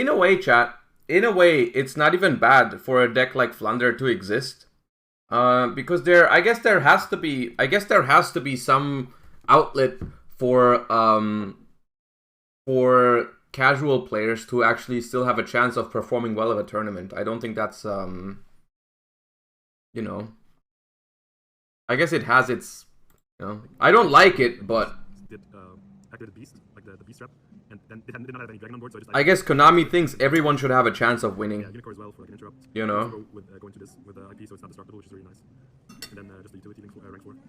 a way, chat, in a way, it's not even bad for a deck like Flunder to exist, because I guess there has to be some outlet for casual players to actually still have a chance of performing well at a tournament. I don't think that's you know, I guess it has its, you know, I don't like it, but did activate the beast, like the beast trap, and then they did not have any dragon on board, so I guess Konami thinks everyone should have a chance of winning. Yeah, Unicorn as well for like an interrupt. You know, go with going to this with IP, so it's not destructible, which is really nice. And then just the utility link for rank 4. When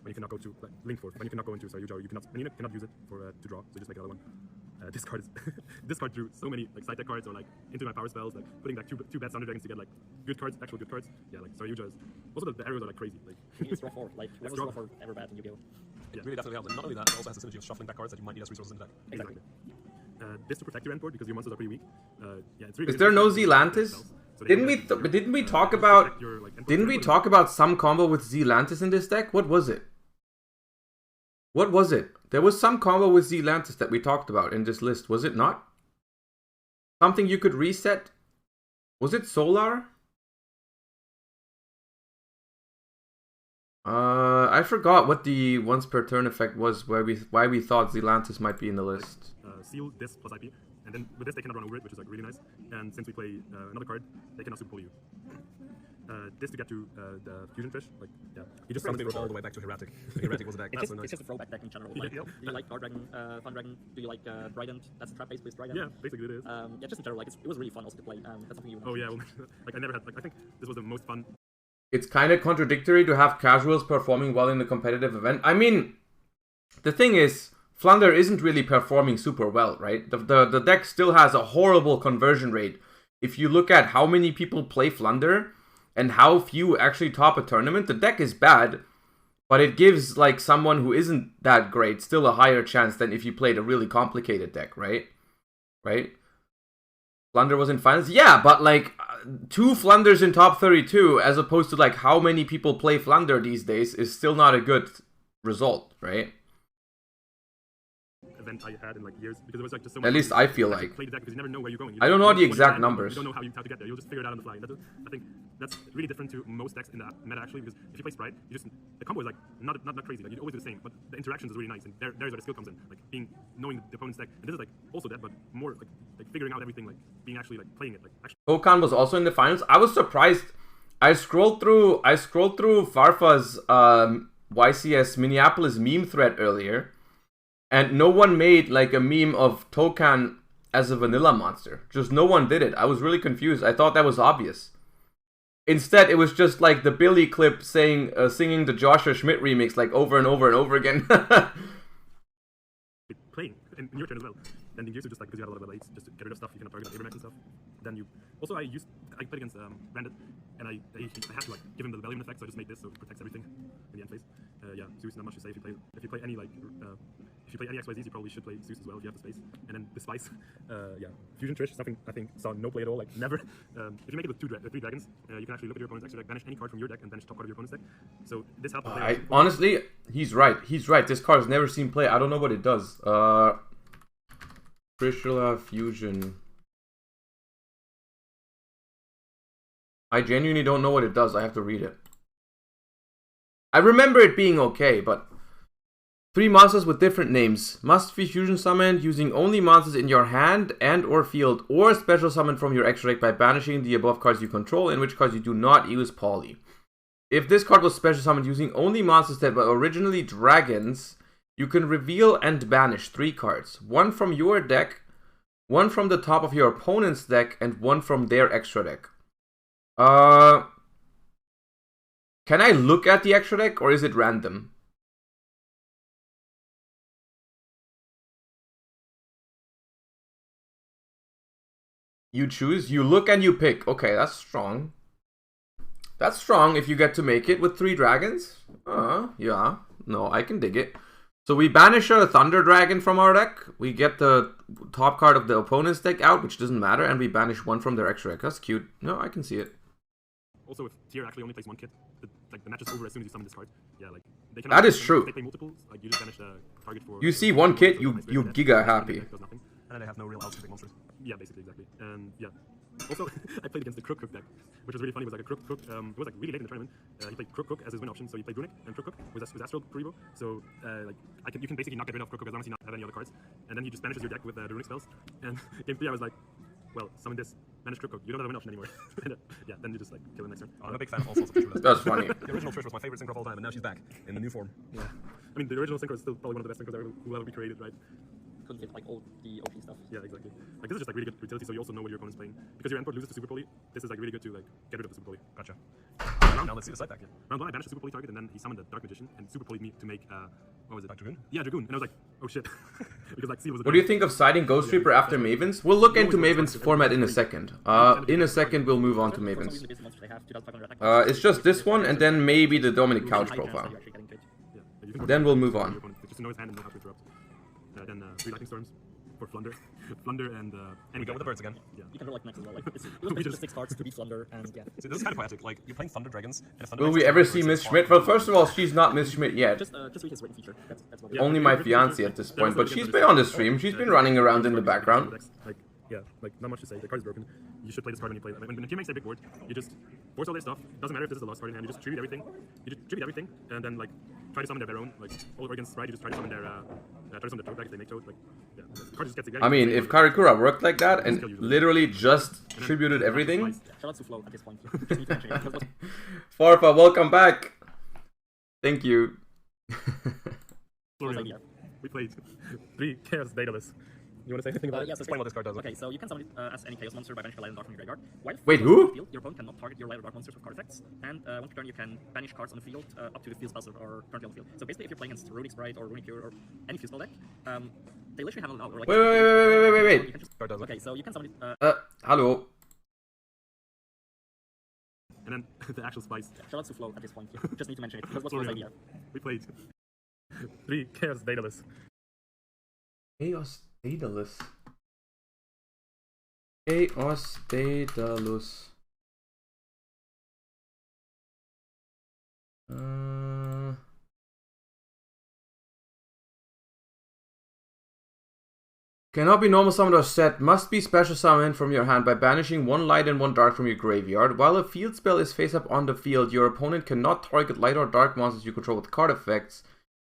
you cannot go to link 4, when you cannot go into Sayuja, you cannot use it for to draw, so you just make another one. This card is this card drew so many like side deck cards, or like into my power spells, like putting like two bad Thunder Dragons to get like good cards, actual good cards. Yeah, like Sayuja is also the arrows are like crazy. Like it's draw 4, like when was draw 4 ever bad in Yu-Gi-Oh? It really definitely helps, and not only that, it also has the synergy of shuffling back cards that you might need as resources in the deck. Exactly. This to protect your end board because your monsters are pretty weak. Yeah, it's really is there no Zealantis? Didn't we talk about some combo with Zealantis in this deck? What was it? What was it? There was some combo with Zealantis that we talked about in this list, was it not? Something you could reset? Was it Solar? I forgot what the once per turn effect was, why we thought Zealantis might be in the list. Seal this plus IP, and then with this they cannot run over it, which is like really nice. And since we play another card, they cannot super pull you. This to get to the fusion fish, like yeah, you just summoned it all the way back to Heretic. Heretic was a deck. That's so nice. It's just a throwback deck in general. Like, do you like Guard Dragon, Fun Dragon? Do you like Trident? That's a trap based Trident. Yeah, basically it is. Yeah, just in general, like it was really fun also to play. That's something you. Oh yeah, well, like I never had. Like I think this was the most fun. It's kind of contradictory to have casuals performing well in a competitive event. I mean, the thing is, Flunder isn't really performing super well, right? The deck still has a horrible conversion rate. If you look at how many people play Flunder and how few actually top a tournament, the deck is bad, but it gives like someone who isn't that great still a higher chance than if you played a really complicated deck, right? Right? Flunder was in finals? Yeah, but like 2 Flunders in top 32 as opposed to like how many people play Flunder these days is still not a good result, right? Event I had in like years, because it was like just so at much least I feel like play the deck because you never know where you're going. I don't know the exact numbers. You don't know how to get there. You'll just figure it out on the fly. I think that's really different to most decks in the meta actually, because if you play Sprite, you just the combo is like not crazy. Like you always do the same, but the interactions is really nice, and there's where the skill comes in, like knowing the opponent's deck. And this is like also that, but more like figuring out everything, like being actually like playing it. Like actually. Okan was also in the finals. I was surprised. I scrolled through Farfa's YCS Minneapolis meme thread earlier, and no one made like a meme of Tokan as a vanilla monster. Just no one did it. I was really confused. I thought that was obvious. Instead, it was just like the Billy clip saying, singing the Joshua Schmidt remix like over and over and over again. Playing in your turn as well. Then you used to just like because you had a lot of level 8s, just to get rid of stuff, you can target Abramax and stuff. Then you also I played against Bandit, and I had to like give him the rebellion effect, so I just made this so it protects everything in the end phase. Yeah, Zeus not much to say if you play any like if you play any XYZs, you probably should play Zeus as well if you have the space. And then the spice, yeah, Fusion Trish, something I think saw no play at all, like never. If you make it with 3 dragons, you can actually look at your opponent's extra deck, banish any card from your deck, and banish top card of your opponent's deck. So this helps. Honestly, he's right. He's right. This card has never seen play. I don't know what it does. Trishula Fusion. I genuinely don't know what it does. I have to read it. I remember it being okay, but 3 monsters with different names. Must be fusion summoned using only monsters in your hand and or field, or special summoned from your extra deck by banishing the above cards you control, in which cards you do not use poly. If this card was special summoned using only monsters that were originally dragons, you can reveal and banish 3 cards. 1 from your deck, 1 from the top of your opponent's deck, and 1 from their extra deck. Can I look at the extra deck, or is it random? You choose, you look and you pick. Okay, that's strong. That's strong if you get to make it with 3 dragons. Yeah. No, I can dig it. So we banish a Thunder Dragon from our deck. We get the top card of the opponent's deck out, which doesn't matter, and we banish 1 from their extra deck. That's cute. No, I can see it. Also, if Tear actually only plays 1 kit, the match is over as soon as you summon this card. Yeah, like they can. That is true. If they play multiples, like you just banish the target for. You see 1 kit, you giga happy. And then they have no real else to pick monsters. Yeah, basically, exactly. And yeah. Also, I played against the Crook deck, which was really funny. It was like a Crook. It was like really late in the tournament. He played Crook as his win option, so he played Runic and Crook with Astral Kuribo. So like you can basically not get rid of Crook as long as you not have any other cards. And then he just banishes your deck with the Runic spells. And game 3, I was like, well, summon this, banish Crook. You don't have a win option anymore. Yeah, then you just like kill him next turn. I'm a big fan of all sorts of Trishulas. That's funny. The original Trish was my favorite synchro of all time, and now she's back in the new form. Yeah, I mean the original synchro is still probably one of the best synchros ever will ever be created, right? Couldn't get like all the OP stuff. Yeah, exactly. Like this is just like really good utility, so you also know what your opponent's playing. Because your endboard loses to Super Poly, this is like really good to like get rid of the Super Poly. Gotcha. Now let's see the side deck. Yeah. Round 1, I banished the Super Poly target, and then he summoned the Dark Magician and Super Polyed me to make what was it? Dragoon? Yeah, Dragoon. And I was like, oh shit. Because like, see, what do you think of siding Ghost Reaper after Mavens? We'll look into Mavens format in a second. In a second, we'll move on to Mavens. It's just this one, and then maybe the Dominic Couch profile. Then we'll move on. Just to know his hand and know how to interrupt. Then 3 Lightning Storms for Flunder. Flunder and we go with the birds again. Yeah. You can roll like next as well. Like it's just 6 cards to beat Flunder, and yeah. See, this is kind of classic. Like you're playing Thunder Dragons. And Thunder Will we ever see Miss Schmidt? Well, first of all, she's not Miss Schmidt yet. Just read his written feature. That's what Only my fiance at this point, but she's been on the stream. She's been running around in the background. Like, yeah, like not much to say. The card is broken. You should play this card when you play it. When the team makes a big board, you just force all their stuff. Doesn't matter if this is a lost card in hand. You just tribute everything. You just tribute everything, and then like try to summon their own. Like all against Sprite, you just try to summon their toad deck if they make toad. Like yeah, the card just gets together. I mean, if Karikura worked like that and literally just tributed everything. Shout out to Flo at this point. Farfa, welcome back. Thank you. We played 3 Chaos Daedalus. You want to say anything about it? Yes, explain what this card does. Okay, so you can summon it as any Chaos monster by banishing light and dark from your graveyard. Wait, who? Field, your opponent cannot target your light or dark monsters with card effects. And once per turn, you can banish cards on the field up to the field spells that are currently on the field. So basically, if you're playing against Runic Sprite or Runic Cure or any field spell deck, they literally have a lot. Like, wait. Okay, so you can summon it. Hello. And then the actual spice. Shout out to Flo at this point. Just need to mention it because what's Flo's idea? We played 3 Chaos Daedalus. Chaos Daedalus. Chaos Daedalus. Cannot be normal summoned or set. Must be special summoned from your hand by banishing 1 light and 1 dark from your graveyard. While a field spell is face up on the field, your opponent cannot target light or dark monsters you control with card effects.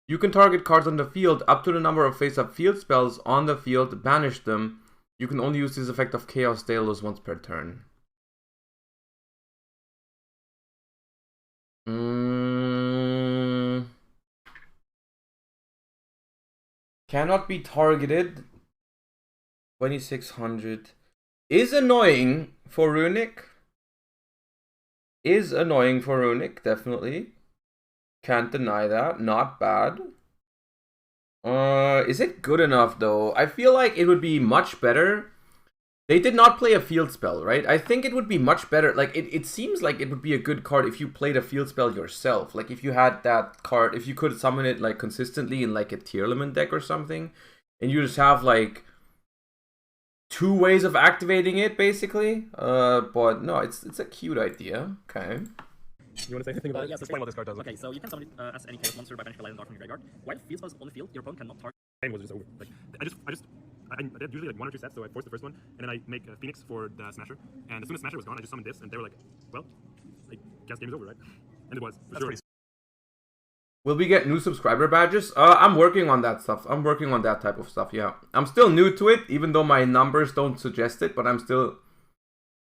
You can target cards on the field up to the number of face up field spells on the field, banish them. You can only use this effect of Chaos Daedalus once per turn. Cannot be targeted. 2600 is annoying for Runic. is annoying for Runic, definitely. Can't deny that. Not bad. Is it good enough though? I feel like it would be much better. They did not play a field spell, right? I think it would be much better. Like it seems like it would be a good card if you played a field spell yourself. Like if you had that card, if you could summon it like consistently in like a Tearlament deck or something, and you just have like 2 ways of activating it basically. But no, it's a cute idea. Okay. You want to say anything about it? Yes, Explain what this card does. Okay, so you can summon it as any chaos monster by banishing a light and dark from your graveyard. While field spells on the field, your opponent cannot target. Game was just over. Like I did usually like 1 or 2 sets, so I forced the first one, and then I make a Phoenix for the Smasher. And as soon as Smasher was gone, I just summoned this, and they were like, "Well, I guess game is over, right?" And it was. For sure. Will we get new subscriber badges? I'm working on that stuff. I'm working on that type of stuff, yeah. I'm still new to it, even though my numbers don't suggest it, but I'm still,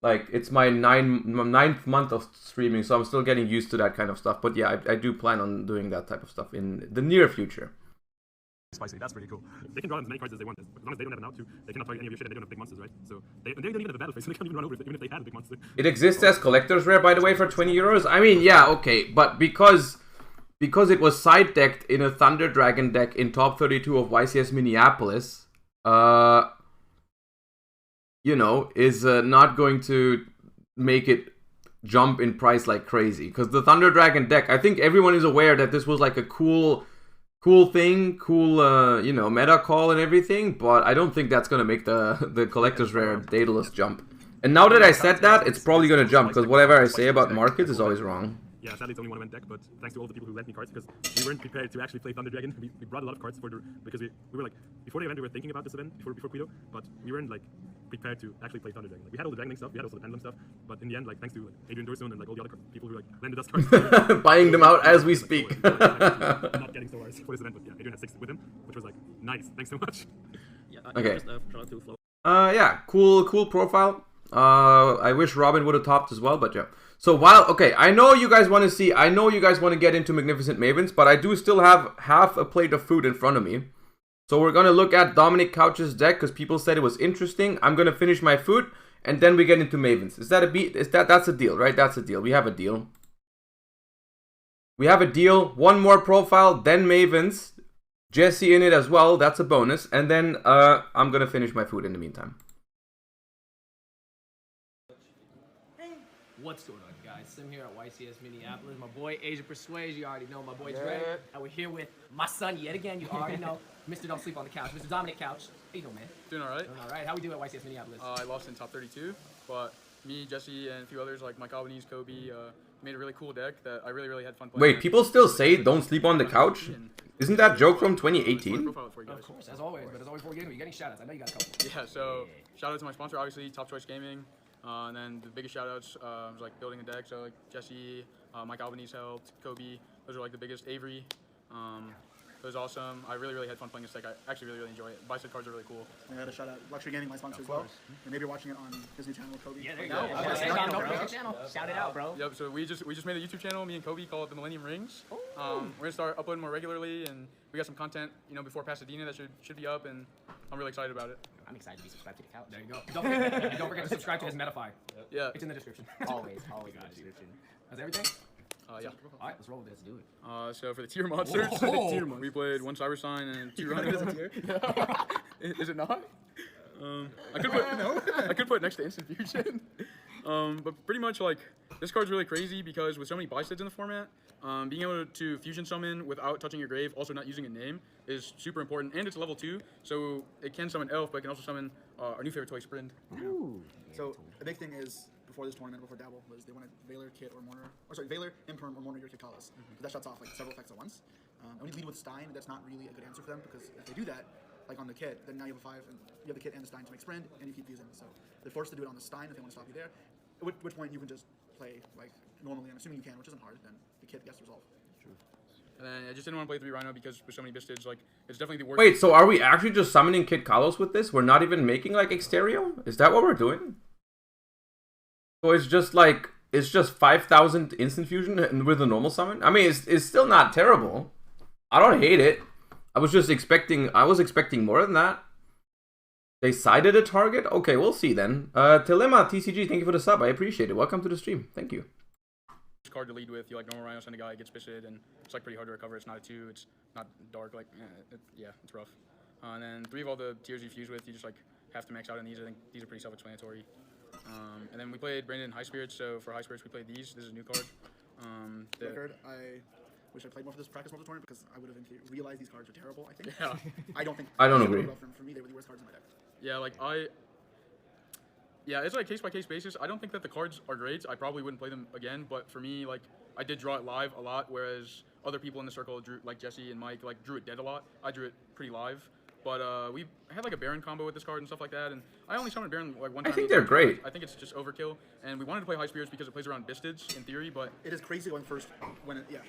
like, it's my ninth month of streaming, so I'm still getting used to that kind of stuff. But yeah, I do plan on doing that type of stuff in the near future. Spicy, that's pretty cool. They can draw as many cards as they want. As long as they don't have an out to, they cannot target any of your shit and they don't have big monsters, right? So they don't even have a battle phase, so they can't even run over it, even if they had a big monster. It exists as collector's rare, by the way, for 20 euros. I mean, yeah, okay, but because it was side decked in a Thunder Dragon deck in top 32 of YCS Minneapolis, you know, is not going to make it jump in price like crazy. Because the Thunder Dragon deck, I think everyone is aware that this was like a cool thing, you know, meta call and everything, but I don't think that's going to make the collector's rare Daedalus jump. And now that I said that, it's probably going to jump, because whatever I say about markets is always wrong. Yeah, sadly it's only 1 event deck, but thanks to all the people who lent me cards, because we weren't prepared to actually play Thunder Dragon. We brought a lot of cards because we were like, before the event we were thinking about this event, before Quito, but we weren't like prepared to actually play Thunder Dragon. Like, we had all the Dragon stuff, we had also the Pendulum stuff, but in the end, like, thanks to like, Adrian Dorson and like all the other people who like lended us cards. Buying them out as we speak. Not getting so ours for this event, but yeah, Adrian had 6 with him, which was like, nice, thanks so much. Yeah, okay. Just, shout out to Flo. Yeah, cool profile. I wish Robin would have topped as well, but yeah. So while, okay, I know you guys want to get into Magnificent Mavens, but I do still have half a plate of food in front of me. So we're going to look at Dominic Couch's deck, because people said it was interesting. I'm going to finish my food, and then we get into Mavens. Is that a beat? That's a deal, right? That's a deal. We have a deal. We have a deal. 1 more profile, then Mavens. Jesse in it as well. That's a bonus. And then I'm going to finish my food in the meantime. What's going on, guys? Sim here at YCS Minneapolis. My boy Asia Persuasion, you already know. My boy Dre. And we're here with my son yet again. You already know. Mr. Don't Sleep on the Couch. Mr. Dominic Couch. How you doing, man? Doing all right. Doing all right. How we doing at YCS Minneapolis? I lost in top 32, but me, Jesse, and a few others like Mike Albanese, Kobe, made a really cool deck that I really had fun playing. Wait, people still say don't sleep on the couch? Isn't that joke from 2018? Of course, as always. But as always, before we get into it, you're getting shoutouts. I know you got a couple. Yeah, so shout out to my sponsor, obviously, Top Choice Gaming. And then the biggest shout-outs was like building a deck, so like Jesse, Mike Albanese helped, Kobe, those are like the biggest, Avery, it was awesome. I really had fun playing this deck. I actually really enjoy it. Buy-side cards are really cool. I had a shout-out, Luxury Gaming, my sponsor as well, and maybe you're watching it on his new channel with Kobe. Yeah, there you go. Shout it out, bro. Yep, so we just made a YouTube channel, me and Kobe, called the Millennium Rings. We're gonna start uploading more regularly, and we got some content, you know, before Pasadena that should be up, and I'm really excited about it. I'm excited to be subscribed to the couch. There you go. Don't forget to subscribe to his Metafy. Yeah. It's in the description. always in the description. That's everything? Yeah. Alright, let's roll with this. Do it. So for the tier monsters, we played 1 Cyber Sign and 2 Runners. Is it not? I could put it next to Instant Fusion. But pretty much like this card's really crazy because with so many buy-sides in the format, being able to fusion summon without touching your grave, also not using a name, is super important. And it's level 2, so it can summon Elf, but it can also summon our new favorite toy, Sprint. Ooh. So the big thing is before this tournament, before Dabble, was they wanted Valor, Kit, or Mourner, or sorry, Valor, Imperm, or Mourner, your Kit Kalas. That shuts off like several effects at once. And when you lead with Stein, that's not really a good answer for them because if they do that, like on the Kit, then now you have a 5, and you have the Kit and the Stein to make Sprint, and you keep using. So they're forced to do it on the Stein if they want to stop you there. At which point you can just play like normally, and assuming you can, which isn't hard, then the Kit gets resolved. True. And then I just didn't want to play 3 Rhino because with so many Bistids, like it's definitely the worst. Wait, so are we actually just summoning Kit Kalos with this? We're not even making like Exterio? Is that what we're doing? So it's just like 5,000 instant fusion with a normal summon? I mean, it's still not terrible. I don't hate it. I was expecting more than that. They sided a target? Okay, we'll see then. Telema TCG, thank you for the sub. I appreciate it. Welcome to the stream. Thank you. card to lead with. You like normal Rhino, send a guy, gets pisted, and it's like pretty hard to recover. It's not a 2, it's not dark, like, yeah, it's rough. And then 3 of all the tiers you fuse with, you just like have to max out on these. I think these are pretty self-explanatory. And then we played Brandon High Spirits, so for High Spirits we played these. This is a new card. Record, I wish I played more for this practice multi tournament because I would have realized these cards are terrible, I think. Yeah. I don't agree. For me, they were the worst cards in my deck. Yeah, like yeah, it's like case-by-case basis. I don't think that the cards are great. I probably wouldn't play them again, but for me, like, I did draw it live a lot, whereas other people in the circle, drew, like Jesse and Mike, like, drew it dead a lot. I drew it pretty live. But we had like a Baron combo with this card and stuff like that, and I only summoned Baron like one time. I think they're great. I think it's just overkill, and we wanted to play High Spirits because it plays around Bistids in theory, but it is crazy going first when if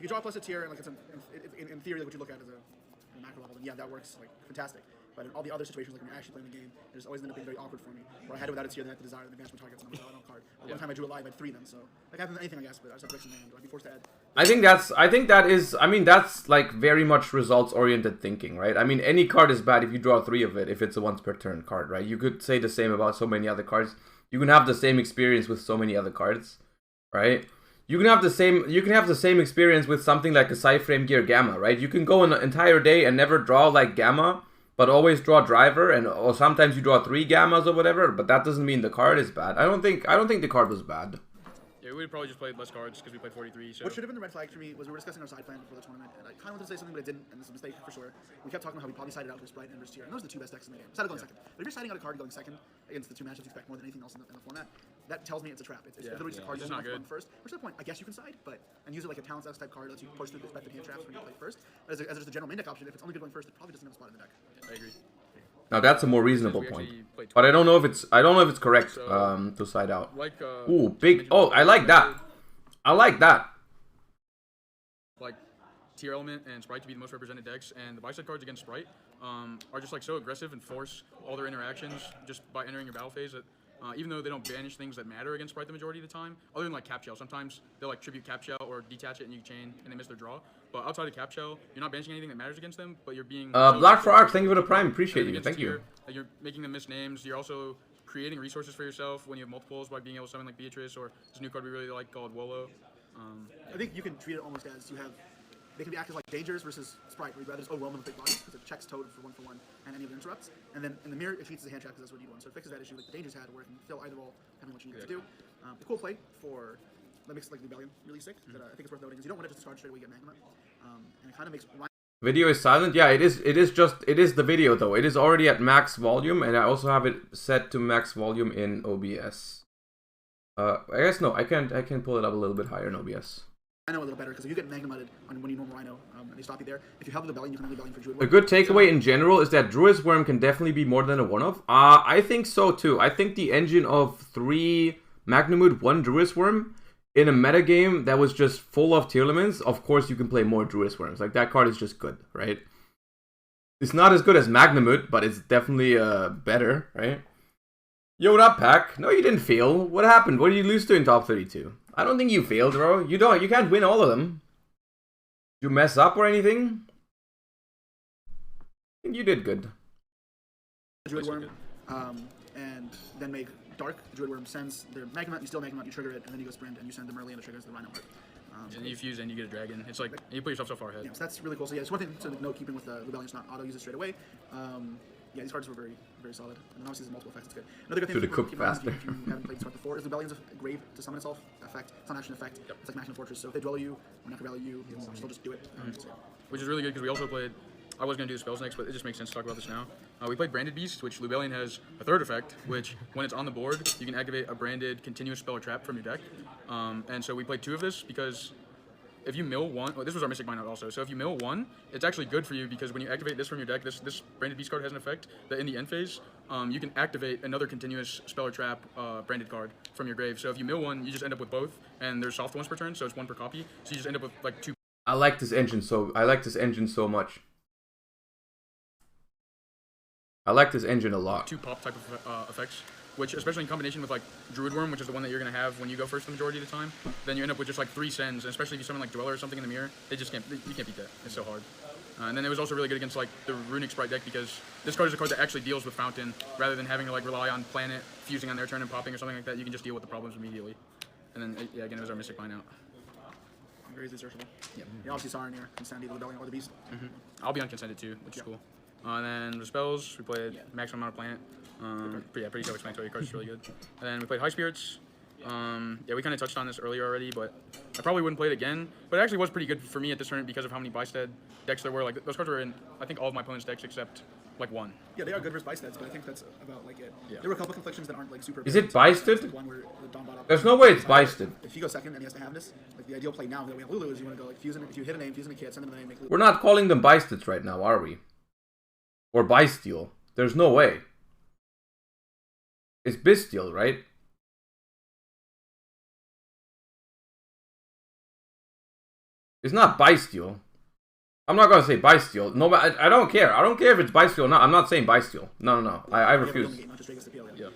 you draw plus a tier and like it's in theory like what you look at as a macro level, then yeah, that works like fantastic. But in all the other situations, like when you're actually playing the game, it's always ended up being very awkward for me. Where I had it without a tier, then I had to desire the advancement targets and I don't card. One time I drew it live, I had 3 then, so like I haven't done anything I guess, but I just had bricks in my hand. I'd be forced to add. I think that is, I mean, that's like very much results-oriented thinking, right? I mean, any card is bad if you draw 3 of it, if it's a once per turn card, right? You could say the same about so many other cards. You can have the same experience with so many other cards, right? You can have the same experience with something like a Psyframe Gear Gamma, right? You can go an entire day and never draw like Gamma, but always draw Driver, or sometimes you draw 3 Gammas or whatever, but that doesn't mean the card is bad. I don't think the card was bad. Yeah, we would probably just played less cards because we played 43. So. What should have been the red flag for me was we were discussing our side plan before the tournament, and I kind of wanted to say something, but I didn't, and this is a mistake for sure. We kept talking about how we probably sided out for Sprite and Ember's Tier, and those are the 2 best decks in the game. Decided going second. But if you're siding out a card going second against the 2 matchups you expect more than anything else in the format, that tells me it's a trap. It's literally just a card you want to first. Which at that point, I guess you can side, and use it like a Talents X type card lets you push through the expected hand traps when you play first. But as just a general main deck option, if it's only good going first, it probably doesn't have a spot in the deck. I agree. Now that's a more reasonable point, but I don't know if it's correct to side out. Like, ooh, big! Oh, I like that. I like that. Like Tearlaments and Sprite to be the most represented decks, and the buy-side cards against Sprite are just like so aggressive and force all their interactions just by entering your battle phase. That even though they don't banish things that matter against Sprite the majority of the time, other than like Cap Shell, sometimes they'll like tribute Cap Shell or detach it and you chain and they miss their draw. But outside of Cap Shell, you're not banishing anything that matters against them, but you're being Black for Arc, thank you for the Prime, appreciate you, thank you. Like you're making them miss names. You're also creating resources for yourself when you have multiples by being able to summon like Beatrice or this new card we really like called Wolo. I think you can treat it almost as you have. They can be acted like dangers versus Sprite, where you'd rather just overwhelm them with big bodies because it checks Toad for 1/1 and any of the interrupts. And then in the mirror, it treats as a hand trap because that's what you need one. So it fixes that issue like the dangers had, where it can fill either role, having what you need to do. The cool play for that makes like Rebellion really sick. That I think it's worth noting is you don't want to just discard straight away get Magma, and it kind of makes. Video is silent. Yeah, it is. It is the video though. It is already at max volume, and I also have it set to max volume in OBS. I guess no, I can pull it up a little bit higher in OBS. I know a little better because if you get Magnetted on when you normal Rhino, and they stop you there. If you have the Rebellion, you can only Rebellion for Druid Worm. A good takeaway in general is that Druid's Worm can definitely be more than a one-off. I think so too. I think the engine of 3 Magnamud, 1 Druid's Worm in a metagame that was just full of Tearlaments, of course you can play more Druid's Worms. Like that card is just good, right? It's not as good as Magnamud, but it's definitely better, right? Yo, what up, Pack? No, you didn't fail. What happened? What did you lose to in top 32? I don't think you failed, bro. You can't win all of them. Did you mess up or anything? I think you did good. Druid Worm, and then make Dark. Druid Worm sends their Magma, you still Magma, you trigger it, and then you go sprint and you send them early and it triggers the Rhino part. And you fuse and you get a dragon. It's like, you put yourself so far ahead. Yeah, so that's really cool. So yeah, just one thing to note, keeping with the Rebellion, just not auto use it straight away. Yeah, these cards were very, very solid. And obviously there's multiple effects, it's good. Another good thing to keep in mind if you haven't played this card before is Rebellion's grave to summon itself effect. It's not actually an effect. It's like Machina Fortress. So if they dwell you or not Rebel you, you'll still just do it. Which is really good because we also played, I was going to do the spells next, but it just makes sense to talk about this now. We played Branded Beast, which Rebellion has a third effect, which when it's on the board, you can activate a branded continuous spell or trap from your deck. And so we played 2 of this because if you mill 1, well, this was our Mystic Mine also, so if you mill 1, it's actually good for you because when you activate this from your deck, this Branded Beast card has an effect that in the end phase, you can activate another continuous spell or trap branded card from your grave. So if you mill 1, you just end up with both, and there's soft ones per turn, so it's 1 per copy, so you just end up with like 2. I like this engine so much. I like this engine a lot. 2 pop type of effects, which especially in combination with like Druid Worm, which is the one that you're gonna have when you go first the majority of the time, then you end up with just like 3 sends, and especially if you summon like Dweller or something in the mirror, you can't beat that. It's so hard. And then it was also really good against like the Runic Sprite deck because this card is a card that actually deals with Fountain rather than having to like rely on Planet fusing on their turn and popping or something like that. You can just deal with the problems immediately. And then, yeah, again, it was our Mystic line out. Very easily searchable. Yep. You obviously saw in here Insanity, the Rebellion, or the Beast. I'll be on Consented too, which is cool. And then the spells, we played maximum amount of planet. Pretty self-explanatory. Cards is really good. And then we played High Spirits. Yeah, we kind of touched on this earlier already, but I probably wouldn't play it again. But it actually was pretty good for me at this tournament because of how many Bystead decks there were. Like those cards were in, I think, all of my opponent's decks except like one. Yeah, they are good versus Bysteds, but I think that's about like it. Yeah. There were a couple conflictions that aren't like super. Is it Bysted? Like one where Don brought up. There's no way it's Bysted. If you go second and he has to have this, like the ideal play now that we have Lulu is you want to go like fusing. If you hit a name, fusing a kit, send them the name, make Lulu. We're not calling them Bysteds right now, are we? Or Bysteel. There's no way. It's Bysteel, right? It's not Bysteel. I'm not gonna say Bysteel. No, but I don't care. I don't care if it's Bysteel or not. I'm not saying Bysteel. No. I refuse. Yeah.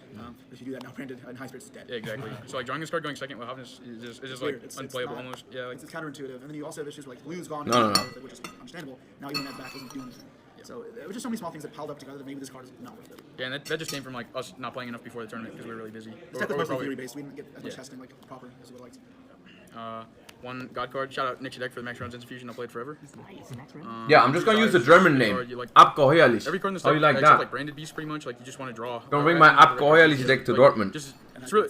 If you do that now, Brandon and High Spirits is dead. Yeah, exactly. So like drawing this card going second with Havness is just like unplayable almost. Yeah, like it's counterintuitive. And then you also have issues like Lulu's gone. No. Which is understandable. Now even that back doesn't do anything. So there were just so many small things that piled up together that maybe this card is not worth it. Yeah, and that just came from like us not playing enough before the tournament because we were really busy. It's mostly theory based. We didn't get as much testing like proper as we would like. One God card. Shout out Nick Deck for the Max Runs Infusion. I'll play it forever. Yeah, I'm just gonna use the German name. Abgeheerlich. Every card in this How deck, you like it's that? like branded beast pretty much. Like you just want to draw. Gonna bring my Abgeheerlich deck to Dortmund. Just it's really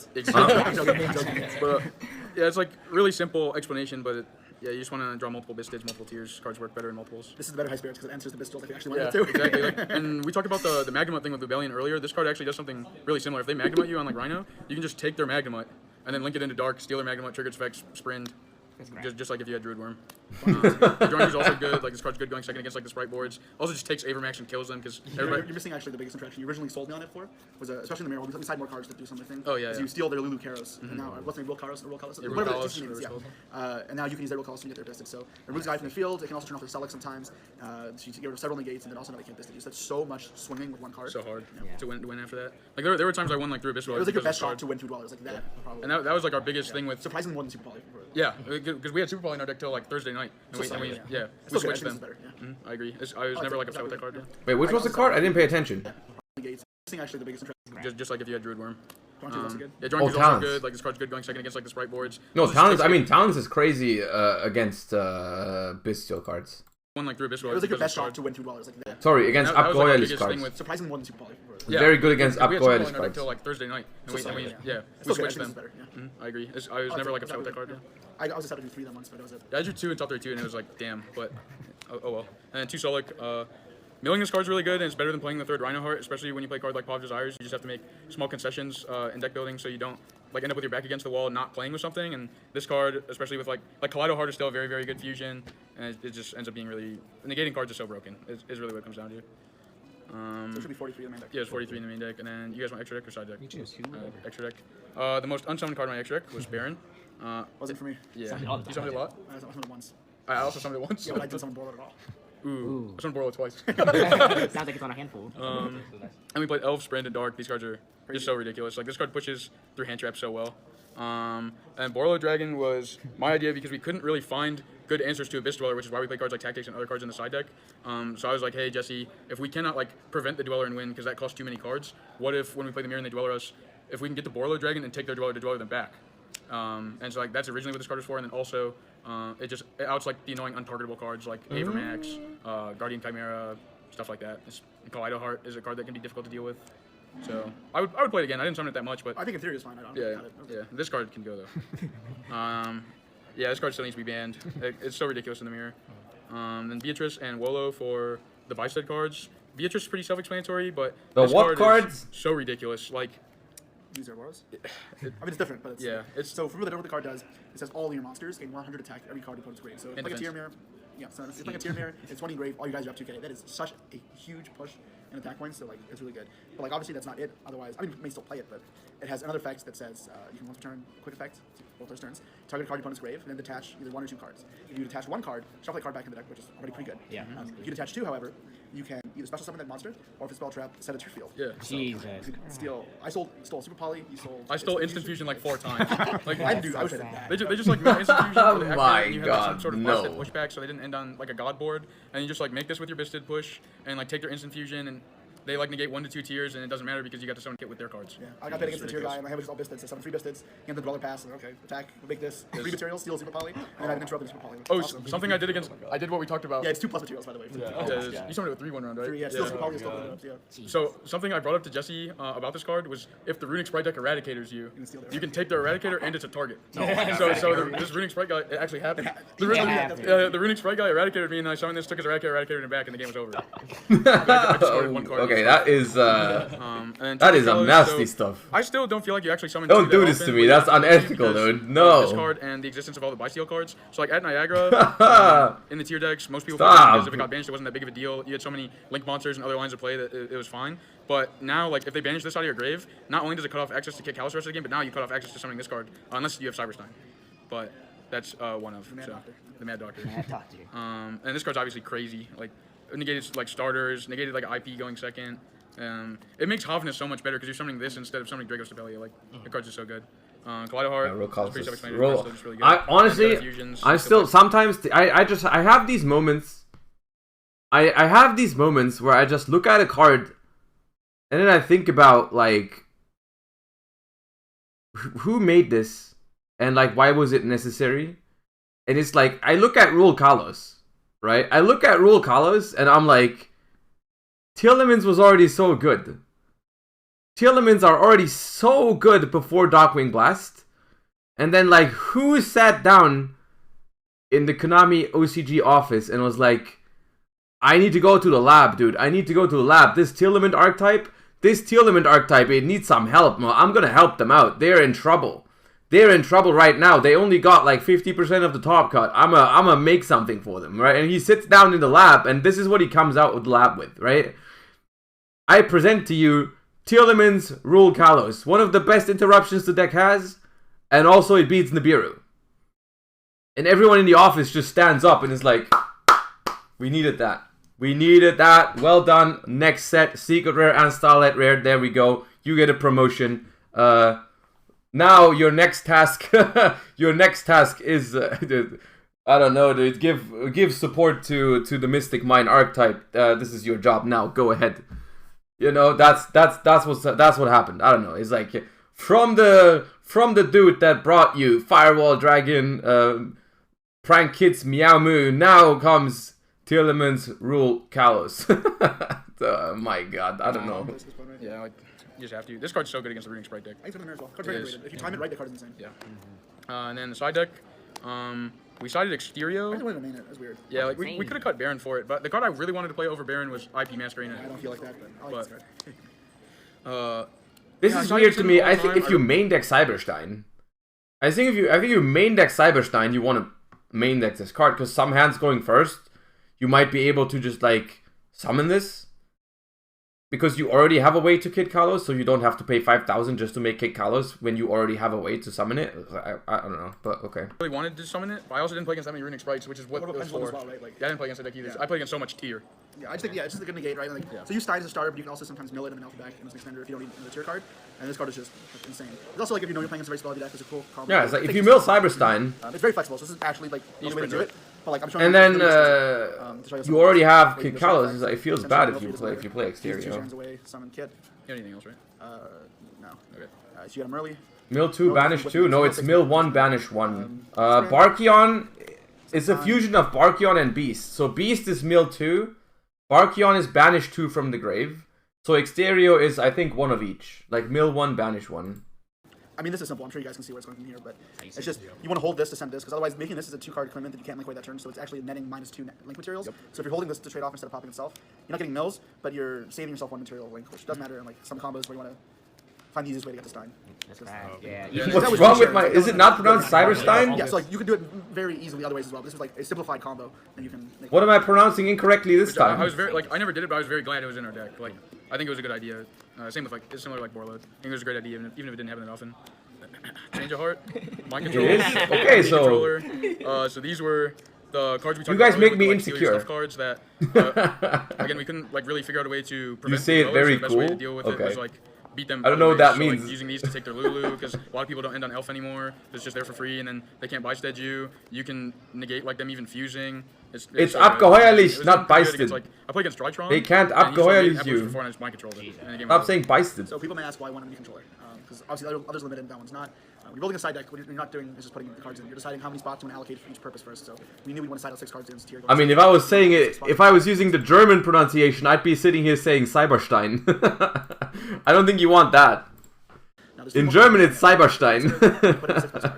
but, yeah, it's like really simple explanation, but yeah, you just want to draw multiple Bistids, multiple tiers. Cards work better in multiples. This is the better High Spirits because it answers the Bistils if you actually want Yeah, it to. exactly. Like, and we talked about the Magnemite thing with Rebellion earlier. This card actually does something really similar. If they Magnemite you on like Rhino, you can just take their Magnemite and then link it into Dark, steal their Magnemite, trigger its effects, Sprint. Just like if you had Druid Worm. The Drawing is also good. Like this card's good going second against like the Sprite boards. Also just takes Avermax and kills them because everybody. You're missing actually the biggest interaction you originally sold me on it for was especially in the mirror. We side more cards that do some of the thing. Oh yeah. You steal their Lulu Karos and now what's the name? Will Karos or Will Kalos? Yeah, whatever Kalos, it is. Yeah. And now you can use their Will Kalos to get their Bisted. So it removes a guy from the field. It can also turn off their Select sometimes. So you get rid of several negates and then also now they can't Bisted use. That's so much swinging with one card. So hard to win after that. Like there were times I won like through Abyssal. It was like your best shot to win 2 dwellers like that. Probably. And that was like our biggest thing with surprisingly more than Super Poly. Yeah, because we had Super Poly in our deck till like Thursday night. And we switched them. I agree. I was never like upset with that card. Wait, which was the card? I didn't pay attention. Actually, the biggest just like if you had Druid Worm. Yeah, Drawing is also good. Like this card's good going second against like the Sprite boards. No, Talons. I mean, Talons is crazy against Bisteel cards. One like through Abyssal. It was like your best shot to win 2 dwellers like that. Sorry, against Abgeheerlich cards. Surprisingly more than Super Poly. Very good against Abgeheerlich cards. Until like Thursday night. And we switched them. I agree. I was never like upset with that card. I was excited to do 3 then once, but that was it. I drew 2 in top 32 and it was like damn, but oh well. And then 2 Solic. Milling this card's really good, and it's better than playing the 3rd Rhino Heart, especially when you play a card like Paw of Desires. You just have to make small concessions in deck building so you don't like end up with your back against the wall not playing with something. And this card, especially with like Kaleido Heart is still a very, very good fusion, and it just ends up being really... Negating cards are so broken, is really what it comes down to. So it should be 43 in the main deck. Yeah, it's 43 in the main deck, and then you guys want extra deck or side deck? You choose. Extra deck. The most unsummoned card in my extra deck was Baron. Wasn't for me. Yeah. You summoned it a lot? I summoned it once. I also summoned it once. Yeah, but I didn't summon Borlo at all. Ooh. I summoned Borlo twice. Sounds like it's on a handful. And we played Elves, Sprint, and Dark. These cards are just so ridiculous. Like, this card pushes through hand traps so well. And Borlo Dragon was my idea because we couldn't really find good answers to Abyss Dweller, which is why we play cards like Tactics and other cards in the side deck. So I was like, hey, Jesse, if we cannot like prevent the Dweller and win because that costs too many cards, what if when we play the Mirror and they Dweller us, if we can get the Borlo Dragon and take their Dweller to Dweller them back? And so like that's originally what this card was for, and then also it outs like the annoying untargetable cards like Avermax, Guardian Chimera, stuff like that. Kaleido Heart is a card that can be difficult to deal with. So I would play it again. I didn't summon it that much, but I think in theory it's fine. I don't yeah. This card can go though. Yeah, this card still needs to be banned. It's so ridiculous in the mirror. Then Beatrice and Wolo for the Bystad cards. Beatrice is pretty self-explanatory, but the this what card cards? Is so ridiculous. Like these are Boros. I mean, it's different, but it's so for me, what the card does, it says all your monsters gain 100 attack every card opponent's grade. So it's like a Tear Mirror. Yeah, so it's like a Tear Mirror. It's 20 grave. All you guys are up 2k. That is such a huge push in attack points. So like, it's really good. But like, obviously that's not it. Otherwise, I mean, you may still play it, but it has another effect that says you can once per turn, quick effect, both those turns, target a card opponent's grave, and then detach either 1 or 2 cards. If you detach 1 card, shuffle that card back in the deck, which is already pretty good. Yeah. If you detach 2, however, you can either special summon that monster, or if it's spell trap, set it to your field. Yeah. So, Jesus. Steal. I stole Super Poly. You sold. I stole Instant Fusion like 4 times. Like I wish I did that. They just like made Instant Fusion. Oh and my you God, have some sort of no. busted pushback, so they didn't end on like a God board. And you just like make this with your Bisted push and like take their Instant Fusion, and they like negate 1 to 2 tiers, and it doesn't matter because you got to summon kit with their cards. Yeah, I got paid against the tier guy, and my hand was just all Bistids. I summoned 3 Bistids, and the Dweller pass, and okay, attack, make this, 3 materials, steal Super Poly, and then I can interrupt the Super Poly. Oh, Awesome. something I did against, I did what we talked about. Yeah, it's 2+ materials, by the way. Yeah, you summoned it with 3 one round, right? 3, yeah, steal Super Poly, steal the yeah. So something I brought up to Jesse about this card was if the Runic Sprite deck Eradicators you, you can take the Eradicator and it's a target. This Runic Sprite guy, it actually happened. The Runic Sprite guy Eradicated me, and I summoned this, took his Eradicated it back, and the game was over. I just scored 1 card. Okay, that is a nasty stuff. I still don't feel like you actually summoned. Don't do this to me. That's unethical, dude. No. This card and the existence of all the Bysteel cards. So like at Niagara, in the tier decks, most people felt because if it got banished, it wasn't that big of a deal. You had so many Link monsters and other lines of play that it was fine. But now, like if they banish this out of your grave, not only does it cut off access to kick Callus the rest of the game, but now you cut off access to summoning this card, unless you have Cyberstein. But that's one of the Mad Doctor. And this card's obviously crazy. Like negated like starters, negated like IP going second. It makes Havna so much better because you're summoning this instead of summoning Draco Stapelia. Like the card's just so good. Kaleido Heart. Pretty self-explanatory. It's really good. I honestly, I still sometimes I have these moments. I have these moments where I just look at a card, and then I think about like who made this, and like why was it necessary, and it's like I look at Rule Kalos, right? I look at Rule Kalos, and I'm like, Tearlaments was already so good. Tearlaments are already so good before Darkwing Blast. And then, like, who sat down in the Konami OCG office and was like, I need to go to the lab, dude. I need to go to the lab. This Tearlament archetype, it needs some help. Well, I'm gonna help them out. They're in trouble. They're in trouble right now. They only got like 50% of the top cut. I'm gonna make something for them, right? And he sits down in the lab, and this is what he comes out with the lab with, right? I present to you Tearlaments Rule Kalos, one of the best interruptions the deck has, and also it beats Nibiru. And everyone in the office just stands up and is like, we needed that. We needed that. Well done. Next set, Secret Rare and Starlight Rare. There we go. You get a promotion. Now your next task, is, I don't know, dude. Give support to the Mystic Mine archetype. This is your job now. Go ahead. You know, that's what happened. I don't know. It's like from the dude that brought you Firewall Dragon, Prank Kids Meow Moo. Now comes Tearlaments Rule Kalos. My God, I don't know. Yeah, like you just have to. This card's so good against the Runic Sprite deck. I think it's well. Card's very underrated. If you time it right, the card is insane. Yeah. And then the side deck, we sided Exterio. I didn't want to main it. That's weird. Yeah, like we could have cut Baron for it, but the card I really wanted to play over Baron was IP Masquerade. I don't feel like that, but I like this card. This is weird to me. I think if you main deck Cyberstein, I think if you main deck Cyberstein, you want to main deck this card because some hands going first, you might be able to just like summon this because you already have a way to Kid Kalos, so you don't have to pay 5,000 just to make Kid Kalos when you already have a way to summon it. I don't know, but okay. I really wanted to summon it, but I also didn't play against that many Runic Sprites, which is what it was for. Well, right? Like, yeah, I didn't play against the deck either. I played against so much tier. Yeah, I just think it's just a good negate, right? Like, so you Stein as a starter, but you can also sometimes mill it and then alpha back and as an extender if you don't need the tier card. And this card is just insane. It's also like if you know you're playing against a very spell deck, it's a cool combo. Yeah, it's like if you mill Cyberstein, it's very flexible. So this is actually like the only way to do it. But like I'm showing and then you already have Kid Kalos. It feels bad if you play Exterior. Two hands away, summon Kid. You have anything else, right? No. Okay. So you got him early. Mill 2, banish 2. No, it's mill 1, banish 1. Barkion is a fusion of Barkion and Beast. So Beast is mill 2. Barkion is banish 2 from the grave. So Exterio is, I think, one of each. Like mill 1, banish 1. I mean, this is simple. I'm sure you guys can see where it's going from here, but it's just you want to hold this to send this, because otherwise making this is a 2-card commitment that you can't link away that turn, so it's actually netting -2 link materials. Yep. So if you're holding this to trade off instead of popping itself, you're not getting mills, but you're saving yourself 1 material link, which doesn't matter in like some combos where you want to find the easiest way to get to Stein. What's wrong with my? Is it not pronounced Cyberstein? Yeah, so like you can do it very easily other ways as well. This was like a simplified combo, and you can. What am I pronouncing incorrectly this time? I was very I never did it, but I was very glad it was in our deck. Like I think it was a good idea. Same with it's similar like Borload. I think it was a great idea, even if it didn't happen that often. Change of Heart, Mind Control. It is? Okay, so so these were the cards we talked about. You guys make me like, insecure. Cards that again we couldn't like really figure out a way to prevent. You say it very the best cool. way to deal with it was like beat them. I don't know what that means. Like, using these to take their Lulu, because a lot of people don't end on Elf anymore. It's just there for free, and then they can't buy-stead you. You can negate like them even fusing. It's abgeheuerlich, not beisted. Like, I play against Drytron. They can't abgeheuerlich you. Before, and I just mind controlled it, and Stop saying beisted. So people may ask why one enemy controller, because obviously others limited, that one's not. When you're building a side deck, what you're not doing is just putting the cards in. You're deciding how many spots you want to allocate for each purpose first. So we knew we want to side out 6 cards against tier. I mean, if I was saying it, if I was using the German pronunciation, I'd be sitting here saying Cyberstein. I don't think you want that. In German, it's Cyberstein.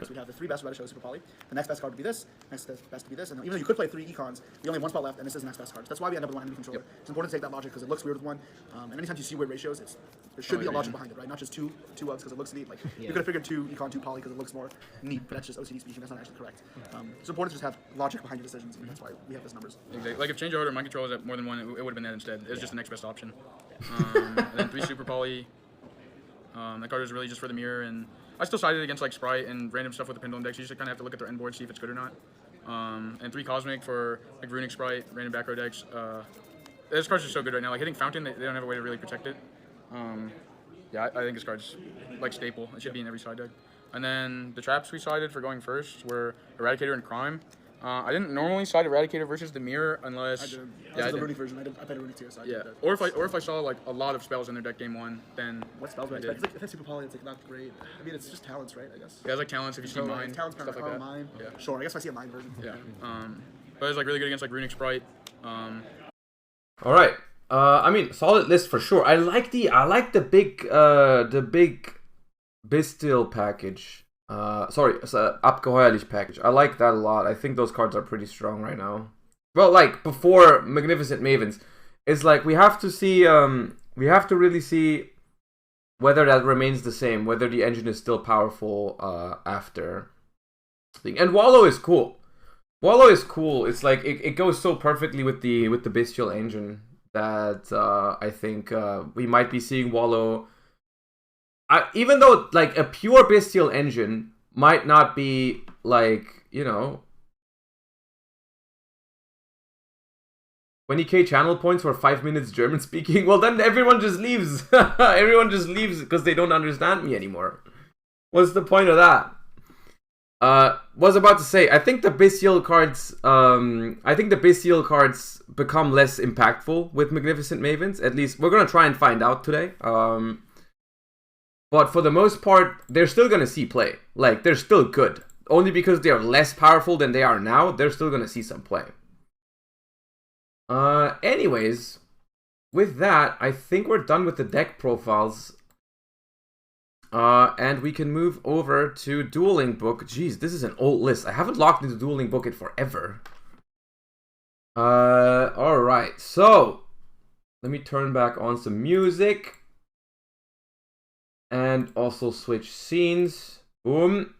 We have the 3 best Radisho Super Poly. The next best card would be this. Next best to be this. And even though you could play 3 econs, you only have 1 spot left, and this is the next best card. So that's why we end up with one enemy controller. It's important to take that logic because it looks weird with one. And anytime you see weird ratios, there should be a logic behind it, right? Not just two ugs because it looks neat. Like you could have figured 2 econ, 2 poly because it looks more neat, but that's just OCD speaking. That's not actually correct. It's important to just have logic behind your decisions, and that's why we have those numbers. Exactly. Like if change order mind control was at more than 1, it would have been that instead. It was just the next best option. And then 3 super poly. That card is really just for the mirror, and I still sided against like Sprite and random stuff with the Pendulum decks. You just kind of have to look at their end board, see if it's good or not. And 3 Cosmic for like Runic Sprite, random back row decks. This card's just so good right now. Like hitting Fountain, they don't have a way to really protect it. Yeah, I think this card's like staple. It should be in every side deck. And then the traps we sided for going first were Eradicator and Crime. I didn't normally side Eradicator versus the mirror unless. I did. Yeah, the Runic version. I played a Runic tier side. Yeah. Or if I saw like a lot of spells in their deck game 1, then. What spells would I expect? It's like, if it's super poly, it's like not great. I mean, it's just talents, right? I guess. Yeah, it's like talents. If you see mine, talents, stuff like that. Mine. Yeah. Sure. I guess if I see a mine version. Yeah. But it's like really good against like Runic Sprite. All right. I mean, solid list for sure. I like the big Bestial package. Sorry, it's a Abgeheuerlich package. I like that a lot. I think those cards are pretty strong right now. Well, like before Magnificent Mavens, it's like we have to see, we have to really see whether that remains the same, whether the engine is still powerful after. And Wallow is cool. Wallow is cool. It's like it goes so perfectly with the Bestial engine that I think we might be seeing Wallow. Even though like a pure Bestial engine might not be like, you know, 20k channel points for 5 minutes German speaking, well then everyone just leaves. Everyone just leaves because they don't understand me anymore. What's the point of that? Was about to say, I think the Bestial cards become less impactful with Magnificent Mavens. At least we're gonna try and find out today. But for the most part, they're still gonna see play. Like, they're still good. Only because they're less powerful than they are now, they're still gonna see some play. Anyways, with that, I think we're done with the deck profiles. And we can move over to Dueling Book. Jeez, this is an old list. I haven't logged into Dueling Book in forever. Alright, so let me turn back on some music. And also switch scenes. Boom.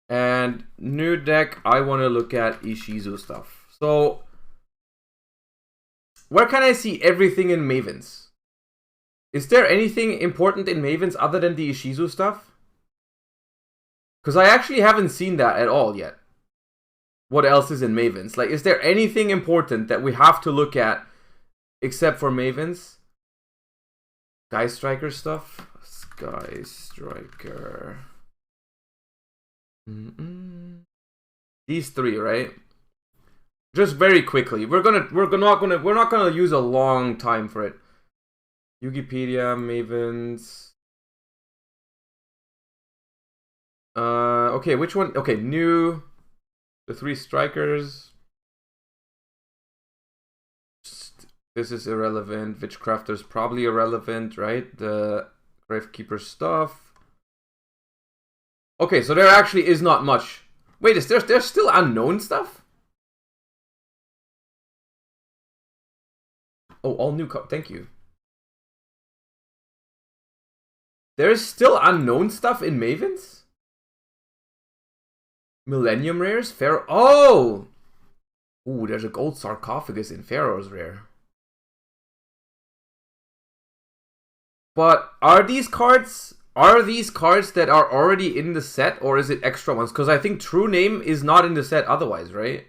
And new deck, I want to look at Ishizu stuff. So, where can I see everything in Mavens? Is there anything important in Mavens other than the Ishizu stuff? Because I actually haven't seen that at all yet. What else is in Mavens? Like, is there anything important that we have to look at except for Mavens? Sky Striker stuff? Sky Striker. These 3, right? Just very quickly. We're not gonna use a long time for it. Wikipedia, Mavens. Okay, which one? Okay, new. The 3 strikers. This is irrelevant. Witchcrafter's probably irrelevant, right? The Gravekeeper stuff. Okay, so there actually is not much. Wait, is there's still unknown stuff? Oh, all new thank you. There's still unknown stuff in Mavens? Millennium Rares? Pharaoh. Oh! Ooh, there's a gold sarcophagus in Pharaoh's Rare. But are these cards that are already in the set, or is it extra ones? Because I think True Name is not in the set otherwise, right?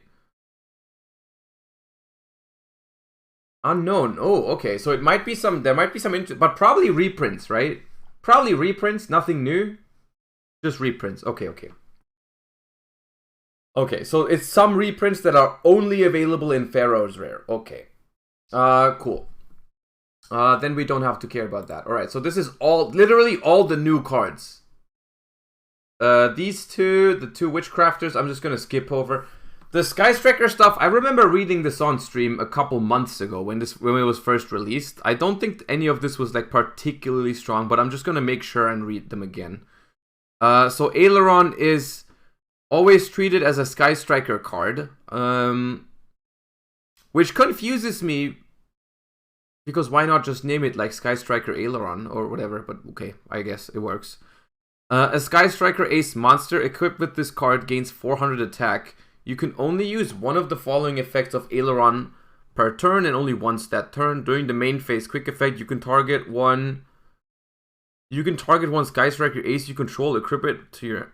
Unknown. Oh, okay. So it might be some. There might be some but probably reprints, right? Probably reprints. Nothing new. Just reprints. Okay, okay. Okay, so it's some reprints that are only available in Pharaoh's Rare. Okay. Cool. Then we don't have to care about that. Alright, so this is literally all the new cards. These two, the two Witchcrafters, I'm just gonna skip over. The Sky Striker stuff, I remember reading this on stream a couple months ago when it was first released. I don't think any of this was like particularly strong, but I'm just gonna make sure and read them again. So Aileron is always treated as a Sky Striker card, which confuses me, because why not just name it like Sky Striker Aileron or whatever, but okay, I guess it works. A Sky Striker Ace monster equipped with this card gains 400 attack. You can only use one of the following effects of Aileron per turn and only once that turn. During the main phase quick effect, you can target one Sky Striker Ace you control, equip it to your...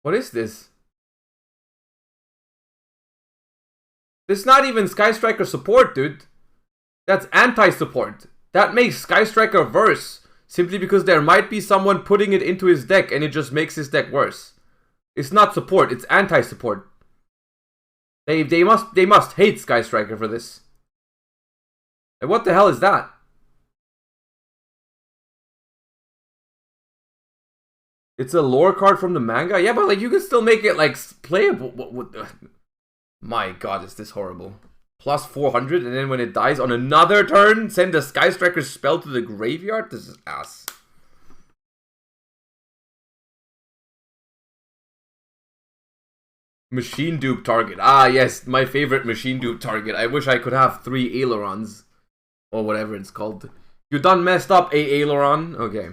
What is this? This is not even Sky Striker support, dude. That's anti-support. That makes Sky Striker worse, simply because there might be someone putting it into his deck and it just makes his deck worse. It's not support, it's anti-support. They must hate Sky Striker for this. And what the hell is that? It's a lore card from the manga? Yeah, but like you can still make it like playable. My god, is this horrible. Plus 400, and then when it dies on another turn, send a Sky Striker spell to the graveyard? This is ass. Machine dupe target. Ah, yes, my favorite machine dupe target. I wish I could have 3 ailerons. Or whatever it's called. You done messed up, aileron? Okay.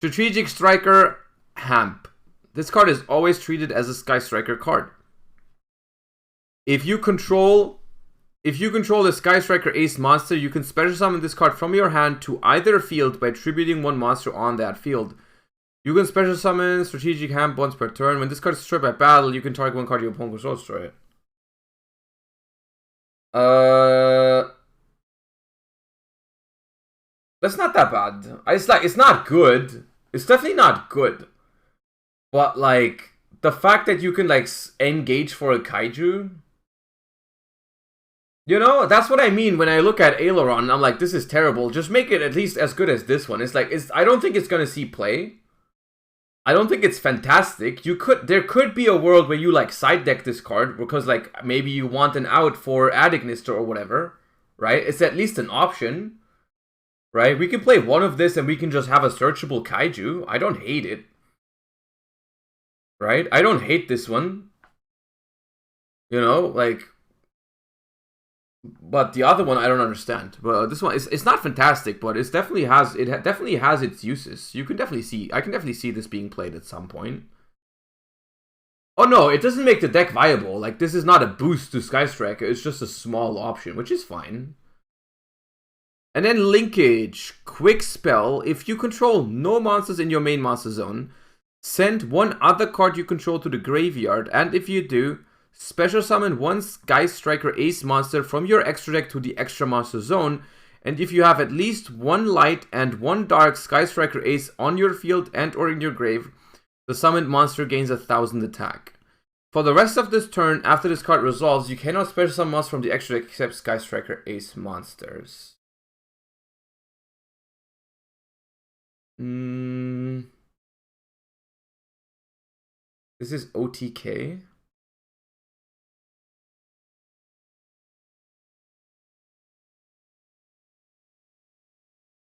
Strategic Striker Hamp. This card is always treated as a Sky Striker card. If you control the Sky Striker Ace monster, you can special summon this card from your hand to either field by attributing one monster on that field. You can special summon Strategic Hamp once per turn. When this card is destroyed by battle, you can target one card your opponent controls, destroy it. That's not that bad. It's not good. It's definitely not good. But like the fact that you can like engage for a kaiju, you know, that's what I mean when I look at Aileron. I'm like, this is terrible. Just make it at least as good as this one. It's like, I don't think it's gonna see play. I don't think it's fantastic. There could be a world where you like side deck this card because like maybe you want an out for Adignister or whatever, right? It's at least an option, right? We can play one of this and we can just have a searchable kaiju. I don't hate it, right? I don't hate this one, you know, like. But the other one I don't understand. But this one it's not fantastic, but it definitely has its uses. I can definitely see this being played at some point. Oh no, it doesn't make the deck viable. Like this is not a boost to Sky Striker. It's just a small option, which is fine. And then Linkage, quick spell. If you control no monsters in your main monster zone, send one other card you control to the graveyard, and if you do, special summon one Sky Striker Ace monster from your extra deck to the extra monster zone, and if you have at least one light and one dark Sky Striker Ace on your field and or in your grave, the summoned monster gains 1000 attack. For the rest of this turn, after this card resolves, you cannot special summon monsters from the extra deck except Sky Striker Ace monsters. This is OTK.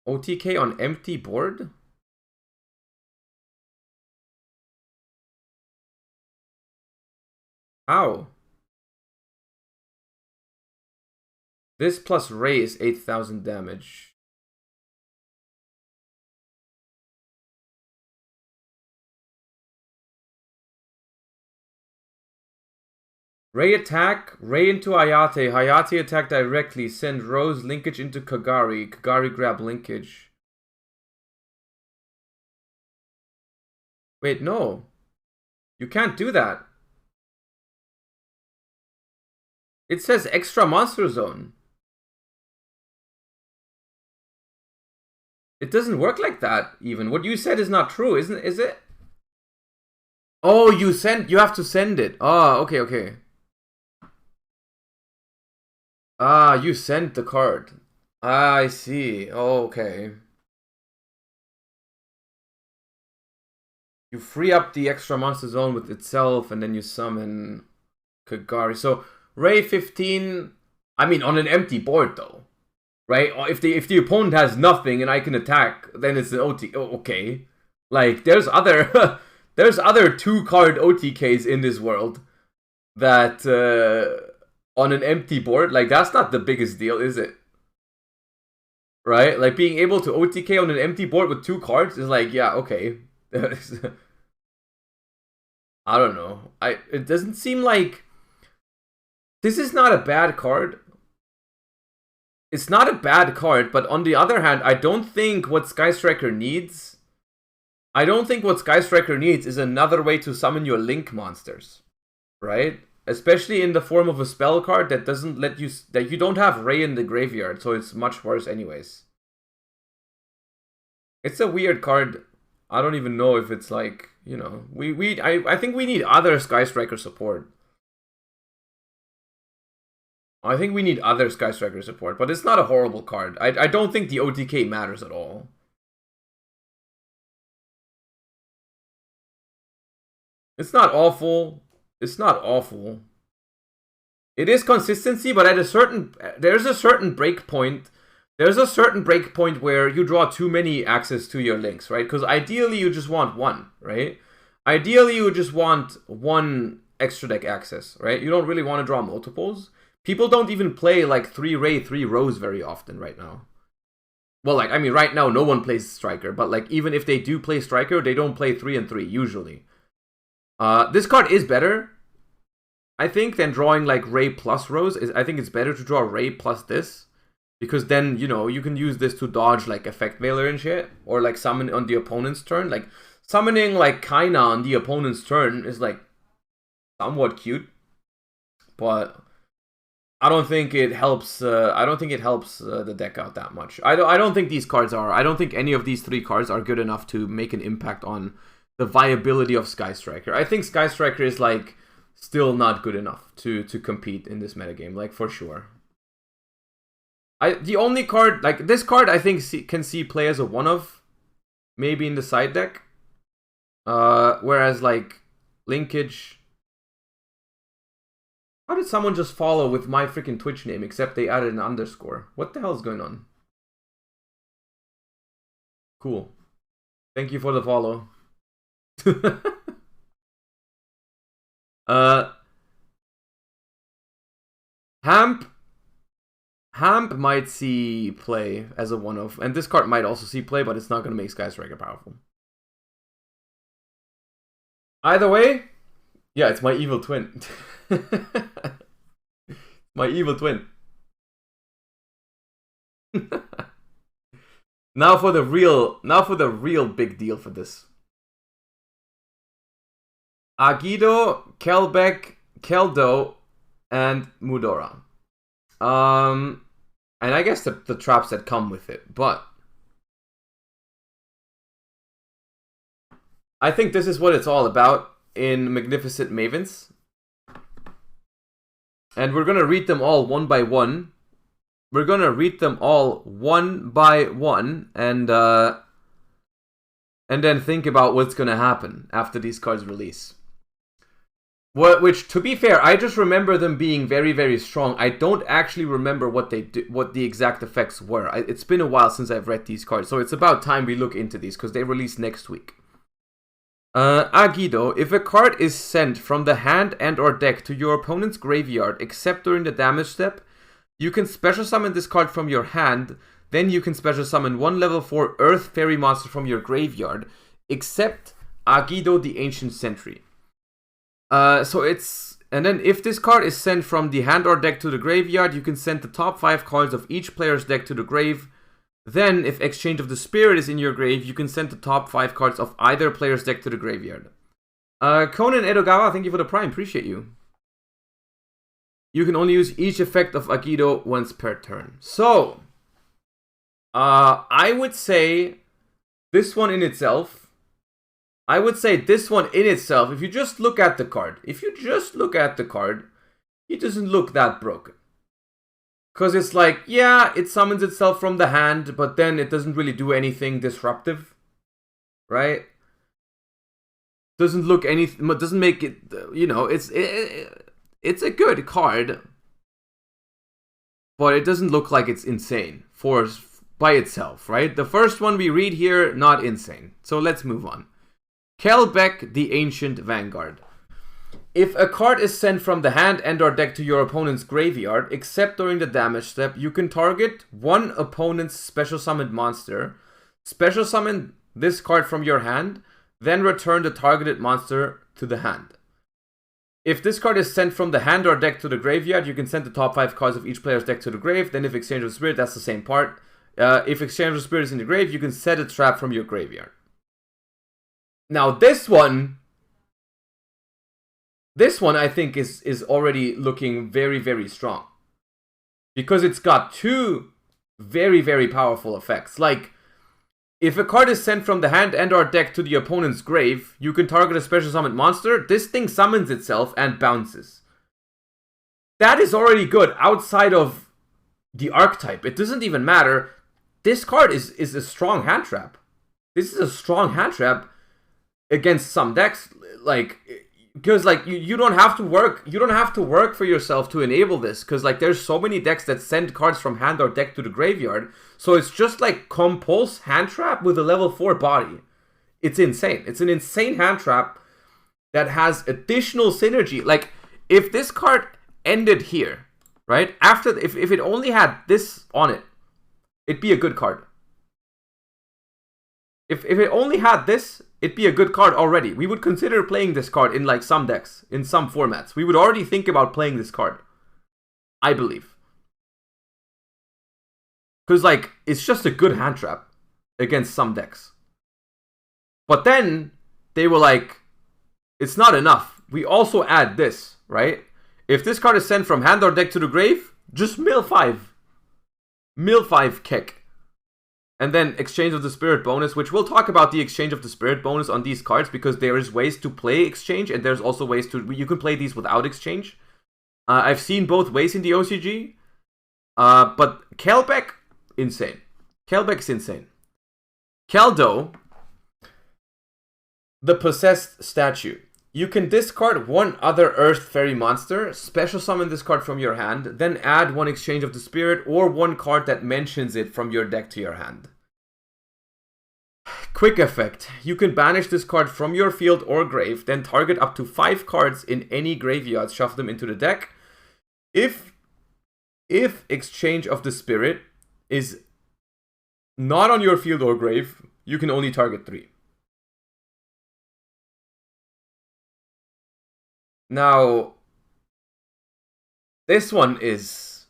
OTK on empty board? How? This plus Ray is 8000 damage. Ray attack, Ray into Hayate, Hayate attack directly, send Rose linkage into Kagari, Kagari grab linkage. Wait, no. You can't do that. It says extra monster zone. It doesn't work like that, even. What you said is not true, is it? Oh, you have to send it. Ah, okay, okay. Ah, you sent the card. Ah, I see. Oh, okay. You free up the extra monster zone with itself, and then you summon Kagari. So, Ray 15, I mean, on an empty board, though. Right? If the opponent has nothing and I can attack, then it's an OT. Oh, okay. Like, there's other... there's other 2-card OTKs in this world that... on an empty board, like, that's not the biggest deal, is it? Right? Like, being able to OTK on an empty board with 2 cards is like, yeah, okay. I don't know. It doesn't seem like... This is not a bad card. It's not a bad card, but on the other hand, I don't think what Sky Striker needs... I don't think what Sky Striker needs is another way to summon your Link monsters. Right? Especially in the form of a spell card that doesn't let you... That you don't have Ray in the graveyard, so it's much worse anyways. It's a weird card. I don't even know if it's like, you know... I think we need other Sky Striker support. I think we need other Sky Striker support, but it's not a horrible card. I don't think the OTK matters at all. It's not awful. It's not awful. It is consistency, but at a certain... There's a certain break point. There's a certain break point where you draw too many access to your links, right? Because ideally you just want one, right? Ideally you just want one extra deck access, right? You don't really want to draw multiples. People don't even play like 3 Ray, 3 Rose very often right now. Well, like, I mean, right now no one plays Striker, but like even if they do play Striker, they don't play 3 and 3 usually. This card is better, I think, than drawing like Ray plus Rose. I think it's better to draw Ray plus this, because then, you know, you can use this to dodge like Effect Veiler and shit, or like summon on the opponent's turn. Like summoning like Kaina on the opponent's turn is like somewhat cute, but I don't think it helps. I don't think it helps the deck out that much. I don't think these cards are. I don't think any of these 3 cards are good enough to make an impact on the viability of Sky Striker. I think Sky Striker is like still not good enough to compete in this metagame, like for sure. The only card, like this card, I think can see play as a one-of, maybe in the side deck. Whereas like Linkage. How did someone just follow with my freaking Twitch name except they added an underscore? What the hell is going on? Cool. Thank you for the follow. Hamp might see play as a one-of, and this card might also see play, but it's not going to make Sky Striker powerful. Either way, yeah, it's my evil twin. My evil twin. Now for the real big deal for this. Agido, Kelbeck, Keldo, and Mudora. And I guess the traps that come with it, but I think this is what it's all about in Magnificent Mavens. And we're gonna read them all one by one. We're gonna read them all one by one, and then think about what's gonna happen after these cards release. Which, to be fair, I just remember them being very, very strong. I don't actually remember what the exact effects were. It's been a while since I've read these cards, so it's about time we look into these, because they release next week. Agido, if a card is sent from the hand and or deck to your opponent's graveyard, except during the damage step, you can special summon this card from your hand, then you can special summon 1 level 4 Earth Fairy monster from your graveyard, except Agido the Ancient Sentry. And then if this card is sent from the hand or deck to the graveyard, you can send the top 5 cards of each player's deck to the grave. Then, if Exchange of the Spirit is in your grave, you can send the top 5 cards of either player's deck to the graveyard. Conan Edogawa, thank you for the Prime. Appreciate you. You can only use each effect of Agido once per turn. So, I would say this one in itself. If you just look at the card, it doesn't look that broken. Because it's like, yeah, it summons itself from the hand, but then it doesn't really do anything disruptive. Right? Doesn't look anything, doesn't make it, you know, it's a good card. But it doesn't look like it's insane by itself, right? The first one we read here, not insane. So let's move on. Kelbeck, the Ancient Vanguard. If a card is sent from the hand and or deck to your opponent's graveyard, except during the damage step, you can target one opponent's special summoned monster, special summon this card from your hand, then return the targeted monster to the hand. If this card is sent from the hand or deck to the graveyard, you can send the top 5 cards of each player's deck to the grave. Then if Exchange of Spirit, that's the same part. If Exchange of Spirit is in the grave, you can set a trap from your graveyard. Now this one I think is already looking very, very strong. Because it's got 2 very, very powerful effects. Like, if a card is sent from the hand and or deck to the opponent's grave, you can target a special summoned monster. This thing summons itself and bounces. That is already good outside of the archetype. It doesn't even matter. This card is a strong hand trap. This is a strong hand trap against some decks. Like, because like you don't have to work for yourself to enable this, because like there's so many decks that send cards from hand or deck to the graveyard, so it's just like compulse hand trap with a level 4 body. It's insane. It's an insane hand trap that has additional synergy. Like, if this card ended here, right, after if it only had this on it, it'd be a good card. If it only had this, it'd be a good card already. We would consider playing this card in like some decks, in some formats. We would already think about playing this card, I believe. Because like, it's just a good hand trap against some decks. But then, they were like, it's not enough. We also add this, right? If this card is sent from hand or deck to the grave, just mill 5. Mill 5 kick. And then Exchange of the Spirit bonus, which we'll talk about the Exchange of the Spirit bonus on these cards, because there is ways to play Exchange, and there's also ways to... You can play these without Exchange. I've seen both ways in the OCG. But Kelbeck, insane. Kelbeck's insane. Keldo, the Possessed Statue. You can discard one other Earth Fairy monster, special summon this card from your hand, then add one Exchange of the Spirit or one card that mentions it from your deck to your hand. Quick effect. You can banish this card from your field or grave, then target up to 5 cards in any graveyard, shuffle them into the deck. If Exchange of the Spirit is not on your field or grave, you can only target 3. Now, this one is,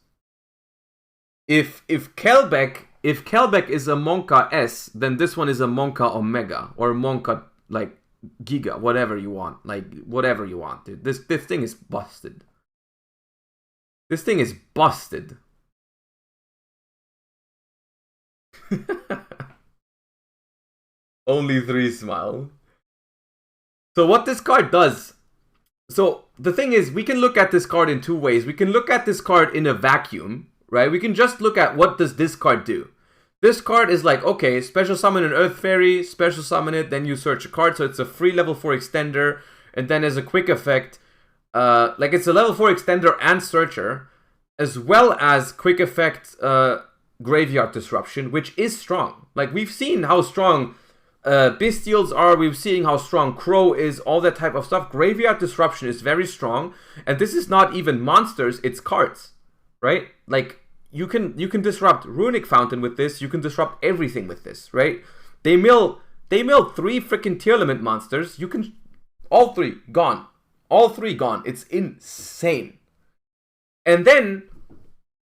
if Kelbeck is a Monka S, then this one is a Monka Omega or Monka like Giga, whatever you want, dude. This thing is busted. This thing is busted. Only 3 smile. So what this card does. So, the thing is, we can look at this card in 2 ways. We can look at this card in a vacuum, right? We can just look at what does this card do. This card is like, okay, special summon an Earth Fairy, special summon it, then you search a card, so it's a free level 4 extender, and then as a quick effect, like it's a level 4 extender and searcher, as well as quick effect Graveyard Disruption, which is strong. Like, we've seen how strong... Bestials are, we've seen how strong Crow is, all that type of stuff. Graveyard Disruption is very strong, and this is not even monsters, it's cards, right? Like, you can disrupt Runic Fountain with this, you can disrupt everything with this, right? They mill 3 freaking Tearlament monsters, you can, all 3 gone, it's insane. And then,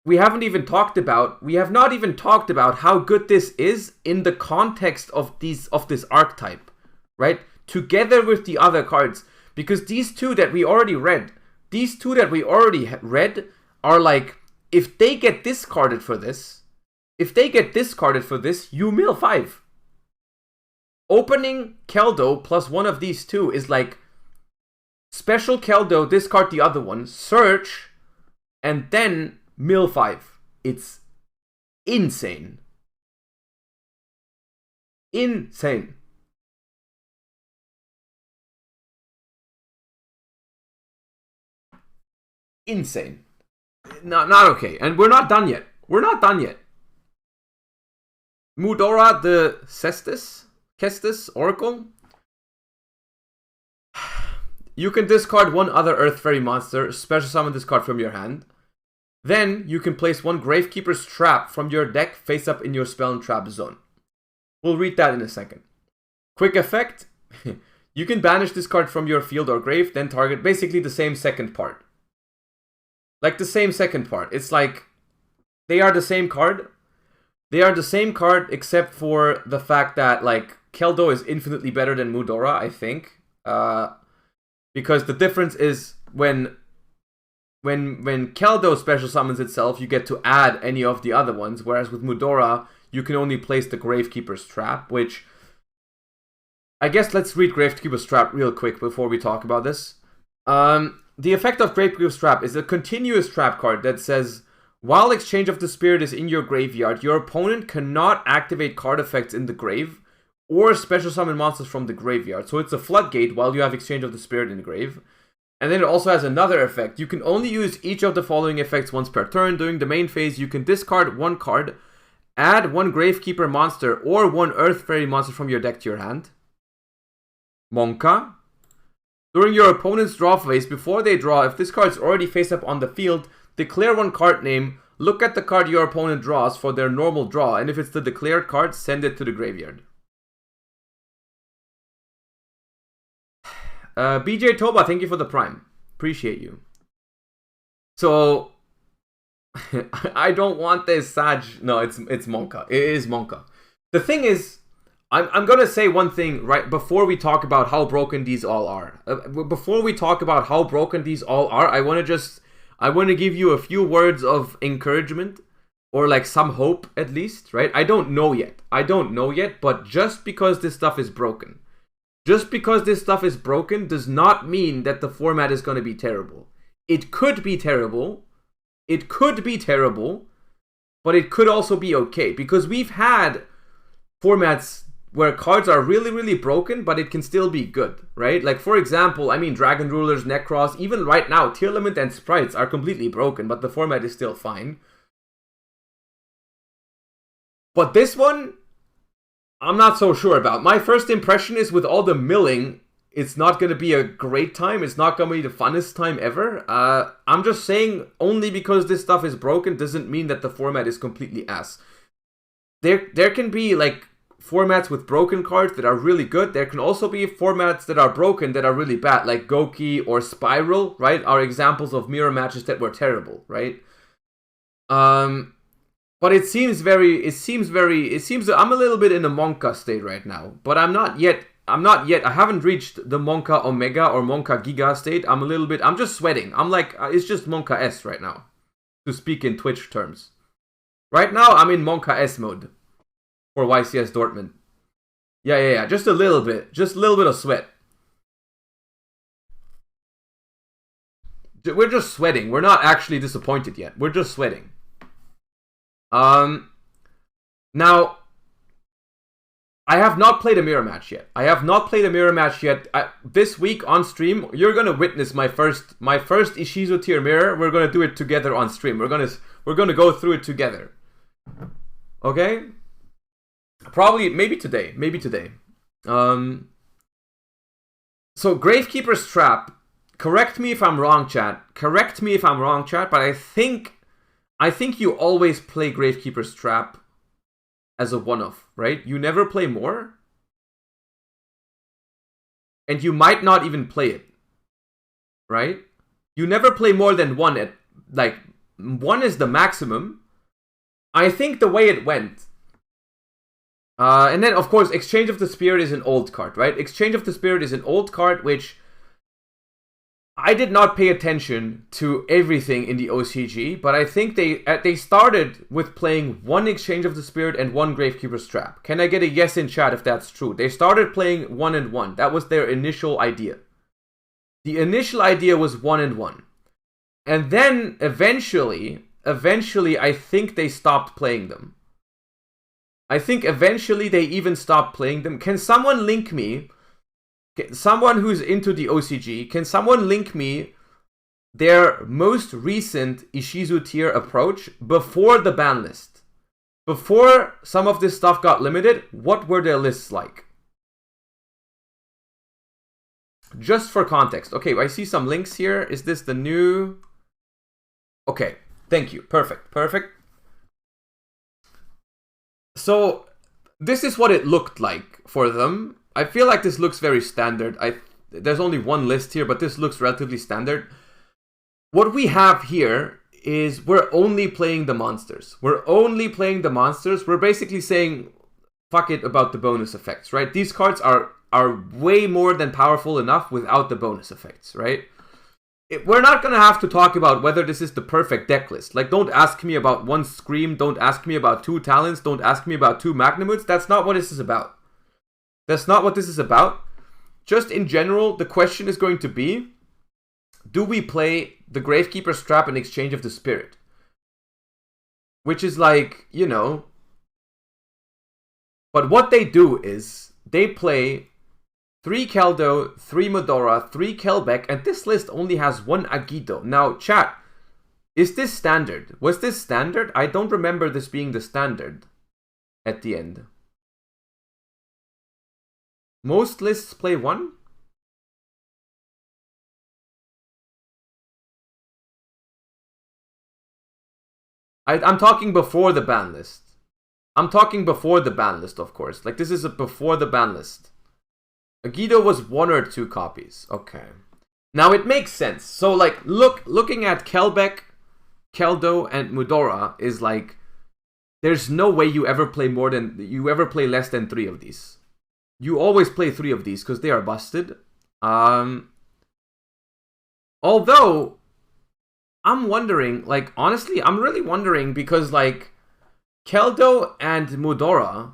we have not even talked about how good this is in the context of this archetype, right? Together with the other cards, because these two that we already read are like, if they get discarded for this, you mill 5. Opening Keldo plus one of these two is like special Keldo, discard the other one, search, and then mill 5. It's insane. Insane. Insane. Not okay. And we're not done yet. Mudora the Kestis Oracle. You can discard one other Earth Fairy monster, special summon this card from your hand. Then you can place one Gravekeeper's Trap from your deck face up in your spell and trap zone. We'll read that in a second. Quick effect. You can banish this card from your field or grave, then target basically the same second part. Like the same second part. It's like they are the same card. Except for the fact that like Keldo is infinitely better than Mudora, I think. Because the difference is when Keldo special summons itself, you get to add any of the other ones, whereas with Mudora, you can only place the Gravekeeper's Trap, which I guess let's read Gravekeeper's Trap real quick before we talk about this. The effect of Gravekeeper's Trap is a continuous trap card that says, while Exchange of the Spirit is in your graveyard, your opponent cannot activate card effects in the grave or special summon monsters from the graveyard. So it's a floodgate while you have Exchange of the Spirit in the grave. And then it also has another effect. You can only use each of the following effects once per turn. During the main phase, you can discard one card, add one Gravekeeper monster or one Earth Fairy monster from your deck to your hand. Monka. During your opponent's draw phase, before they draw, if this card is already face up on the field, declare one card name, look at the card your opponent draws for their normal draw, and if it's the declared card, send it to the graveyard. BJ Toba, thank you for the prime. Appreciate you. So, I don't want this Sag. No, it's Monka. It is Monka. The thing is, I'm gonna say one thing right before we talk about how broken these all are. Before we talk about how broken these all are, I want to give you a few words of encouragement, or like some hope at least, right? I don't know yet, but just because this stuff is broken does not mean that the format is going to be terrible. It could be terrible, but it could also be okay, because we've had formats where cards are really, really broken, but it can still be good, right? Like, for example, I mean, Dragon Rulers, Necros, even right now, Tearlaments and Sprites are completely broken, but the format is still fine. But this one, I'm not so sure about. My first impression is with all the milling, it's not going to be a great time. It's not going to be the funnest time ever. I'm just saying, only because this stuff is broken doesn't mean that the format is completely ass. There can be, like, formats with broken cards that are really good. There can also be formats that are broken that are really bad, like Goki or Spiral, right? Are examples of mirror matches that were terrible, right? But it seems I'm a little bit in a Monka state right now, but I'm not yet. I haven't reached the Monka Omega or Monka Giga state. I'm just sweating. I'm like, it's just Monka S right now, to speak in Twitch terms. Right now, I'm in Monka S mode. For YCS Dortmund. Yeah. Just a little bit of sweat. We're just sweating. We're not actually disappointed yet. We're just sweating. Now, I have not played a mirror match yet. This week on stream, you're gonna witness my first Ishizu Tear Mirror. We're gonna do it together on stream. We're gonna go through it together. Okay? Probably, maybe today. So, Gravekeeper's Trap. Correct me if I'm wrong, chat. But I think you always play Gravekeeper's Trap as a one-off, right? You never play more? And you might not even play it, right? You never play more than one at, like, 1 is the maximum. I think the way it went... and then, of course, Exchange of the Spirit is an old card, right? Exchange of the Spirit is an old card, which... I did not pay attention to everything in the OCG, but I think they started with playing 1 Exchange of the Spirit and 1 Gravekeeper's Trap. Can I get a yes in chat if that's true? They started playing 1 and 1. That was their initial idea. The initial idea was 1 and 1. And then, eventually, I think they stopped playing them. I think eventually they even stopped playing them. Can someone link me... Someone who's into the OCG, can someone link me their most recent Ishizu Tear approach before the ban list? Before some of this stuff got limited, what were their lists like? Just for context. Okay, I see some links here. Is this the new... Okay, thank you. Perfect, perfect. So, this is what it looked like for them. I feel like this looks very standard. There's only 1 list here, but this looks relatively standard. What we have here is we're only playing the monsters. We're only playing the monsters. We're basically saying, fuck it about the bonus effects, right? These cards are way more than powerful enough without the bonus effects, right? We're not going to have to talk about whether this is the perfect deck list. Like, don't ask me about 1 Scream. Don't ask me about 2 Talents. Don't ask me about 2 Magnamoods. That's not what this is about. That's not what this is about. Just in general, the question is going to be, do we play the Gravekeeper's Trap in Exchange of the Spirit? Which is like, you know... But what they do is, they play 3 Keldo, 3 Medora, 3 Kelbeck, and this list only has 1 Agido. Now, chat, is this standard? Was this standard? I don't remember this being the standard at the end. Most lists play 1? I'm talking before the ban list. I'm talking before the ban list, of course. Like, this is before the ban list. Agido was 1 or 2 copies. Okay. Now, it makes sense. So, like, looking at Kelbeck, Keldo, and Mudora is like... There's no way you ever play less than 3 of these. You always play 3 of these because they are busted. Although, I'm wondering, like, honestly, I'm really wondering because, like, Keldo and Mudora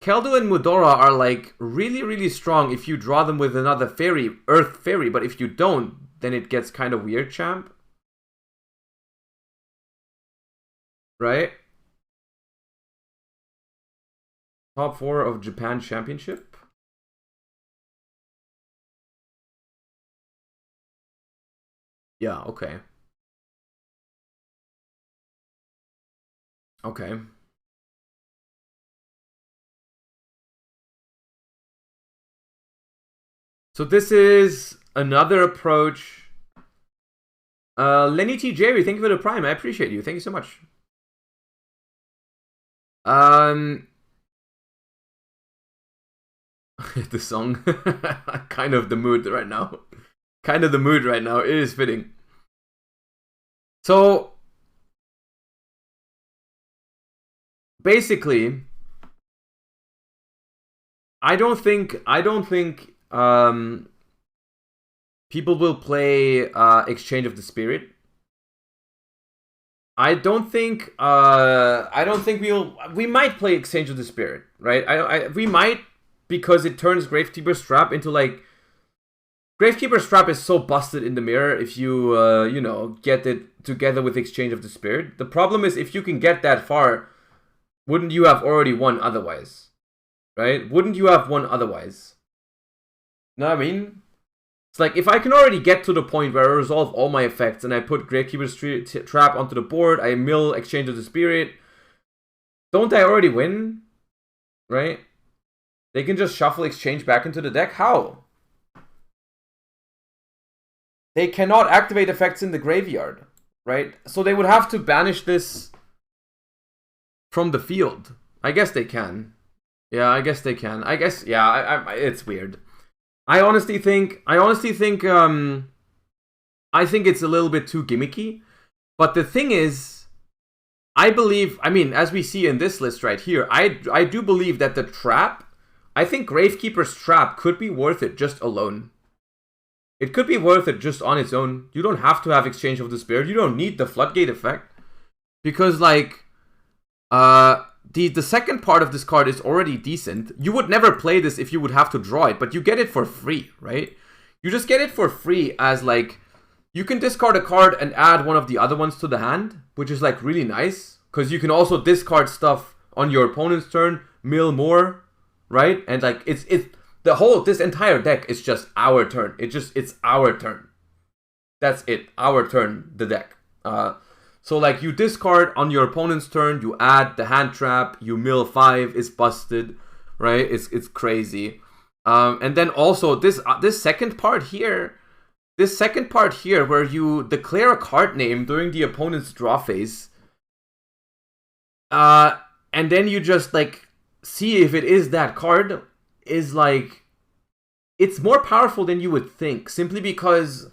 are, like, really, really strong if you draw them with another fairy, Earth Fairy, but if you don't, then it gets kind of weird, champ. Right? Top 4 of Japan Championship. Yeah, okay. Okay. So this is another approach. Lenny T. Jerry, thank you for the prime. I appreciate you. Thank you so much. The song. Kind of the mood right now. Kind of the mood right now. It is fitting. So basically, I don't think people will play Exchange of the Spirit. I don't think we might play Exchange of the Spirit, right? We might, because it turns Gravekeeper's Trap into, like, Gravekeeper's Trap is so busted in the mirror if you you know, get it together with Exchange of the Spirit. The problem is, if you can get that far, wouldn't you have already won otherwise? Right? Wouldn't you have won otherwise? Know what I mean? It's like, if I can already get to the point where I resolve all my effects and I put Gravekeeper's Trap onto the board, I mill Exchange of the Spirit, don't I already win? Right? They can just shuffle Exchange back into the deck? How? They cannot activate effects in the graveyard, right? So they would have to banish this from the field. I guess they can. Yeah, I guess they can. I guess, yeah, it's weird. I honestly think it's a little bit too gimmicky. But the thing is, I believe, I mean, as we see in this list right here, I do believe that the trap, I think Gravekeeper's trap could be worth it just alone. It could be worth it just on its own. You don't have to have Exchange of Despair. You don't need the Floodgate effect. Because, like, the second part of this card is already decent. You would never play this if you would have to draw it, but you get it for free, right? You just get it for free as, like, you can discard a card and add one of the other ones to the hand, which is, like, really nice. Because you can also discard stuff on your opponent's turn, mill more, right? And, like, this entire deck is just our turn. It's our turn. That's it. Our turn, the deck. So, like, you discard on your opponent's turn, you add the hand trap, you mill 5, it's busted, right? It's crazy. And then also, this second part here, where you declare a card name during the opponent's draw phase, and then you just, like, see if it is that card, is, like, it's more powerful than you would think, simply because,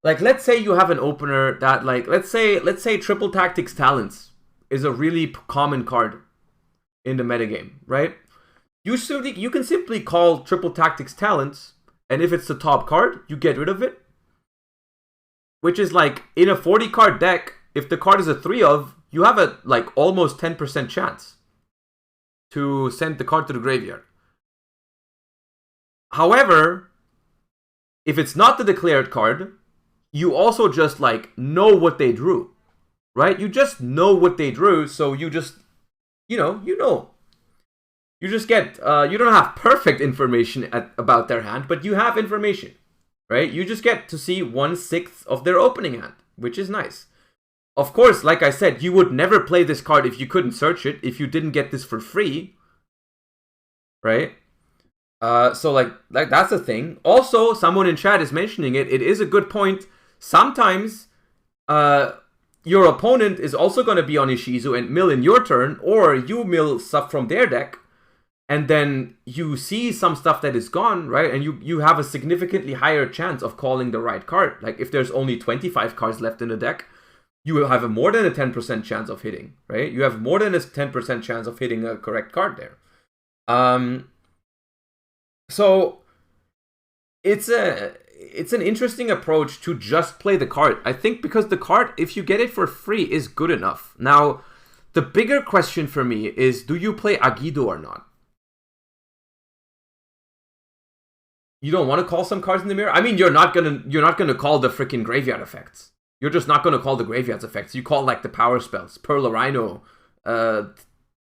like, let's say you have an opener that, like, let's say Triple Tactics Talents is a really common card in the metagame, right? You can simply call Triple Tactics Talents, and if it's the top card, you get rid of it. Which is, like, in a 40 card deck, if the card is a 3 of, you have a, like, almost 10% chance to send the card to the graveyard. However, if it's not the declared card, you also just, like, know what they drew, right? You just know what they drew, so you just, you know. You just get, you don't have perfect information about their hand, but you have information, right? You just get to see 1/6 of their opening hand, which is nice. Of course, like I said, you would never play this card if you couldn't search it, if you didn't get this for free, right? So, like that's the thing. Also, someone in chat is mentioning it. It is a good point. Sometimes your opponent is also going to be on Ishizu and mill in your turn, or you mill stuff from their deck, and then you see some stuff that is gone, right? And you have a significantly higher chance of calling the right card. Like, if there's only 25 cards left in the deck, you will have a more than a 10% chance of hitting, right? You have more than a 10% chance of hitting a correct card there. So it's an interesting approach to just play the card. I think because the card, if you get it for free, is good enough. Now, the bigger question for me is, do you play Agido or not? You don't want to call some cards in the mirror? I mean, you're not gonna call the freaking graveyard effects. You're just not gonna call the graveyard's effects. You call, like, the power spells, Pearl of Rhino,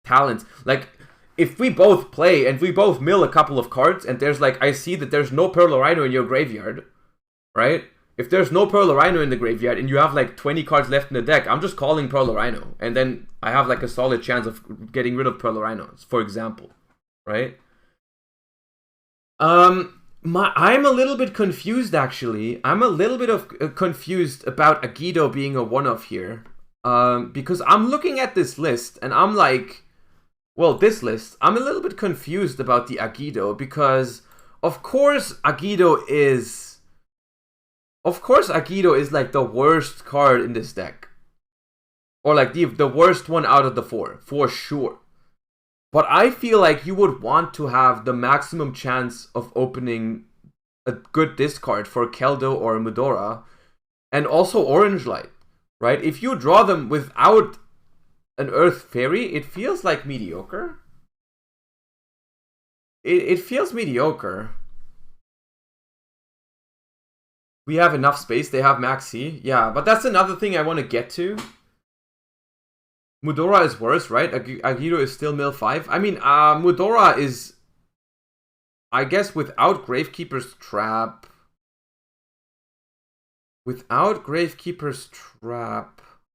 talents. Like, if we both play and we both mill a couple of cards, and there's, like, I see that there's no Pearl of Rhino in your graveyard, right? If there's no Pearl of Rhino in the graveyard and you have, like, 20 cards left in the deck, I'm just calling Pearl of Rhino, and then I have, like, a solid chance of getting rid of Pearl of Rhinos, for example, right? I'm a little bit confused, actually. I'm a little bit confused about Agido being a one-off here. Because I'm looking at this list, and I'm like, well, this list, I'm a little bit confused about the Agido, because, of course, Agido is, like, the worst card in this deck. Or, like, the worst one out of the 4, for sure. But I feel like you would want to have the maximum chance of opening a good discard for Keldo or Mudora, and also Orange Light, right? If you draw them without an Earth Fairy, it feels like mediocre. It feels mediocre. We have enough space, they have Maxi. Yeah, but that's another thing I want to get to. Mudora is worse, right? Agido is still mill 5. I mean, Mudora is, I guess, without Gravekeeper's Trap.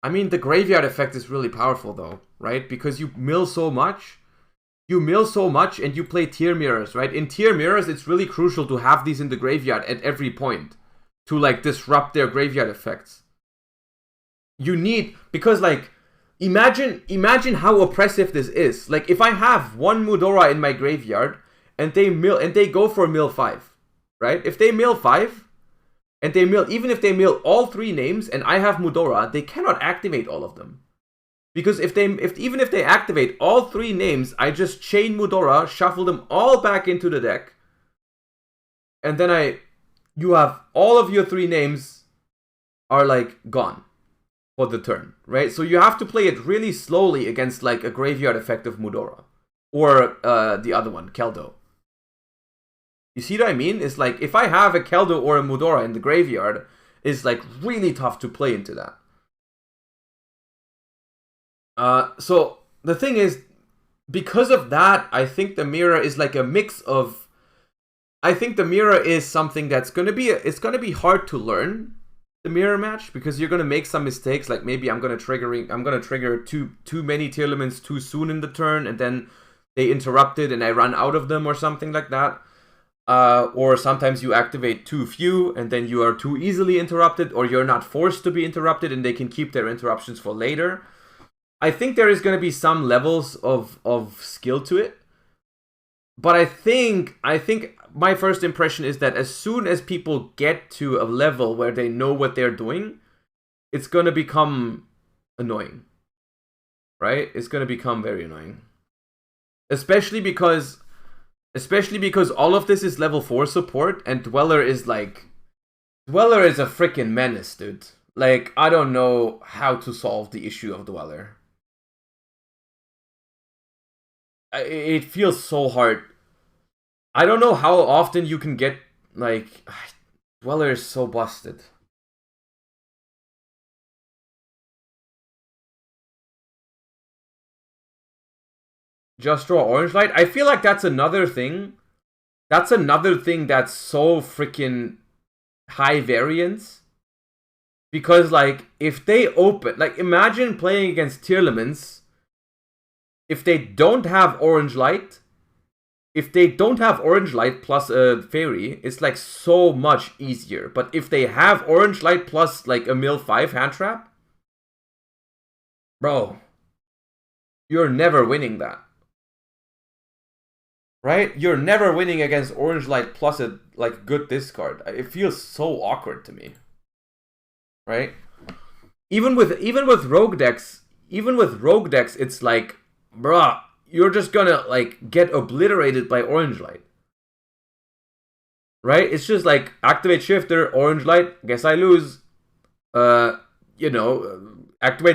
I mean, the graveyard effect is really powerful, though, right? Because you mill so much. And you play Tear Mirrors, right? In Tear Mirrors, it's really crucial to have these in the graveyard at every point to, like, disrupt their graveyard effects. You need, because, like, Imagine how oppressive this is. Like, if I have one Mudora in my graveyard and they go for mill 5, right? If they mill 5 and they mill, even if they mill all 3 names and I have Mudora, they cannot activate all of them. Because even if they activate all 3 names, I just chain Mudora, shuffle them all back into the deck, and then you have all of your 3 names are like gone for the turn, right? So you have to play it really slowly against like a graveyard effect of Mudora. Or the other one, Keldo. You see what I mean? It's like, if I have a Keldo or a Mudora in the graveyard, it's like really tough to play into that. So the thing is, because of that, I think the mirror is like a mix of... I think the mirror is something that's going to be... It's going to be hard to learn, the mirror match, because you're going to make some mistakes. Like maybe I'm going to trigger too many Tearlaments too soon in the turn, and then they interrupted and I run out of them or something like that. Or sometimes you activate too few and then you are too easily interrupted, or you're not forced to be interrupted and they can keep their interruptions for later. I think there is going to be some levels of skill to it. But I think my first impression is that as soon as people get to a level where they know what they're doing, it's going to become annoying. Right? It's going to become very annoying. Especially because all of this is level 4 support, and Dweller is a freaking menace, dude. Like, I don't know how to solve the issue of Dweller. It feels so hard. I don't know how often you can get, like... Dweller is so busted. Just draw orange light. I feel like that's another thing. That's another thing that's so freaking high variance. Because, like, if they open... Like, imagine playing against Tearlaments. If they don't have orange light... If they don't have orange light plus a fairy, it's, like, so much easier. But if they have orange light plus, like, a mill 5 hand trap... Bro. You're never winning that. Right? You're never winning against orange light plus a like good discard. It feels so awkward to me. Right? Even with rogue decks, it's like, bruh, you're just gonna like get obliterated by orange light. Right? It's just like activate shifter, orange light, guess I lose. Activate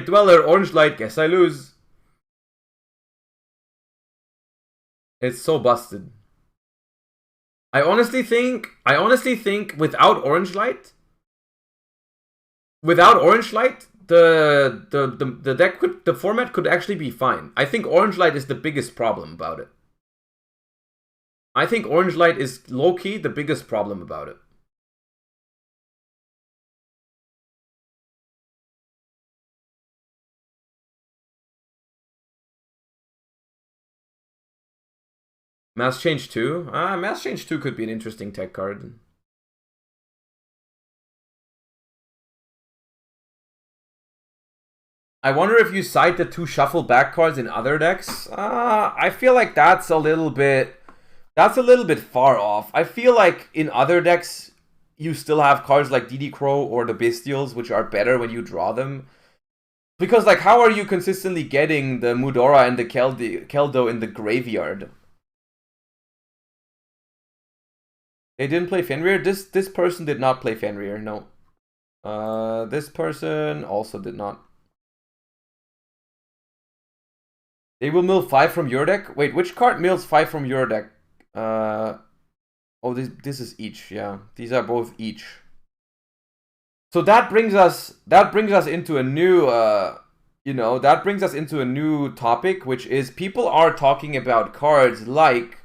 dweller, orange light, guess I lose. It's so busted. I honestly think without orange light, the format could actually be fine. I think orange light is the biggest problem about it. I think orange light is low-key the biggest problem about it. Mass Change 2? Mass Change 2 could be an interesting tech card. I wonder if you cite the 2 shuffle back cards in other decks. I feel like that's a little bit far off. I feel like in other decks you still have cards like DD Crow or the Bestials, which are better when you draw them. Because like, how are you consistently getting the Mudora and the Keldo in the graveyard? They didn't play Fenrir? This person did not play Fenrir, no. This person also did not. They will mill 5 from your deck? Wait, which card mills 5 from your deck? Oh, this is each, yeah. These are both each. So that brings us into a new that brings us into a new topic, which is people are talking about cards like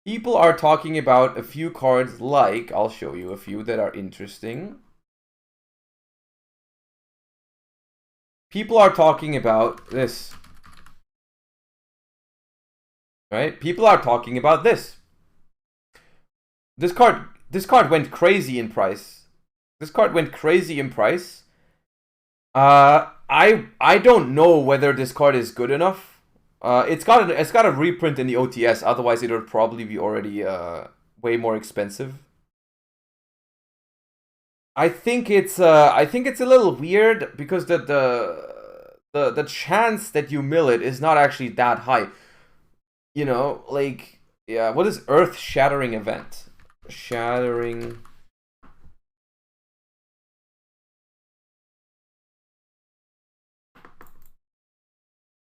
a few cards like, I'll show you a few that are interesting. People are talking about this. Right? People are talking about this. This card went crazy in price. I don't know whether this card is good enough. It's got a reprint in the OTS, otherwise it would probably be already way more expensive. I think it's a little weird because the chance that you mill it is not actually that high. You know, like, yeah, what is Earth Shattering Event? Shattering.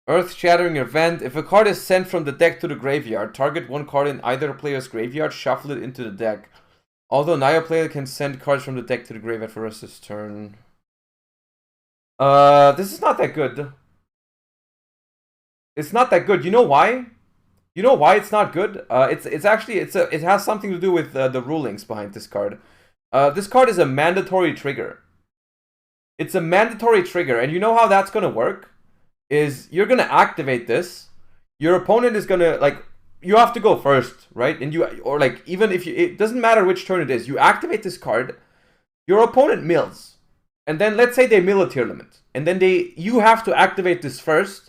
Earth Shattering Event. If a card is sent from the deck to the graveyard, target one card in either player's graveyard, shuffle it into the deck. Although neither player can send cards from the deck to the graveyard for the rest of his turn. This is not that good. It's not that good. You know why? You know why it's not good? It has something to do with the rulings behind this card. This card is a mandatory trigger. It's a mandatory trigger, and you know how that's gonna work? Is you're gonna activate this. Your opponent is gonna, like, you have to go first, right? And even if it doesn't matter which turn it is, you activate this card. Your opponent mills, and then let's say they mill a Tearlament, and then you have to activate this first.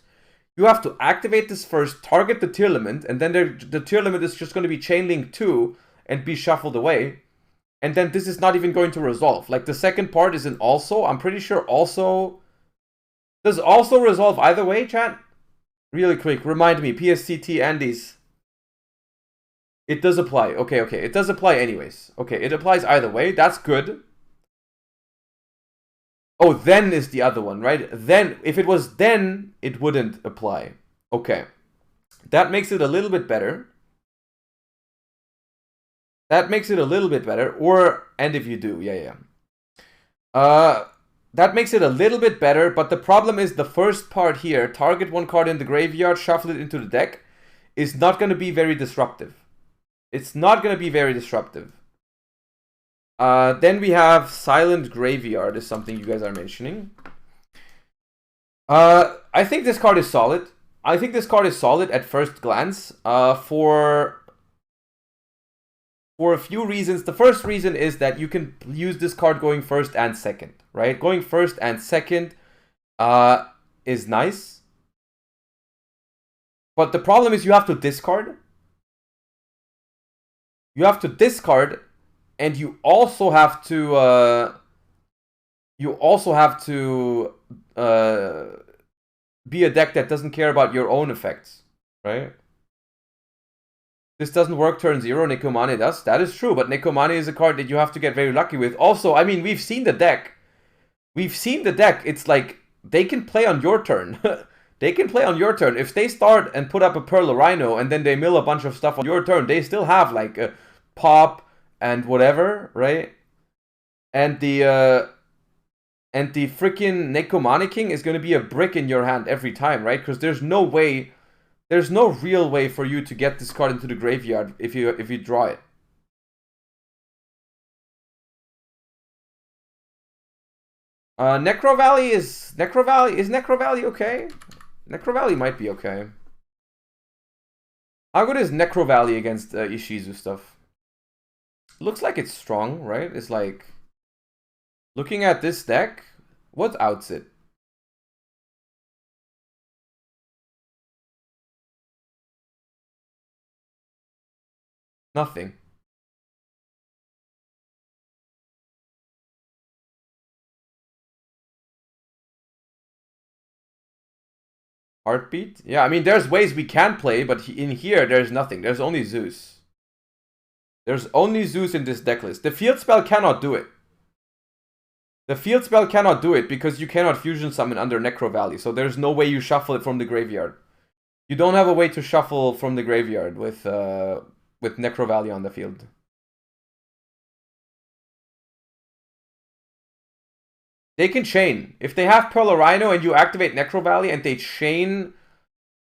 You have to activate this first, target the Tearlament, and then the Tearlament is just going to be chain link 2 and be shuffled away. And then this is not even going to resolve. Like, the second part is an also. I'm pretty sure also. Does also resolve either way, chat? Really quick, remind me. PSCT Andes. It does apply. Okay. It does apply anyways. Okay, it applies either way. That's good. Oh, then is the other one, right? Then, if it was then, it wouldn't apply. Okay. That makes it a little bit better. That makes it a little bit better. And if you do, yeah. That makes it a little bit better, but the problem is the first part here, target one card in the graveyard, shuffle it into the deck, is not going to be very disruptive. It's not going to be very disruptive. Then we have Silent Graveyard is something you guys are mentioning. I think this card is solid. I think this card is solid at first glance. For a few reasons. The first reason is that you can use this card going first and second, right? Going first and second is nice. But the problem is you have to discard. You have to discard. And you also have to be a deck that doesn't care about your own effects, right? This doesn't work turn 0, Nekomane does. That is true, but Nekomane is a card that you have to get very lucky with. Also, I mean, we've seen the deck. It's like, they can play on your turn. They can play on your turn. If they start and put up a Pearl Rhino and then they mill a bunch of stuff on your turn, they still have like a pop and whatever, right? And the freaking Nekomane King is going to be a brick in your hand every time, right? Because there's no real way for you to get this card into the graveyard if you draw it. Necro Valley is Necro Valley okay? Necro Valley might be okay. How good is Necro Valley against Ishizu stuff? Looks like it's strong, right? It's like, looking at this deck, what outs it? Nothing. Heartbeat? Yeah, I mean, there's ways we can play, but in here, there's nothing. There's only Zeus. There's only Zeus in this deck list. The field spell cannot do it. The field spell cannot do it because you cannot fusion summon under Necro Valley. So there's no way you shuffle it from the graveyard. You don't have a way to shuffle from the graveyard with Necro Valley on the field. They can chain. If they have Pearl Rhino and you activate Necro Valley and they chain...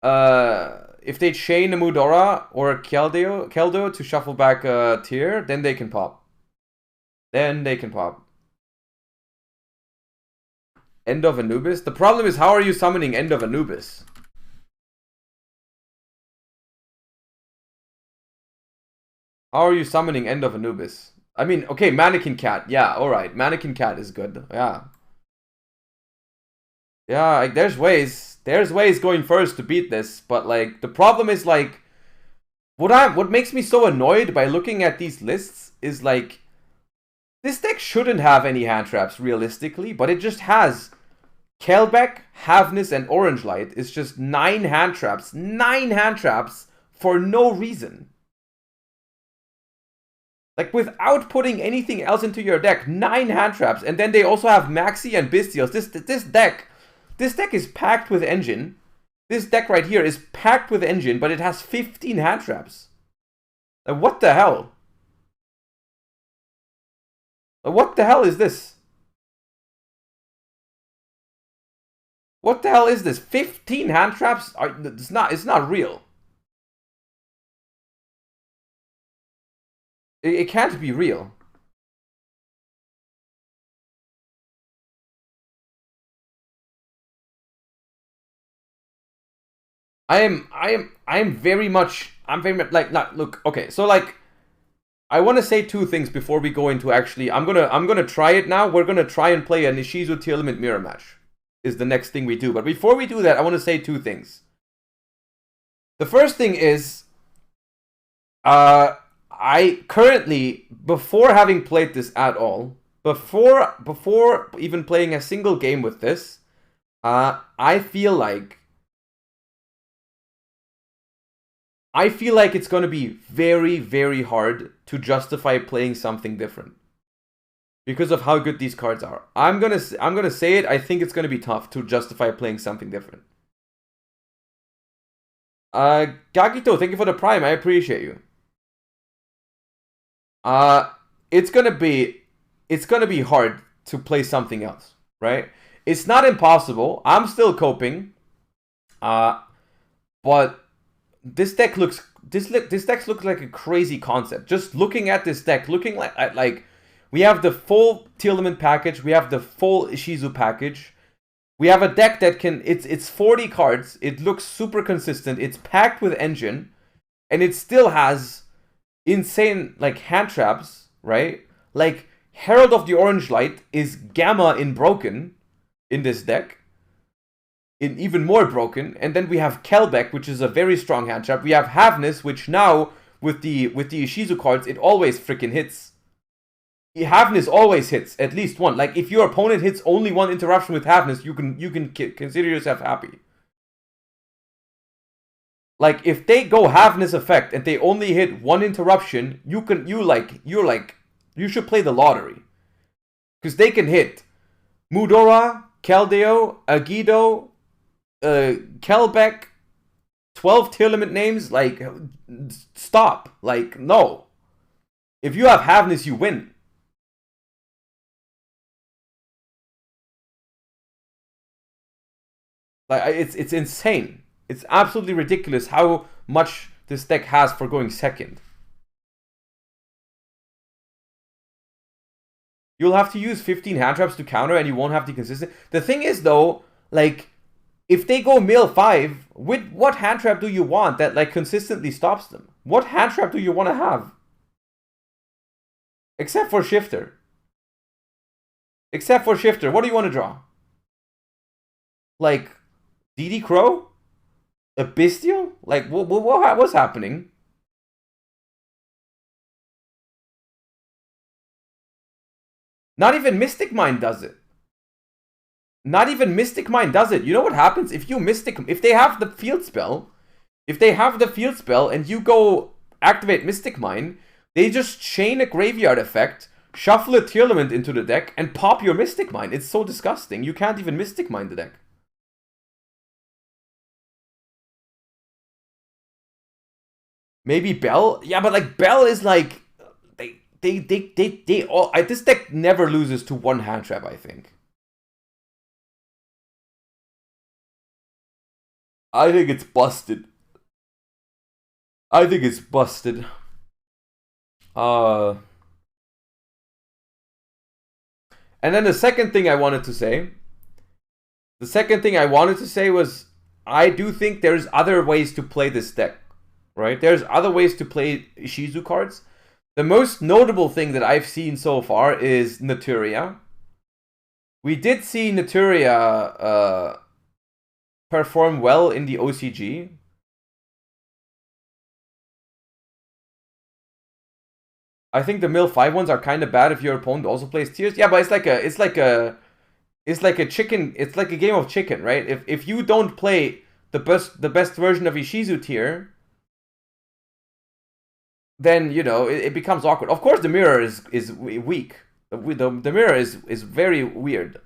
if they chain a Mudora or a Keldo to shuffle back a Tear, then they can pop. End of Anubis? The problem is, how are you summoning End of Anubis? How are you summoning End of Anubis? I mean, okay, Mannequin Cat. Yeah, alright. Mannequin Cat is good. Yeah. Yeah, like, there's ways going first to beat this, but like the problem is like what makes me so annoyed by looking at these lists is like This deck shouldn't have any hand traps, realistically, but it just has Kelbeck, Havnis, and Orange Light. It's just 9 hand traps. 9 hand traps for no reason. Like, without putting anything else into your deck, 9 hand traps. And then they also have Maxi and Bystials. This deck is packed with engine. This deck right here is packed with engine, but it has 15 hand traps. Like, what the hell? Like, what the hell is this? What the hell is this? 15 hand traps? It's not real. It can't be real. I'm very much like, look, okay, so like I want to say 2 things before we go into actually I'm gonna try it now. We're gonna try and play an Ishizu Tearlaments Mirror Match is the next thing we do. But before we do that, I want to say 2 things. The first thing is I currently, before having played this at all, before even playing a single game with this, I feel like it's going to be very, very hard to justify playing something different because of how good these cards are. I'm gonna say it. I think it's going to be tough to justify playing something different. Gagito, thank you for the Prime. I appreciate you. It's gonna be hard to play something else, right? It's not impossible. I'm still coping. But this deck looks like a crazy concept. Just looking at this deck, looking like we have the full Tearlaments package, we have the full Ishizu package. We have a deck that it's 40 cards. It looks super consistent. It's packed with engine, and it still has insane like hand traps, right? Like Herald of the Orange Light is Gamma in Broken in this deck, in even more broken. And then we have Kelbeck, which is a very strong hand trap. We have Havnis, which now with the Ishizu cards, it always freaking hits. Havnis always hits at least one. Like if your opponent hits only 1 interruption with Havnis, you can consider yourself happy. Like if they go Havnis effect and they only hit 1 interruption, you should play the lottery, because they can hit Mudora, Keldeo, Agido, Kelbeck, 12 Tearlaments names. Like, stop. Like, no. If you have Havnis, you win. Like, it's insane. It's absolutely ridiculous how much this deck has for going second. You'll have to use 15 hand traps to counter, and you won't have the consistent. The thing is, though, like, if they go mill 5, what hand trap do you want that like consistently stops them? What hand trap do you want to have? Except for Shifter. Except for Shifter, what do you want to draw? Like, DD Crow? A Bystial? Like, what's happening? Not even Mystic Mind does it. Not even Mystic Mind does it. You know what happens if you if they have the field spell, and you go activate Mystic Mind, they just chain a graveyard effect, shuffle a Tearlament into the deck, and pop your Mystic Mind. It's so disgusting. You can't even Mystic Mind the deck. Maybe Bell? Yeah, but like Bell is like they all this deck never loses to 1 hand trap, I think. I think it's busted. I think it's busted. And then the second thing I wanted to say was I do think there's other ways to play this deck, right? There's other ways to play Ishizu cards. The most notable thing that I've seen so far is Naturia. We did see Naturia perform well in the OCG. I think the mill 5 ones are kind of bad if your opponent also plays tiers. Yeah, but it's like a chicken. It's like a game of chicken, right? If you don't play the best version of Ishizu Tear, then you know it becomes awkward. Of course, the mirror is weak. The mirror is very weird.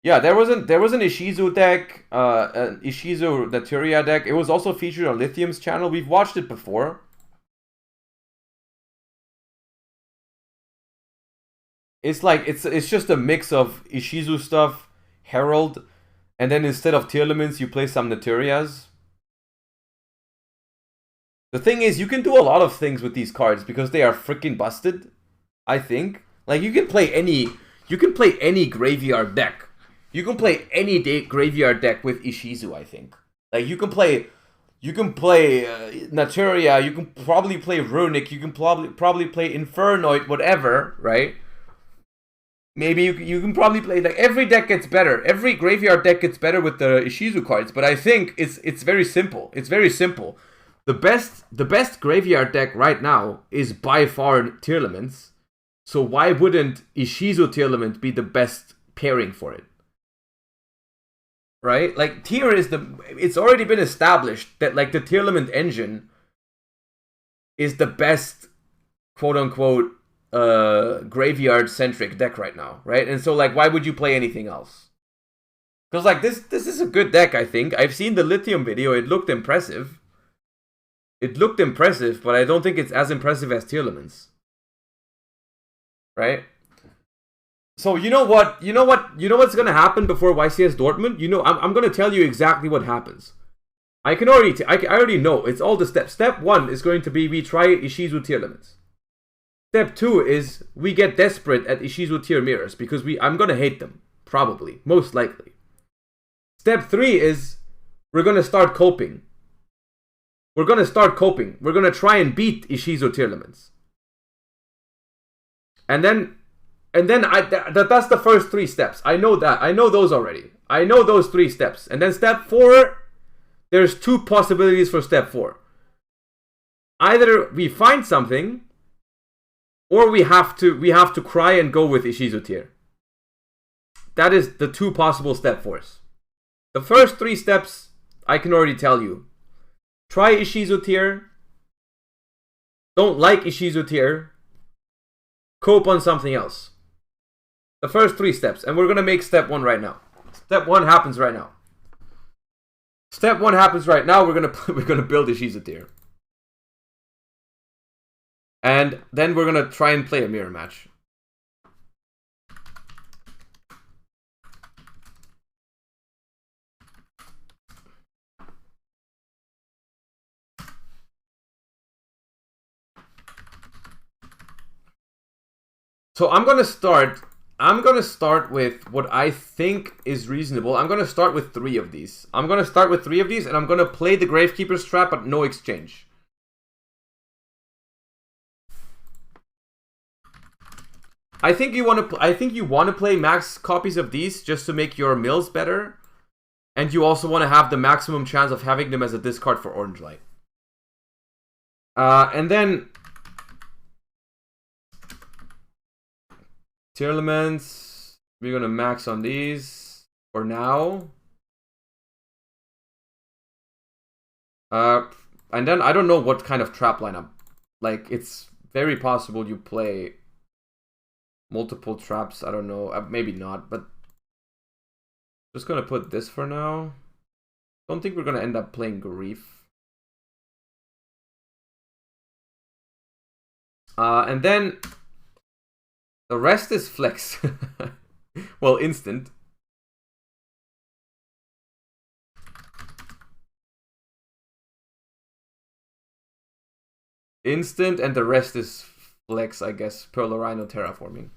Yeah, there was an Ishizu deck, an Ishizu Tear deck. It was also featured on Lithium's channel. We've watched it before. It's like it's just a mix of Ishizu stuff, Herald, and then instead of Tearlaments, you play some Naturias. The thing is, you can do a lot of things with these cards because they are freaking busted. I think like you can play any graveyard deck. You can play any graveyard deck with Ishizu, I think. Like you can play Naturia, you can probably play Runic, you can probably play Infernoid, whatever, right? Maybe you can probably play, like, every deck gets better. Every graveyard deck gets better with the Ishizu cards, but I think it's very simple. It's very simple. The best graveyard deck right now is by far Tearlaments. So why wouldn't Ishizu Tearlament be the best pairing for it? Right? Like, it's already been established that, like, the Tearlament engine is the best, quote-unquote, graveyard-centric deck right now, right? And so, like, why would you play anything else? Because, like, this is a good deck, I think. I've seen the Lithium video. It looked impressive. But I don't think it's as impressive as Tearlaments. Right? So you know what's gonna happen before YCS Dortmund? You know, I'm gonna tell you exactly what happens. I already know. It's all the steps. Step 1 is going to be we try Ishizu Tearlaments. Step 2 is we get desperate at Ishizu Tear Mirrors because I'm gonna hate them, probably, most likely. Step 3 is we're gonna start coping. We're gonna try and beat Ishizu Tearlaments. And then that's the first 3 steps. I know that. I know those already. I know those 3 steps. And then step 4, there's 2 possibilities for step 4. Either we find something, or we have to cry and go with Ishizu Tear. That is the 2 possible step 4s. The first 3 steps, I can already tell you. Try Ishizu Tear. Don't like Ishizu Tear. Cope on something else. The first 3 steps. And we're going to make step 1 right now. Step 1 happens right now. Step 1 happens right now. We're going to build Ishizu Tear. And then we're going to try and play a mirror match. So I'm gonna start with what I think is reasonable. I'm gonna start with 3 of these. And I'm gonna play the Gravekeeper's Trap, but no exchange. I think you want to play max copies of these just to make your mills better, and you also want to have the maximum chance of having them as a discard for Orange Light. And then Tearlaments, we're gonna max on these for now. And then I don't know what kind of trap lineup. Like, it's very possible you play multiple traps. I don't know, maybe not, but just gonna put this for now. Don't think we're gonna end up playing Grief. And then the rest is flex. Well, instant. Instant, and the rest is flex, I guess. Rhino Terraforming.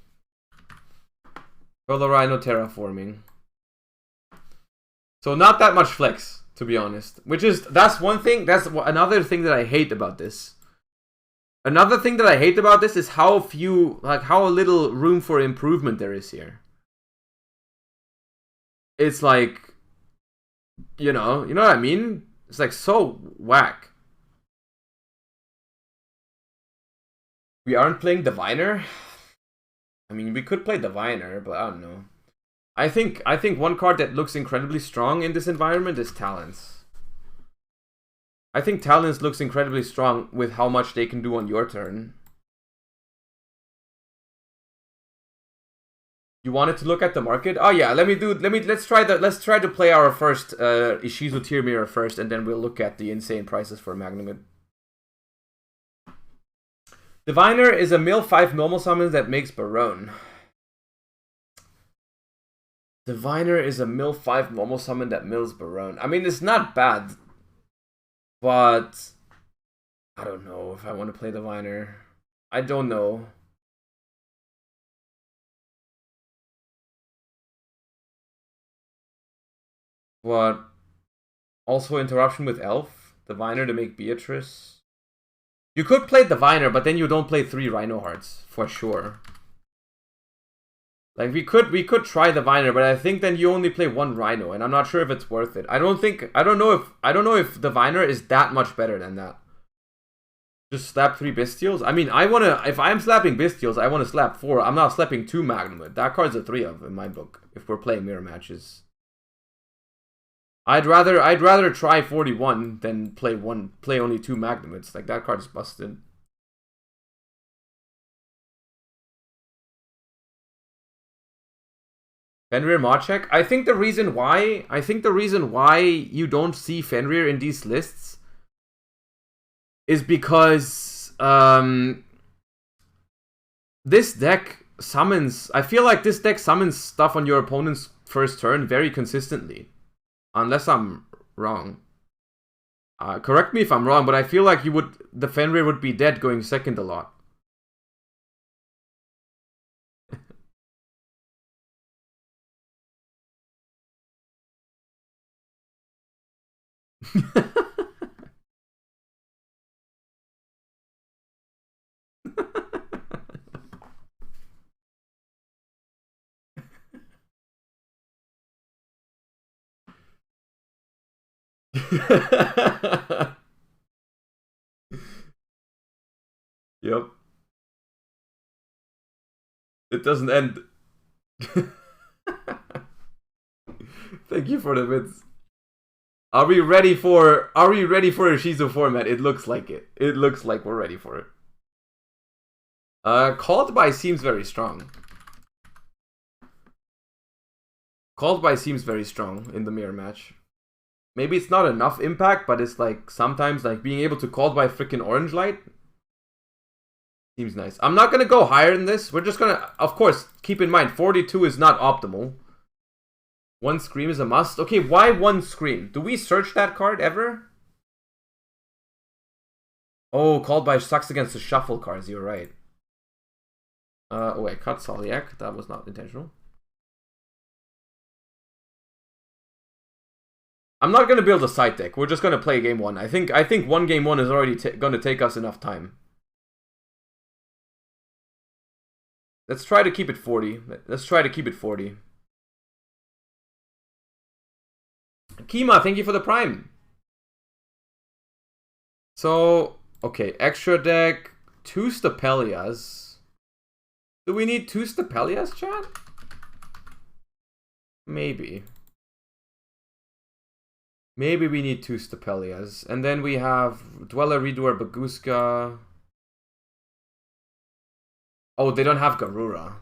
So not that much flex, to be honest. That's one thing. That's another thing that I hate about this. Another thing that I hate about this is how little room for improvement there is here. It's like, you know what I mean? It's like so whack. We aren't playing Diviner? I mean, we could play Diviner, but I don't know. I think one card that looks incredibly strong in this environment is Talents. I think Talents looks incredibly strong with how much they can do on your turn. You wanted to look at the market? Oh yeah, let's try to play our first Ishizu Tear Mirror first, and then we'll look at the insane prices for Magnamid. Diviner is a mill 5 normal summon that makes Barone. Diviner is a mill 5 normal summon that mills Barone. I mean, it's not bad, but I don't know if I want to play Diviner. I don't know. What? Also interruption with Elf? Diviner to make Beatrice? You could play Diviner, but then you don't play 3 Rhino Hearts, for sure. Like, we could try Diviner, but I think then you only play 1 Rhino, and I'm not sure if it's worth it. I don't know if Diviner is that much better than that. Just slap 3 Bestials? I mean, if I'm slapping Bestials, I wanna slap 4. I'm not slapping 2 Magnamid. That card's a 3 of in my book, if we're playing mirror matches. I'd rather try 41 than play only 2 Magnamids. Like, that card's busted. Fenrir Machek? I think the reason why you don't see Fenrir in these lists is because this deck summons, I feel like this deck summons stuff on your opponent's first turn very consistently. Unless I'm wrong. Correct me if I'm wrong, but I feel like the Fenrir would be dead going second a lot. Yep. It doesn't end. Thank you for the bits. Are we ready for Ishizu format? It looks like it. It looks like we're ready for it. Called by seems very strong. Called by seems very strong in the mirror match. Maybe it's not enough impact, but it's like sometimes like being able to call by freaking orange light seems nice. I'm not gonna go higher than this. We're just gonna, of course, keep in mind 42 is not optimal. 1 Scream is a must. Okay, why 1 Scream? Do we search that card ever? Oh, called by sucks against the shuffle cards. You're right. Oh wait, cut Soliak. That was not intentional. I'm not going to build a side deck. We're just going to play game 1. I think one game 1 is already going to take us enough time. Let's try to keep it 40. Let's try to keep it 40. Kima, thank you for the prime. So, okay, extra deck, 2 Stapelias. Do we need 2 Stapelias, chat? Maybe. Maybe we need 2 Stapelias. And then we have Dweller, Redoer, Baguska. Oh, they don't have Garura.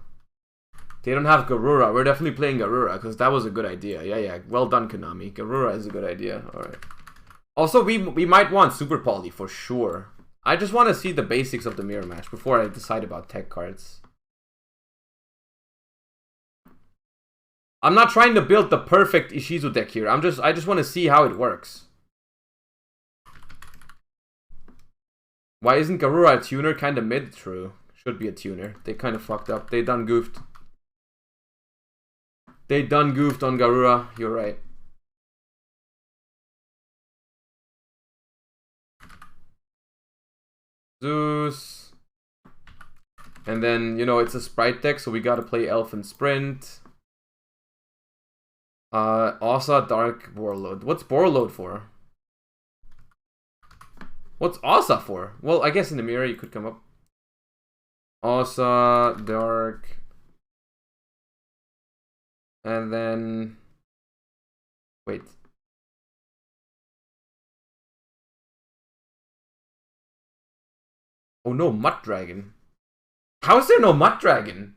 They don't have Garura. We're definitely playing Garura, because that was a good idea. Yeah. Well done, Konami. Garura is a good idea. Alright. Also, we might want Super Poly, for sure. I just want to see the basics of the mirror match before I decide about tech cards. I'm not trying to build the perfect Ishizu deck here. I just want to see how it works. Why isn't Garura a tuner? Kind of mid? True. Should be a tuner. They kind of fucked up. They done goofed. They done goofed on Garura. You're right. Zeus. And then, you know, it's a sprite deck, so we gotta play Elf and Sprint. Asa, Dark, Warlord. What's Warlord for? What's Asa for? Well, I guess in the mirror you could come up. Osa, Dark. And then... Wait. Oh no, Mutt Dragon. How is there no Mutt Dragon?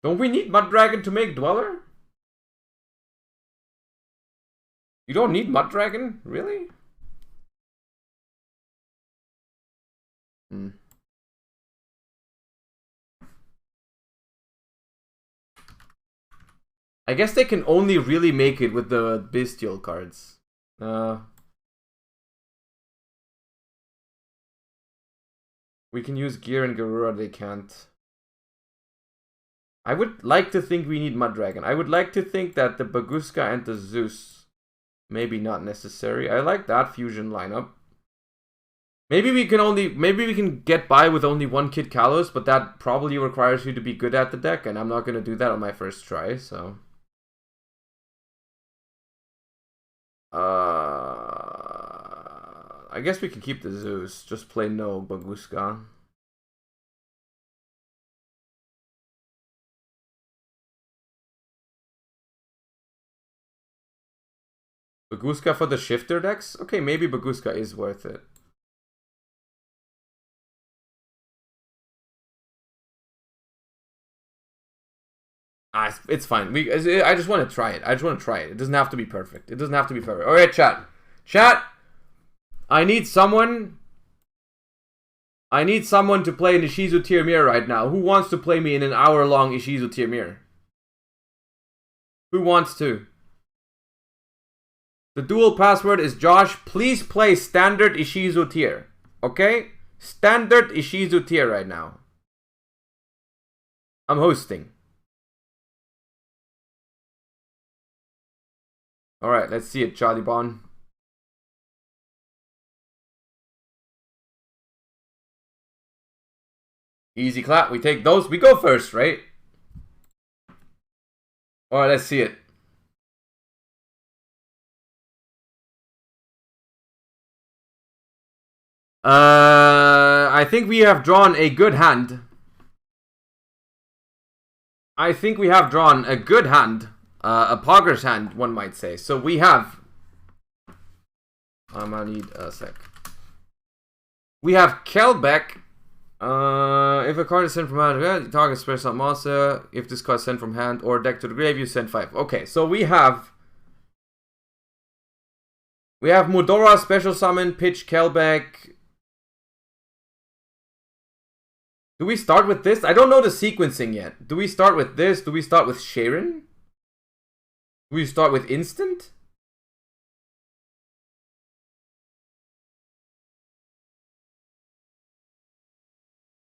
Don't we need Mutt Dragon to make Dweller? You don't need Mutt Dragon? Really? Hmm. I guess they can only really make it with the Bestial cards. We can use Gear and Garura, they can't. I would like to think we need Mud Dragon. I would like to think that the Baguska and the Zeus, maybe not necessary. I like that fusion lineup. Maybe we can get by with only one Kid Kalos, but that probably requires you to be good at the deck, and I'm not gonna do that on my first try, so. I guess we can keep the Zeus. Just play no Baguska. Baguska for the shifter decks? Okay, maybe Baguska is worth it. It's fine. I just want to try it. It doesn't have to be perfect. Alright, chat. Chat! I need someone to play an Ishizu Tear Mirror right now. Who wants to play me in an hour-long Ishizu Tear Mirror? Who wants to? The dual password is Josh. Please play standard Ishizu Tear. Okay? Standard Ishizu Tear right now. I'm hosting. Alright, let's see it, Charlie Bond. Easy clap. We take those. We go first, right? Alright, let's see it. I think we have drawn a good hand. A Pogger's hand, one might say. So we have... I'm gonna need a sec. We have Kelbeck. If a card is sent from hand, target special monster. If this card is sent from hand or deck to the grave, you send 5. Okay, so we have Mudora, Special Summon, Pitch, Kelbeck. Do we start with this? I don't know the sequencing yet. Do we start with this? Do we start with Sharon? Do we start with Instant?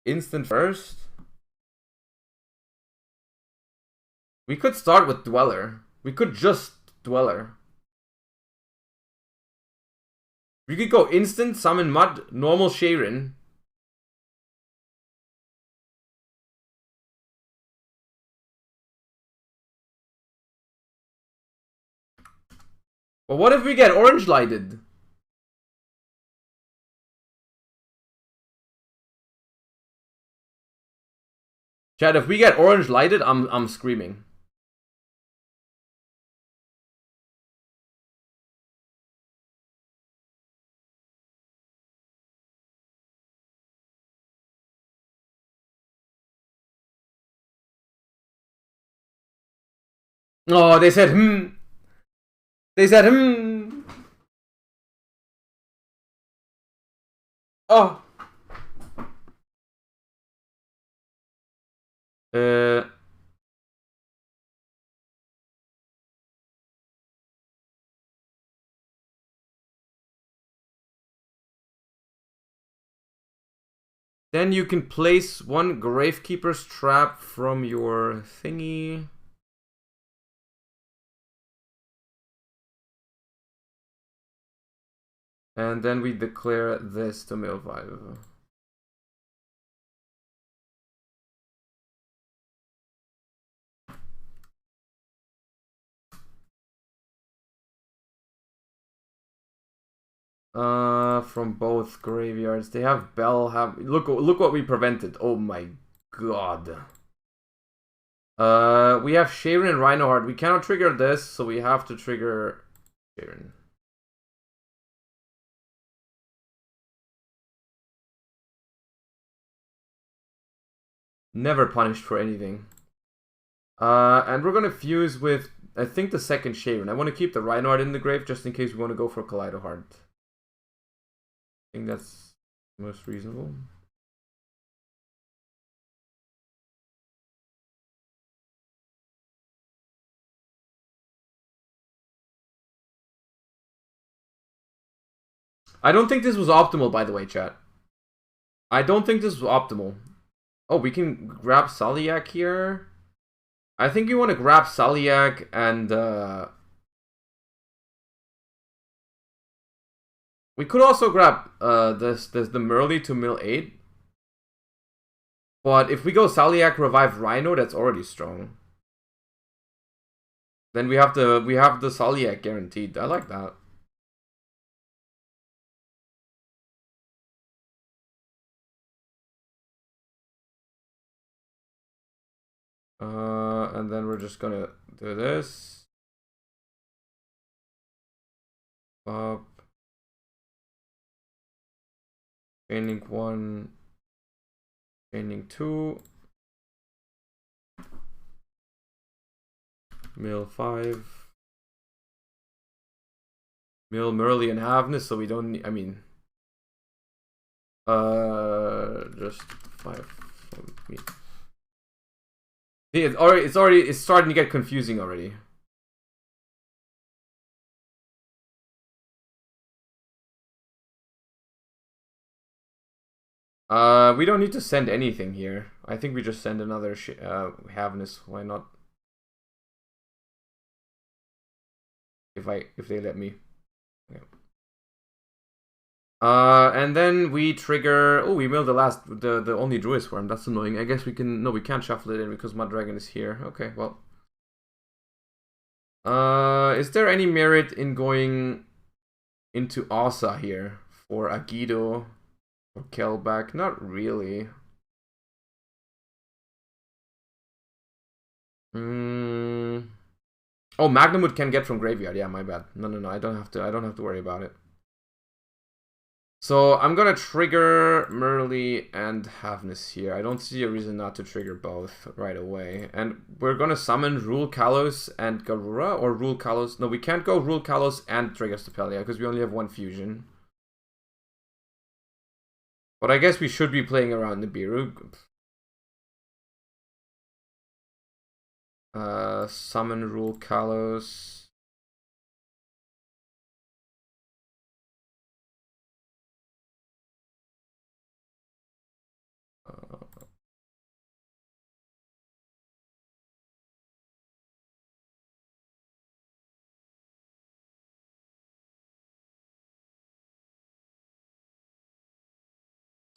Instant first? We could start with Dweller. We could just Dweller. We could go Instant, Summon Mud, normal Sharon. But what if we get Orange Lighted? Chad, if we get Orange Lighted, I'm screaming. Oh, they said They said Oh. Then you can place one Gravekeeper's Trap from your thingy. And then we declare this to mill 5. From both graveyards. They have Bell, look what we prevented. Oh my god. We have Sharon and Rhinoheart. We cannot trigger this, so we have to trigger Sharon. Never punished for anything. And we're gonna fuse with, I think, the second Sharon. I want to keep the Rhinoheart in the grave just in case we want to go for Kaleidoheart. I think that's most reasonable. I don't think this was optimal, by the way, chat. I don't think this was optimal. Oh, we can grab Saliak here. I think you want to grab Saliak and we could also grab the Merly to mill 8. But if we go Saliak revive Rhino, that's already strong. Then we have the Saliak guaranteed. I like that. And then we're just gonna do this. Up. Chaining 1. Chaining 2. Mill 5. Mill Merly and Havness, so we don't need, I mean, just 5 from me. See, it's starting to get confusing already. We don't need to send anything here. I think we just send another Havness. Why not? If they let me. Yeah. And then we trigger. Oh, we milled the only Druid Swarm. That's annoying. I guess we can. No, we can't shuffle it in because Mud Dragon is here. Okay, well. Is there any merit in going into Asa here for Agido or Kelback? Not really. Oh, Magnamut can get from graveyard. Yeah, my bad. No. I don't have to worry about it. So I'm gonna trigger Merly and Havness here. I don't see a reason not to trigger both right away. And we're gonna summon Rule Kalos and Garura, or Rule Kalos. No, we can't go Rule Kalos and trigger Stapelia because we only have one fusion. But I guess we should be playing around Nibiru. Summon Rule Kalos.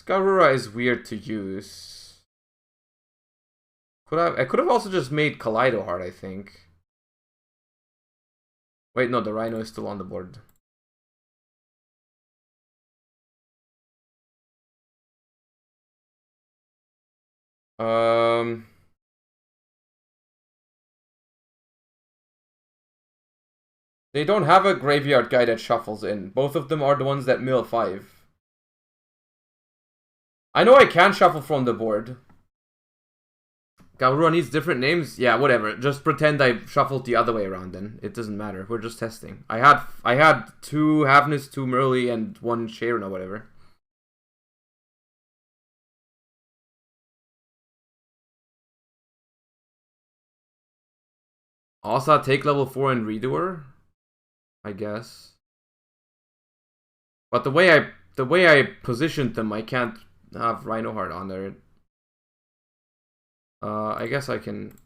Garura is weird to use. I could have also just made Kaleidoheart, I think. Wait, no, the Rhino is still on the board. They don't have a graveyard guy that shuffles in. Both of them are the ones that mill 5. I know I can shuffle from the board. Garura needs different names? Yeah, whatever. Just pretend I shuffled the other way around then. It doesn't matter. We're just testing. I had 2 Havness, 2 Merly, and 1 Sharon or whatever. Asa take level 4 and redoer? I guess. But the way I positioned them, I can't have Rhinoheart on there. I guess I can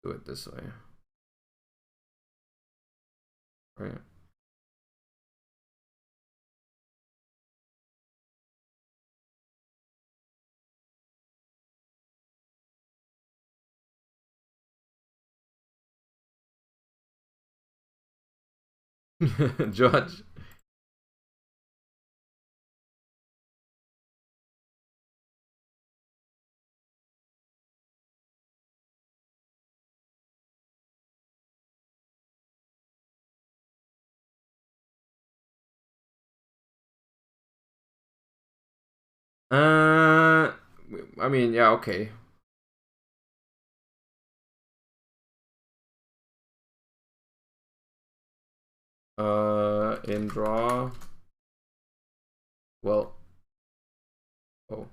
do it this way. Right. Judge. I mean, yeah, okay. In draw. Well. Oh.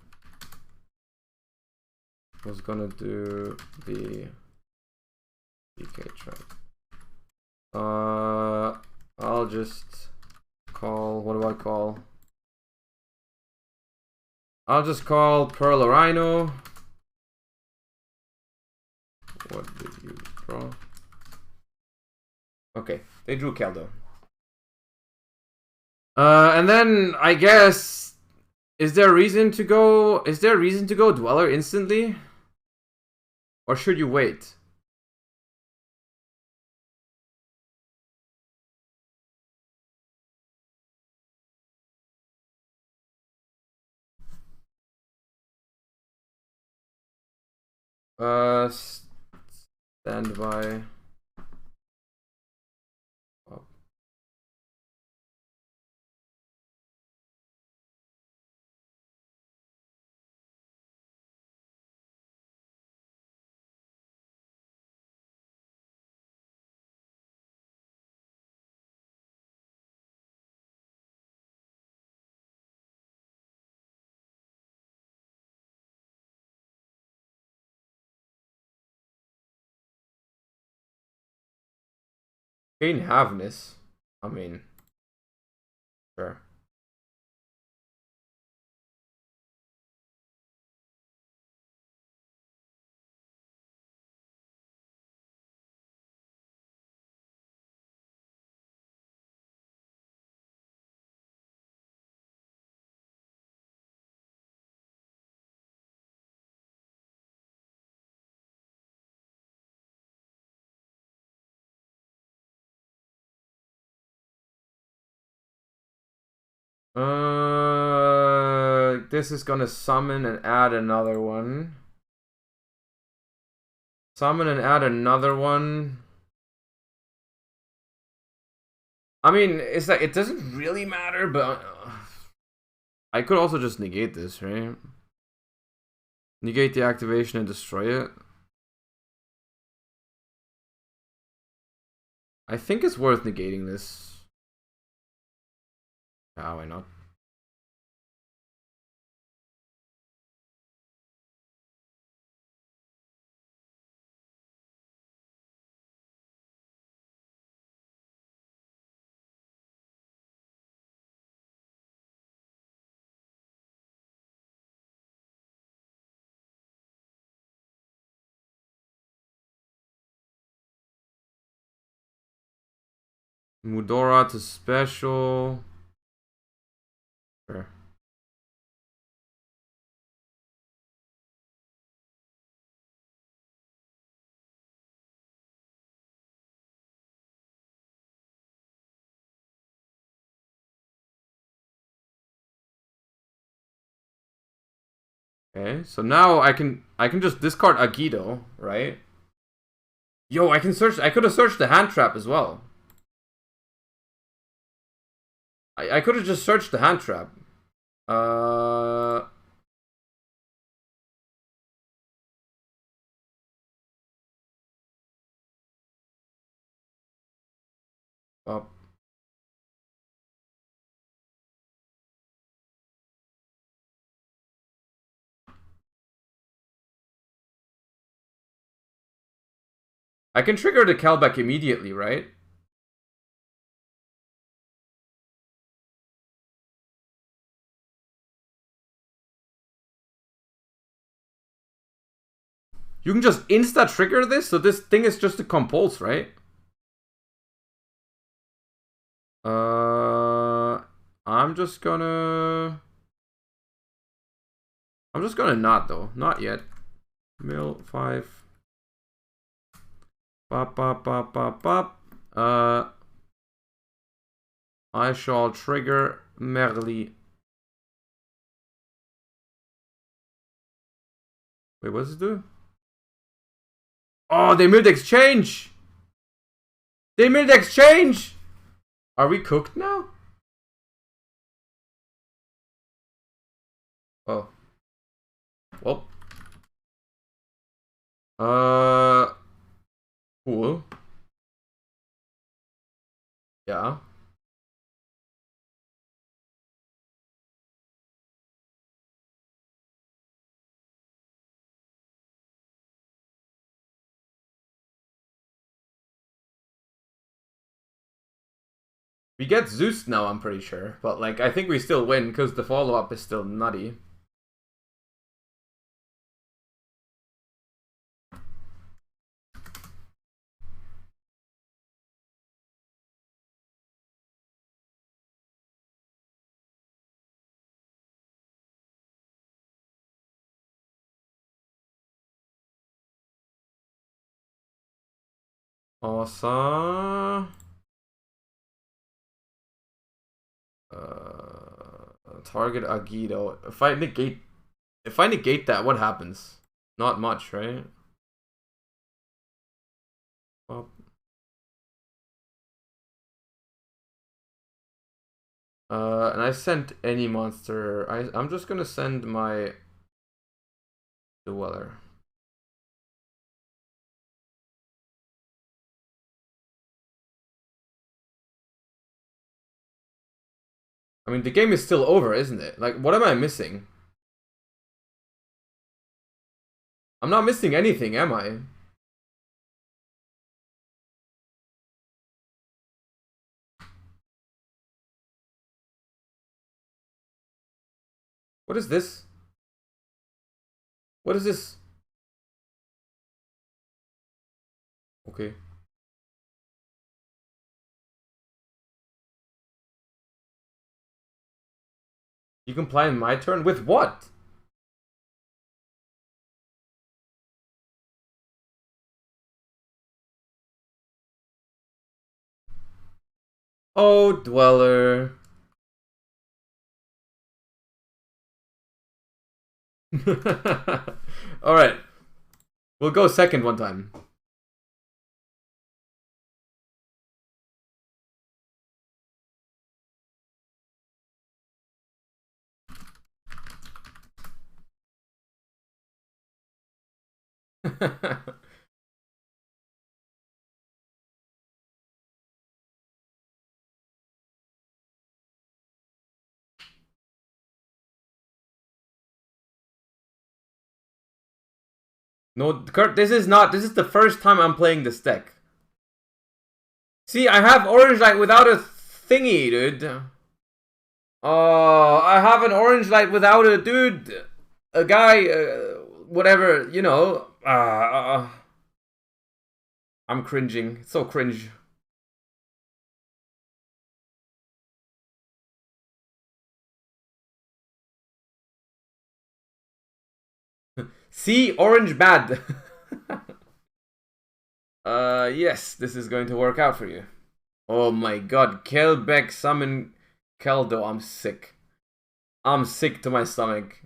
I was gonna do the DK trap. I'll just call. What do I call? I'll just call Pearl Rhino. What did you draw? Okay, they drew Keldo. And then I guess, is there a reason to go? Is there a reason to go Dweller instantly, or should you wait? Stand by. Oh. Gain halveness. I mean, sure. This is gonna summon and add another one. Summon and add another one. I mean, it's like, it doesn't really matter, but I could also just negate this, right? Negate the activation and destroy it. I think it's worth negating this. Ah, why not? Mudora to special. Sure. Okay, so now I can just discard Agido, right? Yo, I can search. I could have searched the hand trap as well. I could have just searched the hand trap. Up. I can trigger the callback immediately, right? You can just insta trigger this, so this thing is just a compulse, right? I'm just gonna not though, not yet. Mill 5. Bop bop bop bop bop. I shall trigger Merli. Wait, what does it do? Oh, they milled exchange! They milled exchange! Are we cooked now? Oh. Well. Cool. Yeah. We get Zeus now, I'm pretty sure. But, like, I think we still win because the follow-up is still nutty. Awesome. Target Agido. If I negate that, what happens? Not much, right? Well, and I sent any monster. I'm just gonna send my Dweller. I mean, the game is still over, isn't it? Like, what am I missing? I'm not missing anything, am I? What is this? What is this? Okay. You comply in my turn? With what? Oh, Dweller. Alright. We'll go second one time. No, Kurt, this is the first time I'm playing this deck. See, I have Orange Light without a thingy, dude. Oh, I have an Orange Light without a dude. A guy, whatever, you know. I'm cringing. It's so cringe. See, orange bad. Yes, this is going to work out for you. Oh my god, Kelbeck summon Keldo. I'm sick. I'm sick to my stomach.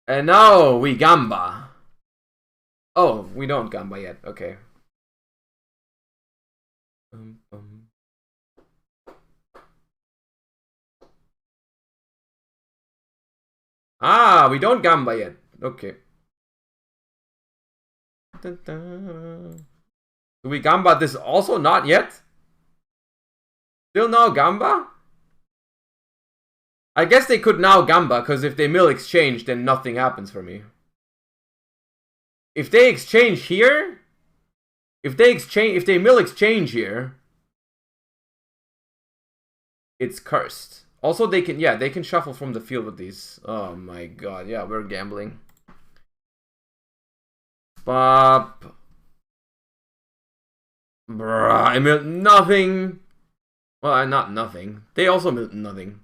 And now we Gamba. Oh, we don't Gamba yet. Okay. Ah, we don't Gamba yet. Okay. Dun, dun. Do we Gamba this also? Not yet? Still no Gamba? I guess they could now Gamba, because if they mill exchange, then nothing happens for me. If they exchange here, if they mill exchange here, it's cursed. Also, they can shuffle from the field with these. Oh my god, yeah, we're gambling. Bop. Bruh, I milled nothing. Well, not nothing. They also milled nothing.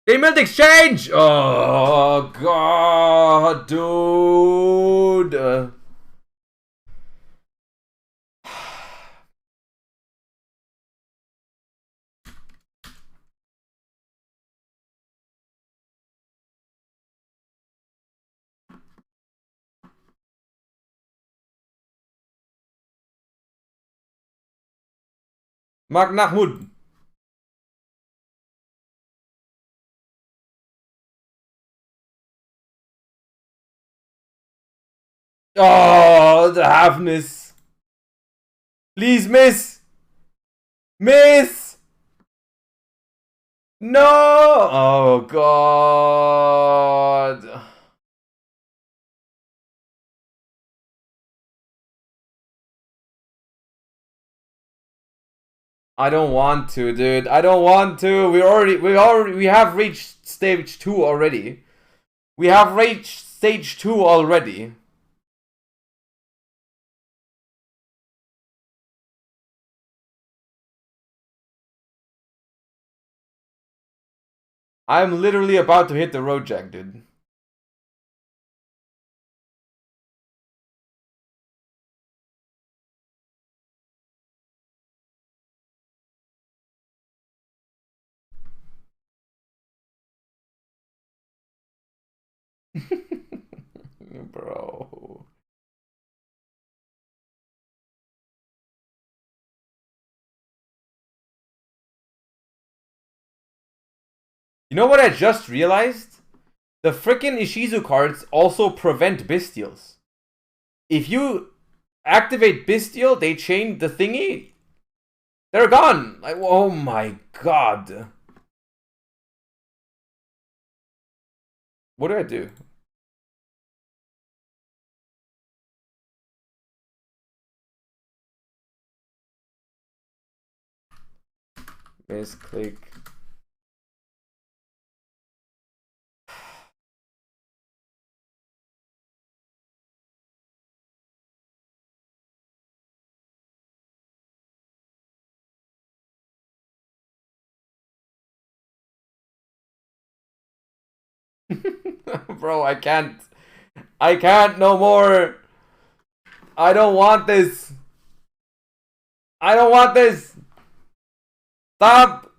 They milled exchange! Oh god, dude. Mark Mahmoud. Oh, the half-miss. Please miss. Miss. No. Oh, God. I don't want to, dude. I don't want to. We have reached stage 2 already. We have reached stage 2 already. I'm literally about to hit the road jack, dude. Bro. You know what I just realized? The frickin' Ishizu cards also prevent Bestials. If you activate Bestial, they chain the thingy. They're gone. Like, oh my god. What do I do? Misclick. Bro, I can't. I can't no more. I don't want this. I don't want this. Stop.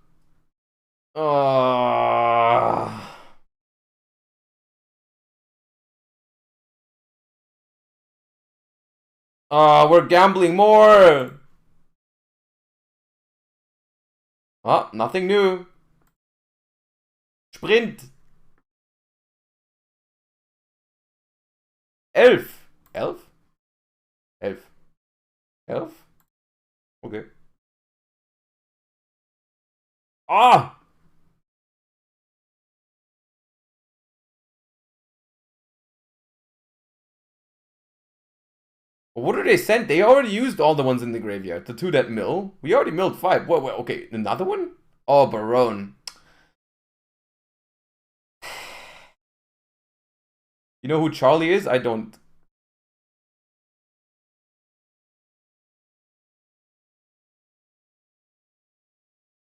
We're gambling more. Oh, nothing new. Sprint. 11. 11? 11. 11? Okay. Ah! What did they send? They already used all the ones in the graveyard. The 2 that mill. We already milled 5. What, okay, another one? Oh, Barone. You know who Charlie is? I don't.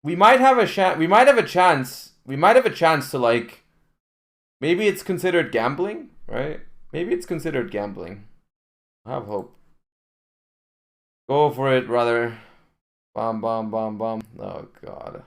We might have a chance. We might have a chance. We might have a chance to, like, maybe it's considered gambling, right? Maybe it's considered gambling. I have hope. Go for it, brother. Bomb, bomb, bomb, bomb. Oh, God.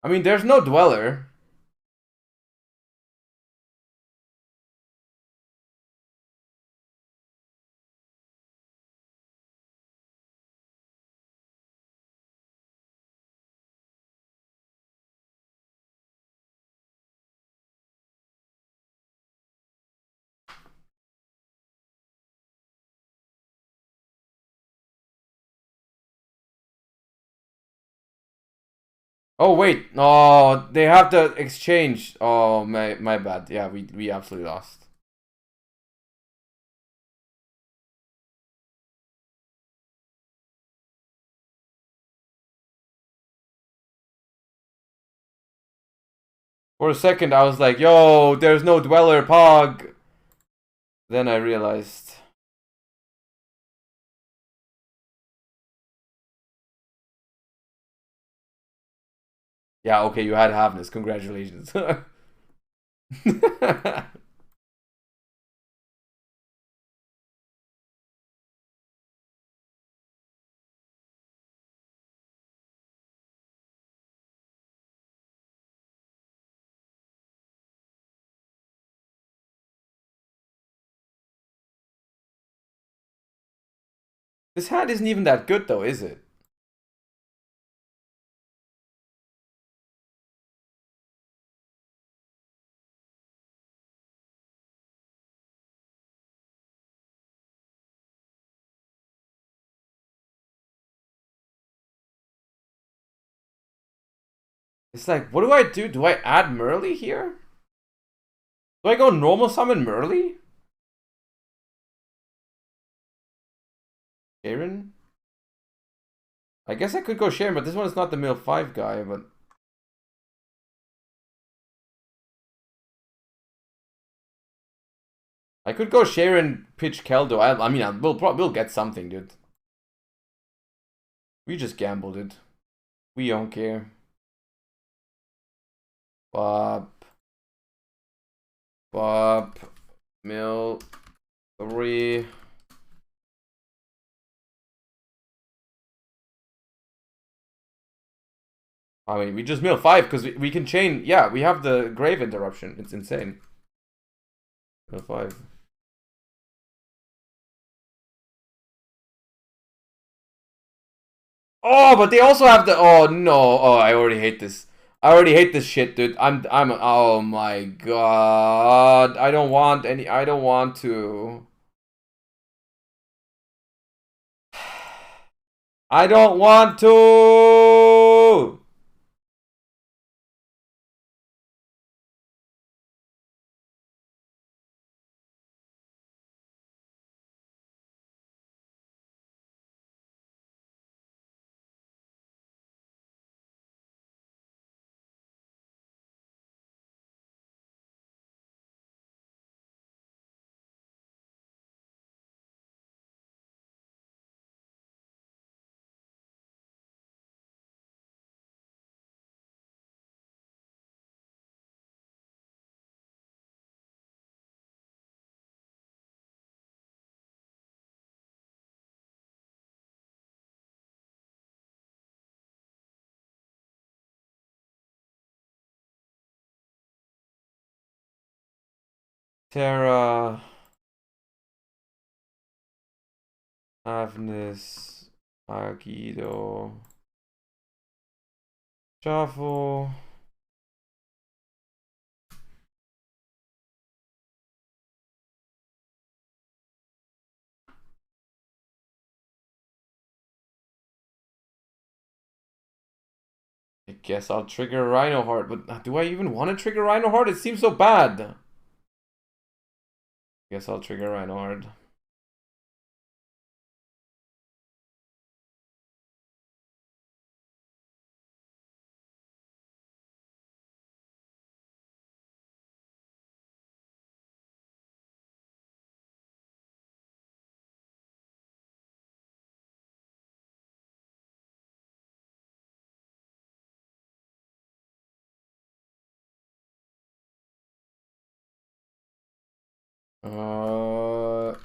I mean, there's no Dweller. Oh wait, oh they have to exchange. Oh my bad. Yeah, we absolutely lost. For a second I was like, yo, there's no Dweller Pog. Then I realized. Yeah, okay, you had Havness. Congratulations. This hand isn't even that good though, is it? It's like, what do I do? Do I add Merly here? Do I go normal summon Merly? Sharon? I guess I could go Sharon, but this one is not the mill 5 guy, but... I could go Sharon, pitch Keldo. I mean, we'll get something, dude. We just gambled it. We don't care. Bop. Bop. Mill 3. I mean, we just mill 5 because we can chain. Yeah, we have the grave interruption. It's insane. Mill 5. Oh, but they also have the. Oh no! Oh, I already hate this. I already hate this shit, dude. Oh my god! I don't want any. I don't want to. I don't want to. Terra. Avnis. Agido. Shuffle. I guess I'll trigger Rhino Heart, but do I even want to trigger Rhino Heart? It seems so bad. Guess I'll trigger Rhino Heart.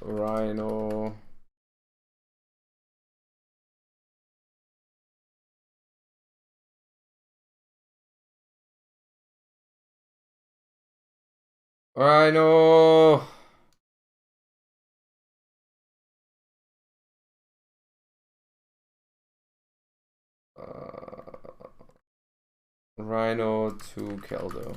Rhino. Rhino. Rhino to Keldo.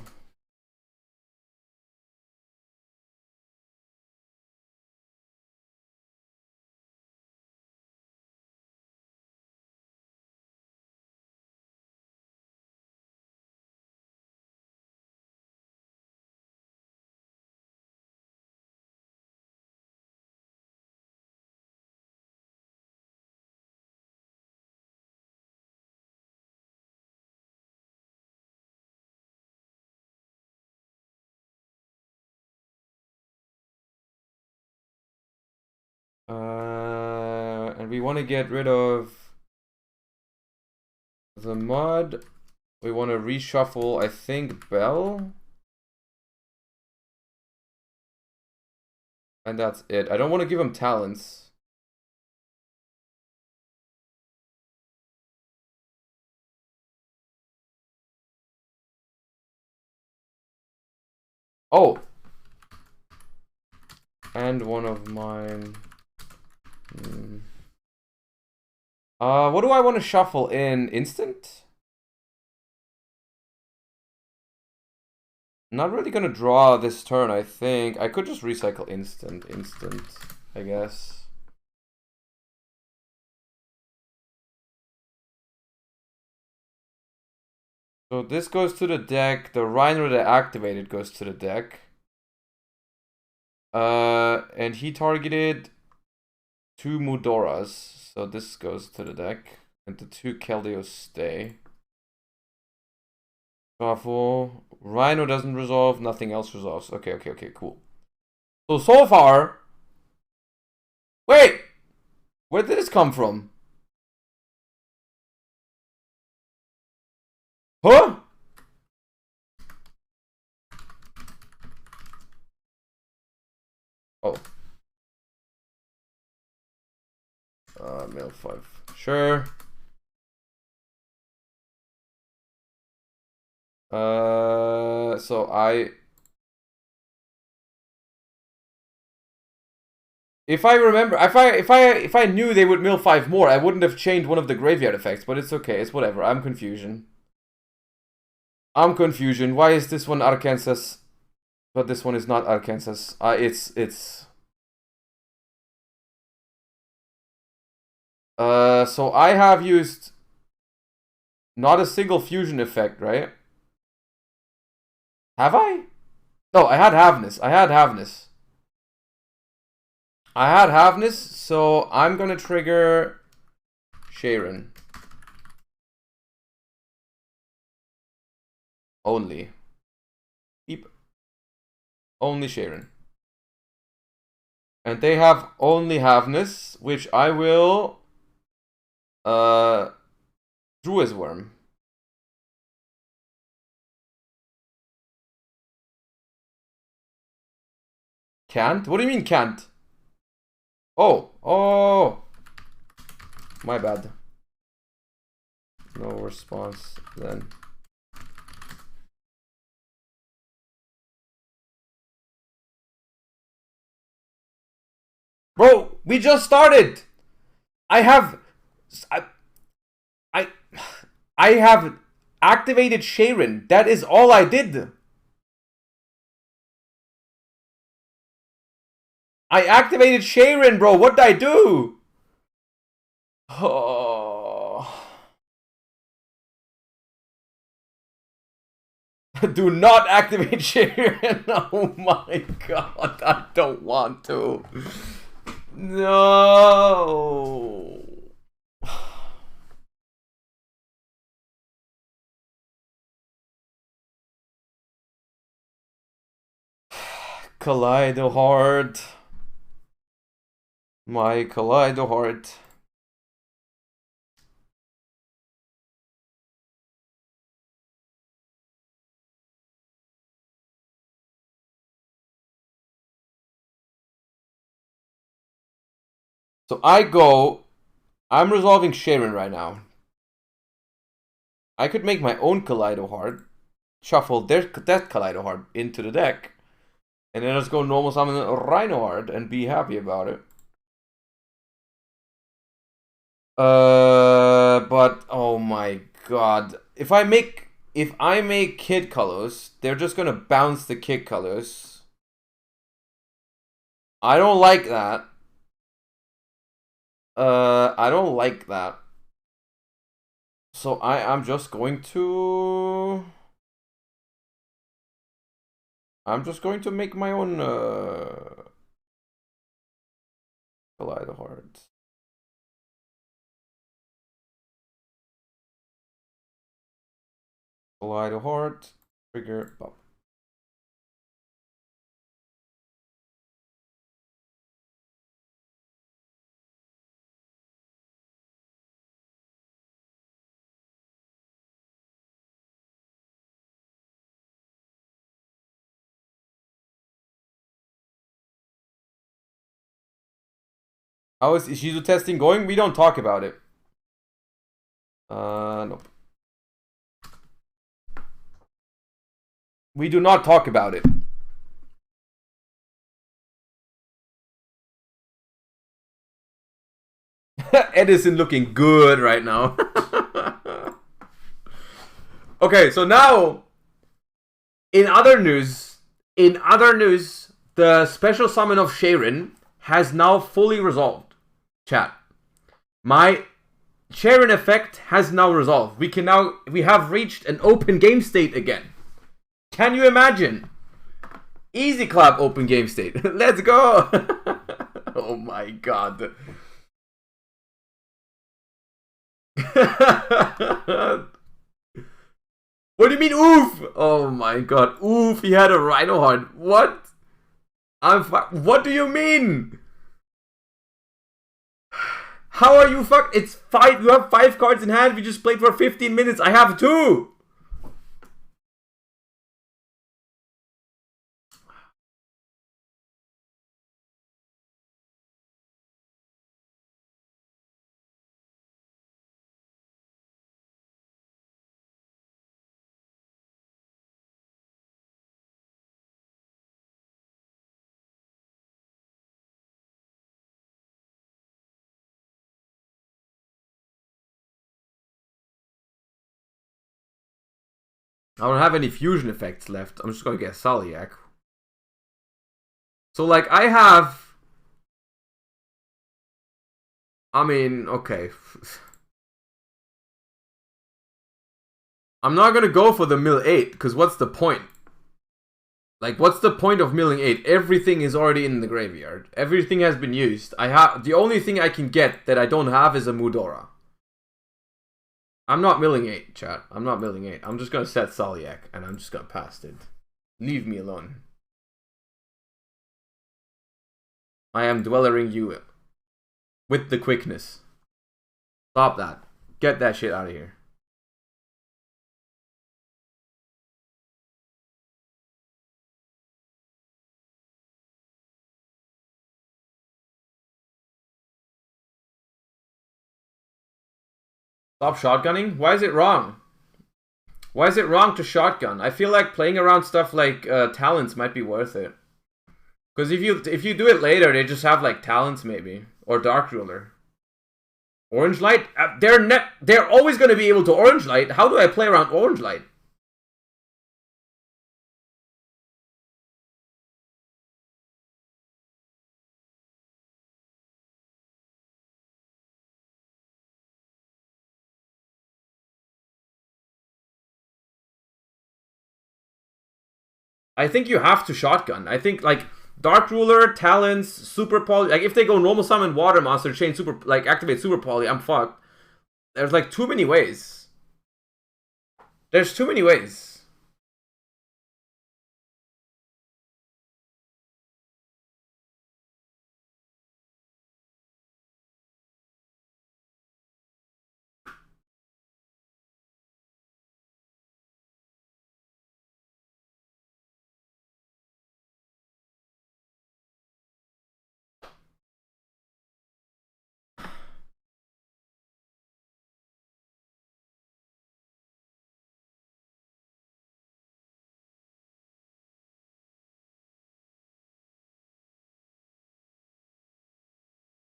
we want to get rid of the mud. We want to reshuffle, I think, Bell. And that's it. I don't want to give him talents. Oh! And one of mine. What do I want to shuffle in? Instant? Not really gonna draw this turn, I think. I could just recycle instant, I guess. So this goes to the deck. The Rhino that activated goes to the deck. And he targeted 2 Mudoras. So this goes to the deck. And the 2 Keldeos stay. Shuffle. Rhino doesn't resolve, nothing else resolves. Okay, cool. So far... Wait! Where did this come from? Huh? Oh. Mill 5. Sure. So if I remember, if I knew they would mill 5 more, I wouldn't have changed one of the graveyard effects, but it's okay, it's whatever. I'm confusion. Why is this one Arkansas, but this one is not Arkansas? So I have used not a single fusion effect, right? Have I? No, I had Havness. So I'm gonna trigger Sharon. Only. Beep. Only Sharon. And they have only Havness, which I will Druid's Worm. Can't? What do you mean can't? Oh, my bad. No response then. Bro, we just started. I have activated Sharon. That is all I did. I activated Sharon, bro. What did I do? Oh. Do not activate Sharon. Oh my god. I don't want to. No. Kaleido Heart. My Kaleido Heart. So I'm resolving Sharon right now. I could make my own Kaleido Heart, shuffle that Kaleido Heart into the deck, and then just go normal summon a Rhino Heart and be happy about it. But oh my god. If I make Kid colors, they're just gonna bounce the Kid colors. I don't like that. I don't like that. So I'm just going to make my own Kaleido Heart. Kaleido Heart, trigger, pop. How is Ishizu testing going? We don't talk about it. Nope. We do not talk about it. Edison looking good right now. Okay, so now in other news, the special summon of Sharon has now fully resolved. Chat. My Sharon effect has now resolved. We have reached an open game state again. Can you imagine? Easy clap open game state. Let's go. Oh my god. What do you mean oof? Oh my god. Oof, he had a Rhino Heart. What? What do you mean? How are you fuck? It's 5. You have 5 cards in hand. We just played for 15 minutes. I have 2. I don't have any fusion effects left. I'm just gonna get Salyak. So like I have... I mean, okay. I'm not gonna go for the mill 8, because what's the point? Like, what's the point of milling 8? Everything is already in the graveyard. Everything has been used. The only thing I can get that I don't have is a Mudora. I'm not milling 8, chat. I'm not milling 8. I'm just gonna set Salyak, and I'm just gonna pass it. Leave me alone. I am dwellering you with the quickness. Stop that. Get that shit out of here. Stop shotgunning? Why is it wrong? Why is it wrong to shotgun? I feel like playing around stuff like talents might be worth it. Because if you do it later, they just have like talents maybe. Or Dark Ruler. Orange Light? They're always going to be able to Orange Light. How do I play around Orange Light? I think you have to shotgun. I think like Dark Ruler, Talents, Super Poly. Like if they go normal summon Water Monster, chain Super, like activate Super Poly, I'm fucked. There's like too many ways. There's too many ways.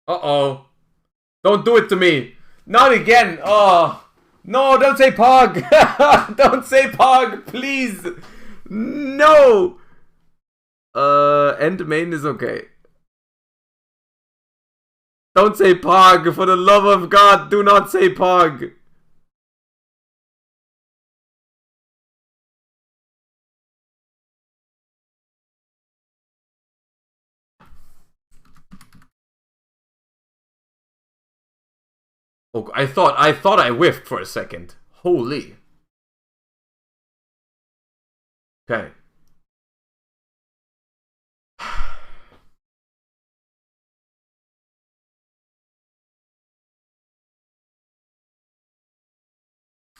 Uh-oh. Don't do it to me. Not again. Oh. No, don't say Pog. Don't say Pog, please. No. End main is okay. Don't say Pog. For the love of God, do not say Pog. Oh, I thought I whiffed for a second. Holy. Okay.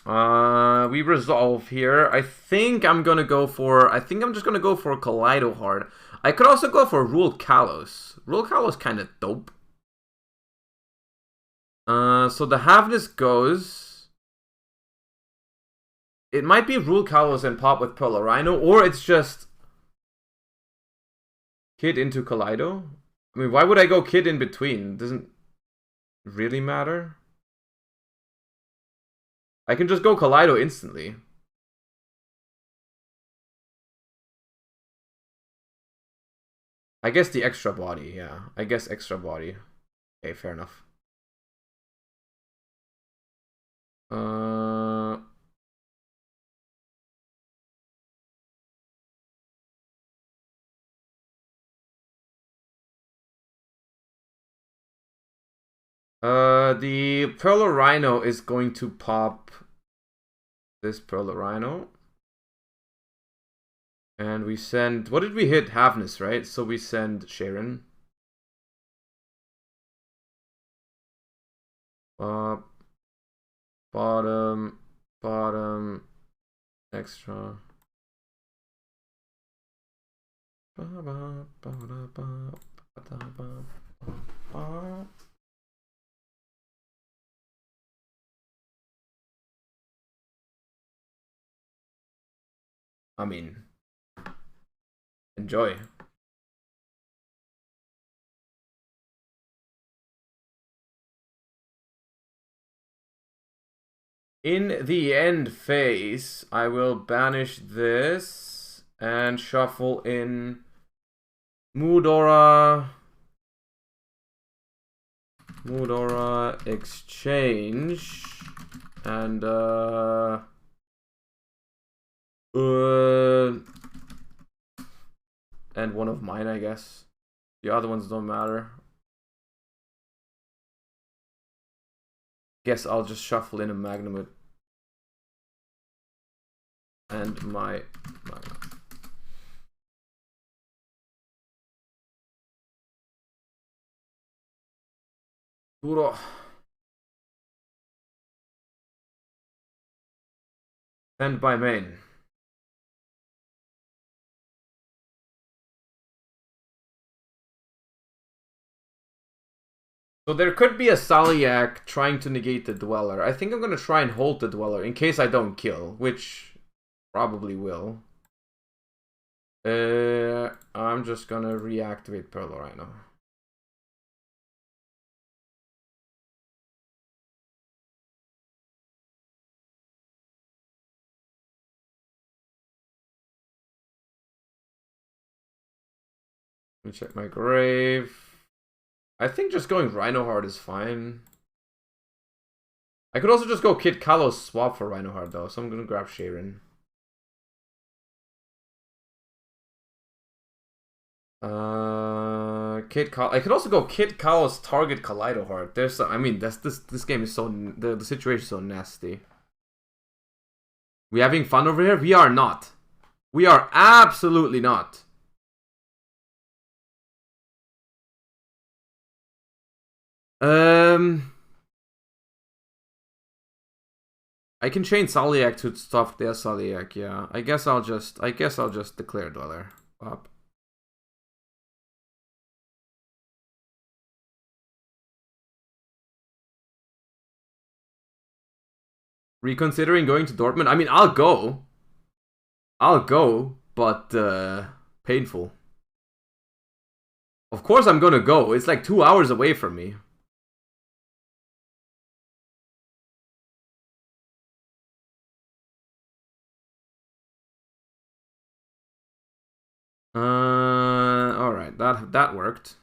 We resolve here. I think I'm just gonna go for Kaleido Heart. I could also go for Rule Kalos. Rule Kalos kind of dope. So the halfness goes. It might be Rule Kalos and pop with Pearl Rhino, or it's just Kid into Kaleido. I mean, why would I go Kid in between? Doesn't really matter. I can just go Kaleido instantly. I guess the extra body, yeah. I guess extra body. Okay, fair enough. The Pearl Rhino is going to pop this Pearl Rhino. And we send... What did we hit? Halfness, right? So we send Sharon. Bottom, extra. I mean, enjoy. In the end phase, I will banish this and shuffle in Mudora Exchange and and one of mine, I guess. The other ones don't matter. Guess I'll just shuffle in a Magnamut and my Duro. And by main. So there could be a Saliak trying to negate the Dweller. I think I'm going to try and hold the Dweller in case I don't kill, which probably will. I'm just going to reactivate Pearl Rhino. Let me check my grave. I think just going Rhino Heart is fine. I could also just go Kid Kalos swap for Rhino Heart though, so I'm gonna grab Sharon. I could also go Kid Kalos target Kaleido Heart. There's some, I mean, this game is so the situation is so nasty. We having fun over here? We are not. We are absolutely not. I can chain Saliak to stuff their Saliak, yeah. I guess I'll just declare Dweller. Up. Reconsidering going to Dortmund? I mean, I'll go. But painful. Of course I'm gonna go. It's like 2 hours away from me. Alright, that worked.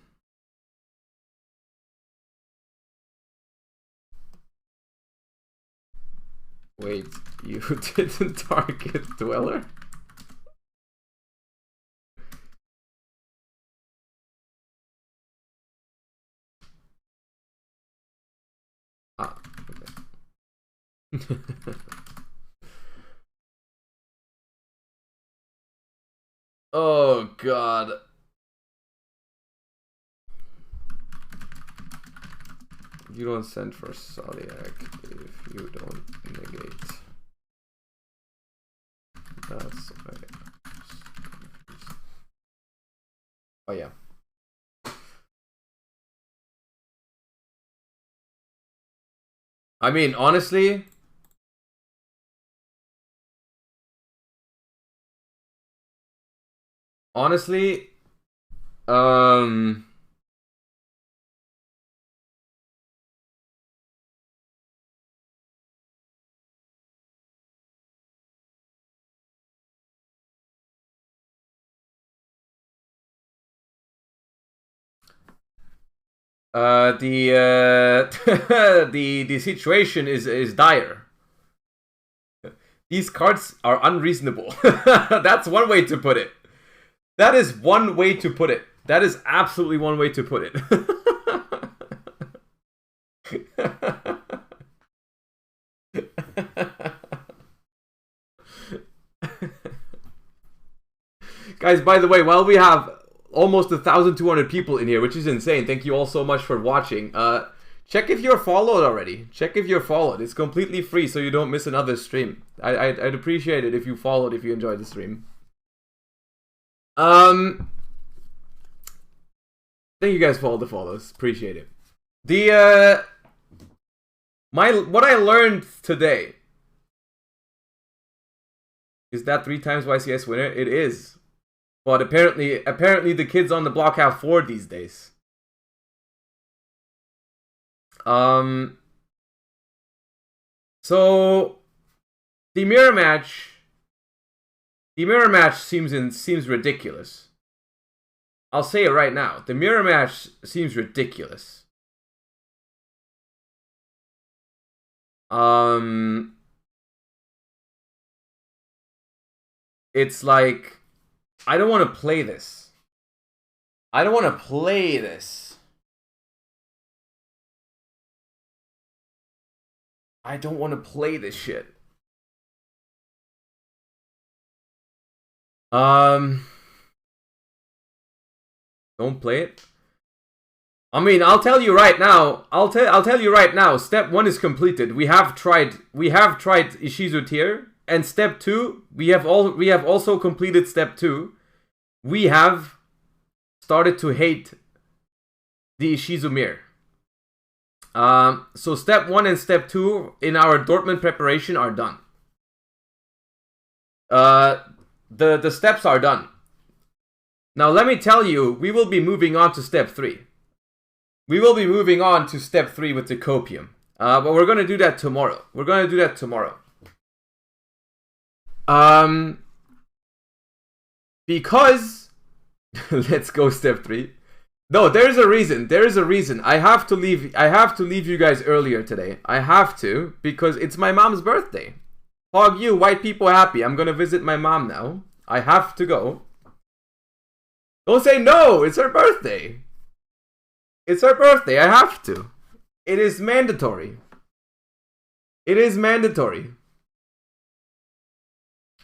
Wait, you didn't target Dweller? Ah, okay. Oh god. You don't send for Saliak if you don't negate. That's okay. Oh yeah. I mean, honestly, um, the situation is dire. These cards are unreasonable. That's one way to put it. That is one way to put it. That is absolutely one way to put it. Guys, by the way, while we have almost 1,200 people in here, which is insane, thank you all so much for watching. Check if you're followed already. Check if you're followed. It's completely free, so you don't miss another stream. I'd appreciate it if you followed, if you enjoyed the stream. Thank you guys for all the follows. Appreciate it. What I learned today is that 3 times YCS winner. It is, but apparently the kids on the block have 4 these days. So the mirror match seems ridiculous. I'll say it right now. The mirror match seems ridiculous. It's like, I don't want to play this. I don't want to play this. I don't want to play this shit. Don't play it. I mean, I'll tell you right now. I'll tell you right now. Step 1 is completed. We have tried Ishizu Tear, and step 2, we have also completed step 2. We have started to hate the Ishizu Mirror. So step 1 and step 2 in our Dortmund preparation are done. The steps are done. Now let me tell you, we will be moving on to step 3. We will be moving on to step 3 with the copium. But we're going to do that tomorrow. Because let's go step 3. No, there's a reason. I have to leave you guys earlier today. I have to, because it's my mom's birthday. Hog you, white people happy. I'm gonna visit my mom now. I have to go. Don't say no, it's her birthday. It's her birthday, I have to. It is mandatory.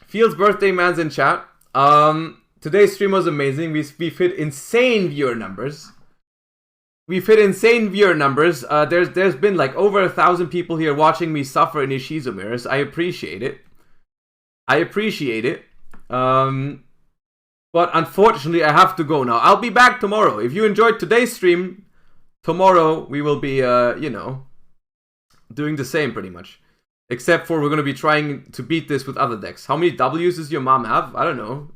Field's birthday man's in chat. Today's stream was amazing. We've hit insane viewer numbers. There's been like over 1,000 people here watching me suffer in Ishizu mirrors. I appreciate it. But unfortunately, I have to go now. I'll be back tomorrow. If you enjoyed today's stream, tomorrow we will be, doing the same pretty much. Except for we're going to be trying to beat this with other decks. How many W's does your mom have? I don't know.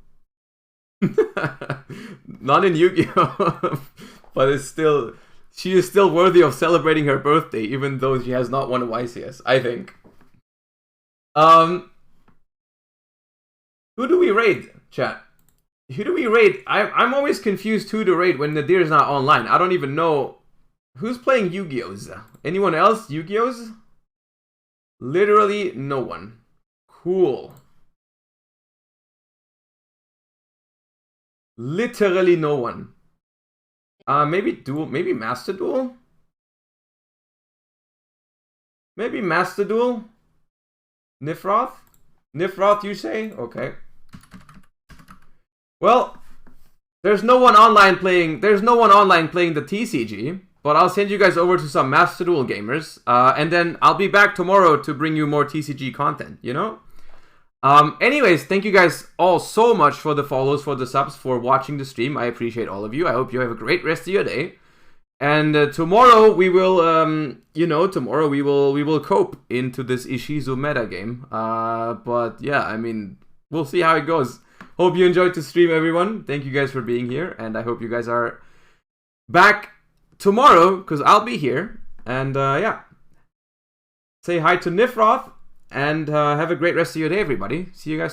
Not in Yu-Gi-Oh! But she is still worthy of celebrating her birthday, even though she has not won a YCS, I think. Who do we raid, chat? Who do we raid? I'm always confused who to raid when Nadir is not online. I don't even know who's playing Yu-Gi-Ohs. Anyone else? Yu-Gi-Ohs? Literally no one. Cool. Literally no one. Maybe duel. Maybe Master Duel. Maybe Master Duel. Nifroth. Nifroth, you say? Okay. Well, there's no one online playing. There's no one online playing the TCG. But I'll send you guys over to some Master Duel gamers, and then I'll be back tomorrow to bring you more TCG content. You know. Anyways, thank you guys all so much for the follows, for the subs, for watching the stream. I appreciate all of you. I hope you have a great rest of your day. And tomorrow we will, you know, tomorrow we will cope into this Ishizu meta game. But yeah, I mean, we'll see how it goes. Hope you enjoyed the stream, everyone. Thank you guys for being here, and I hope you guys are back tomorrow because I'll be here. And yeah, say hi to Nifroth, and have a great rest of your day, everybody. See you guys.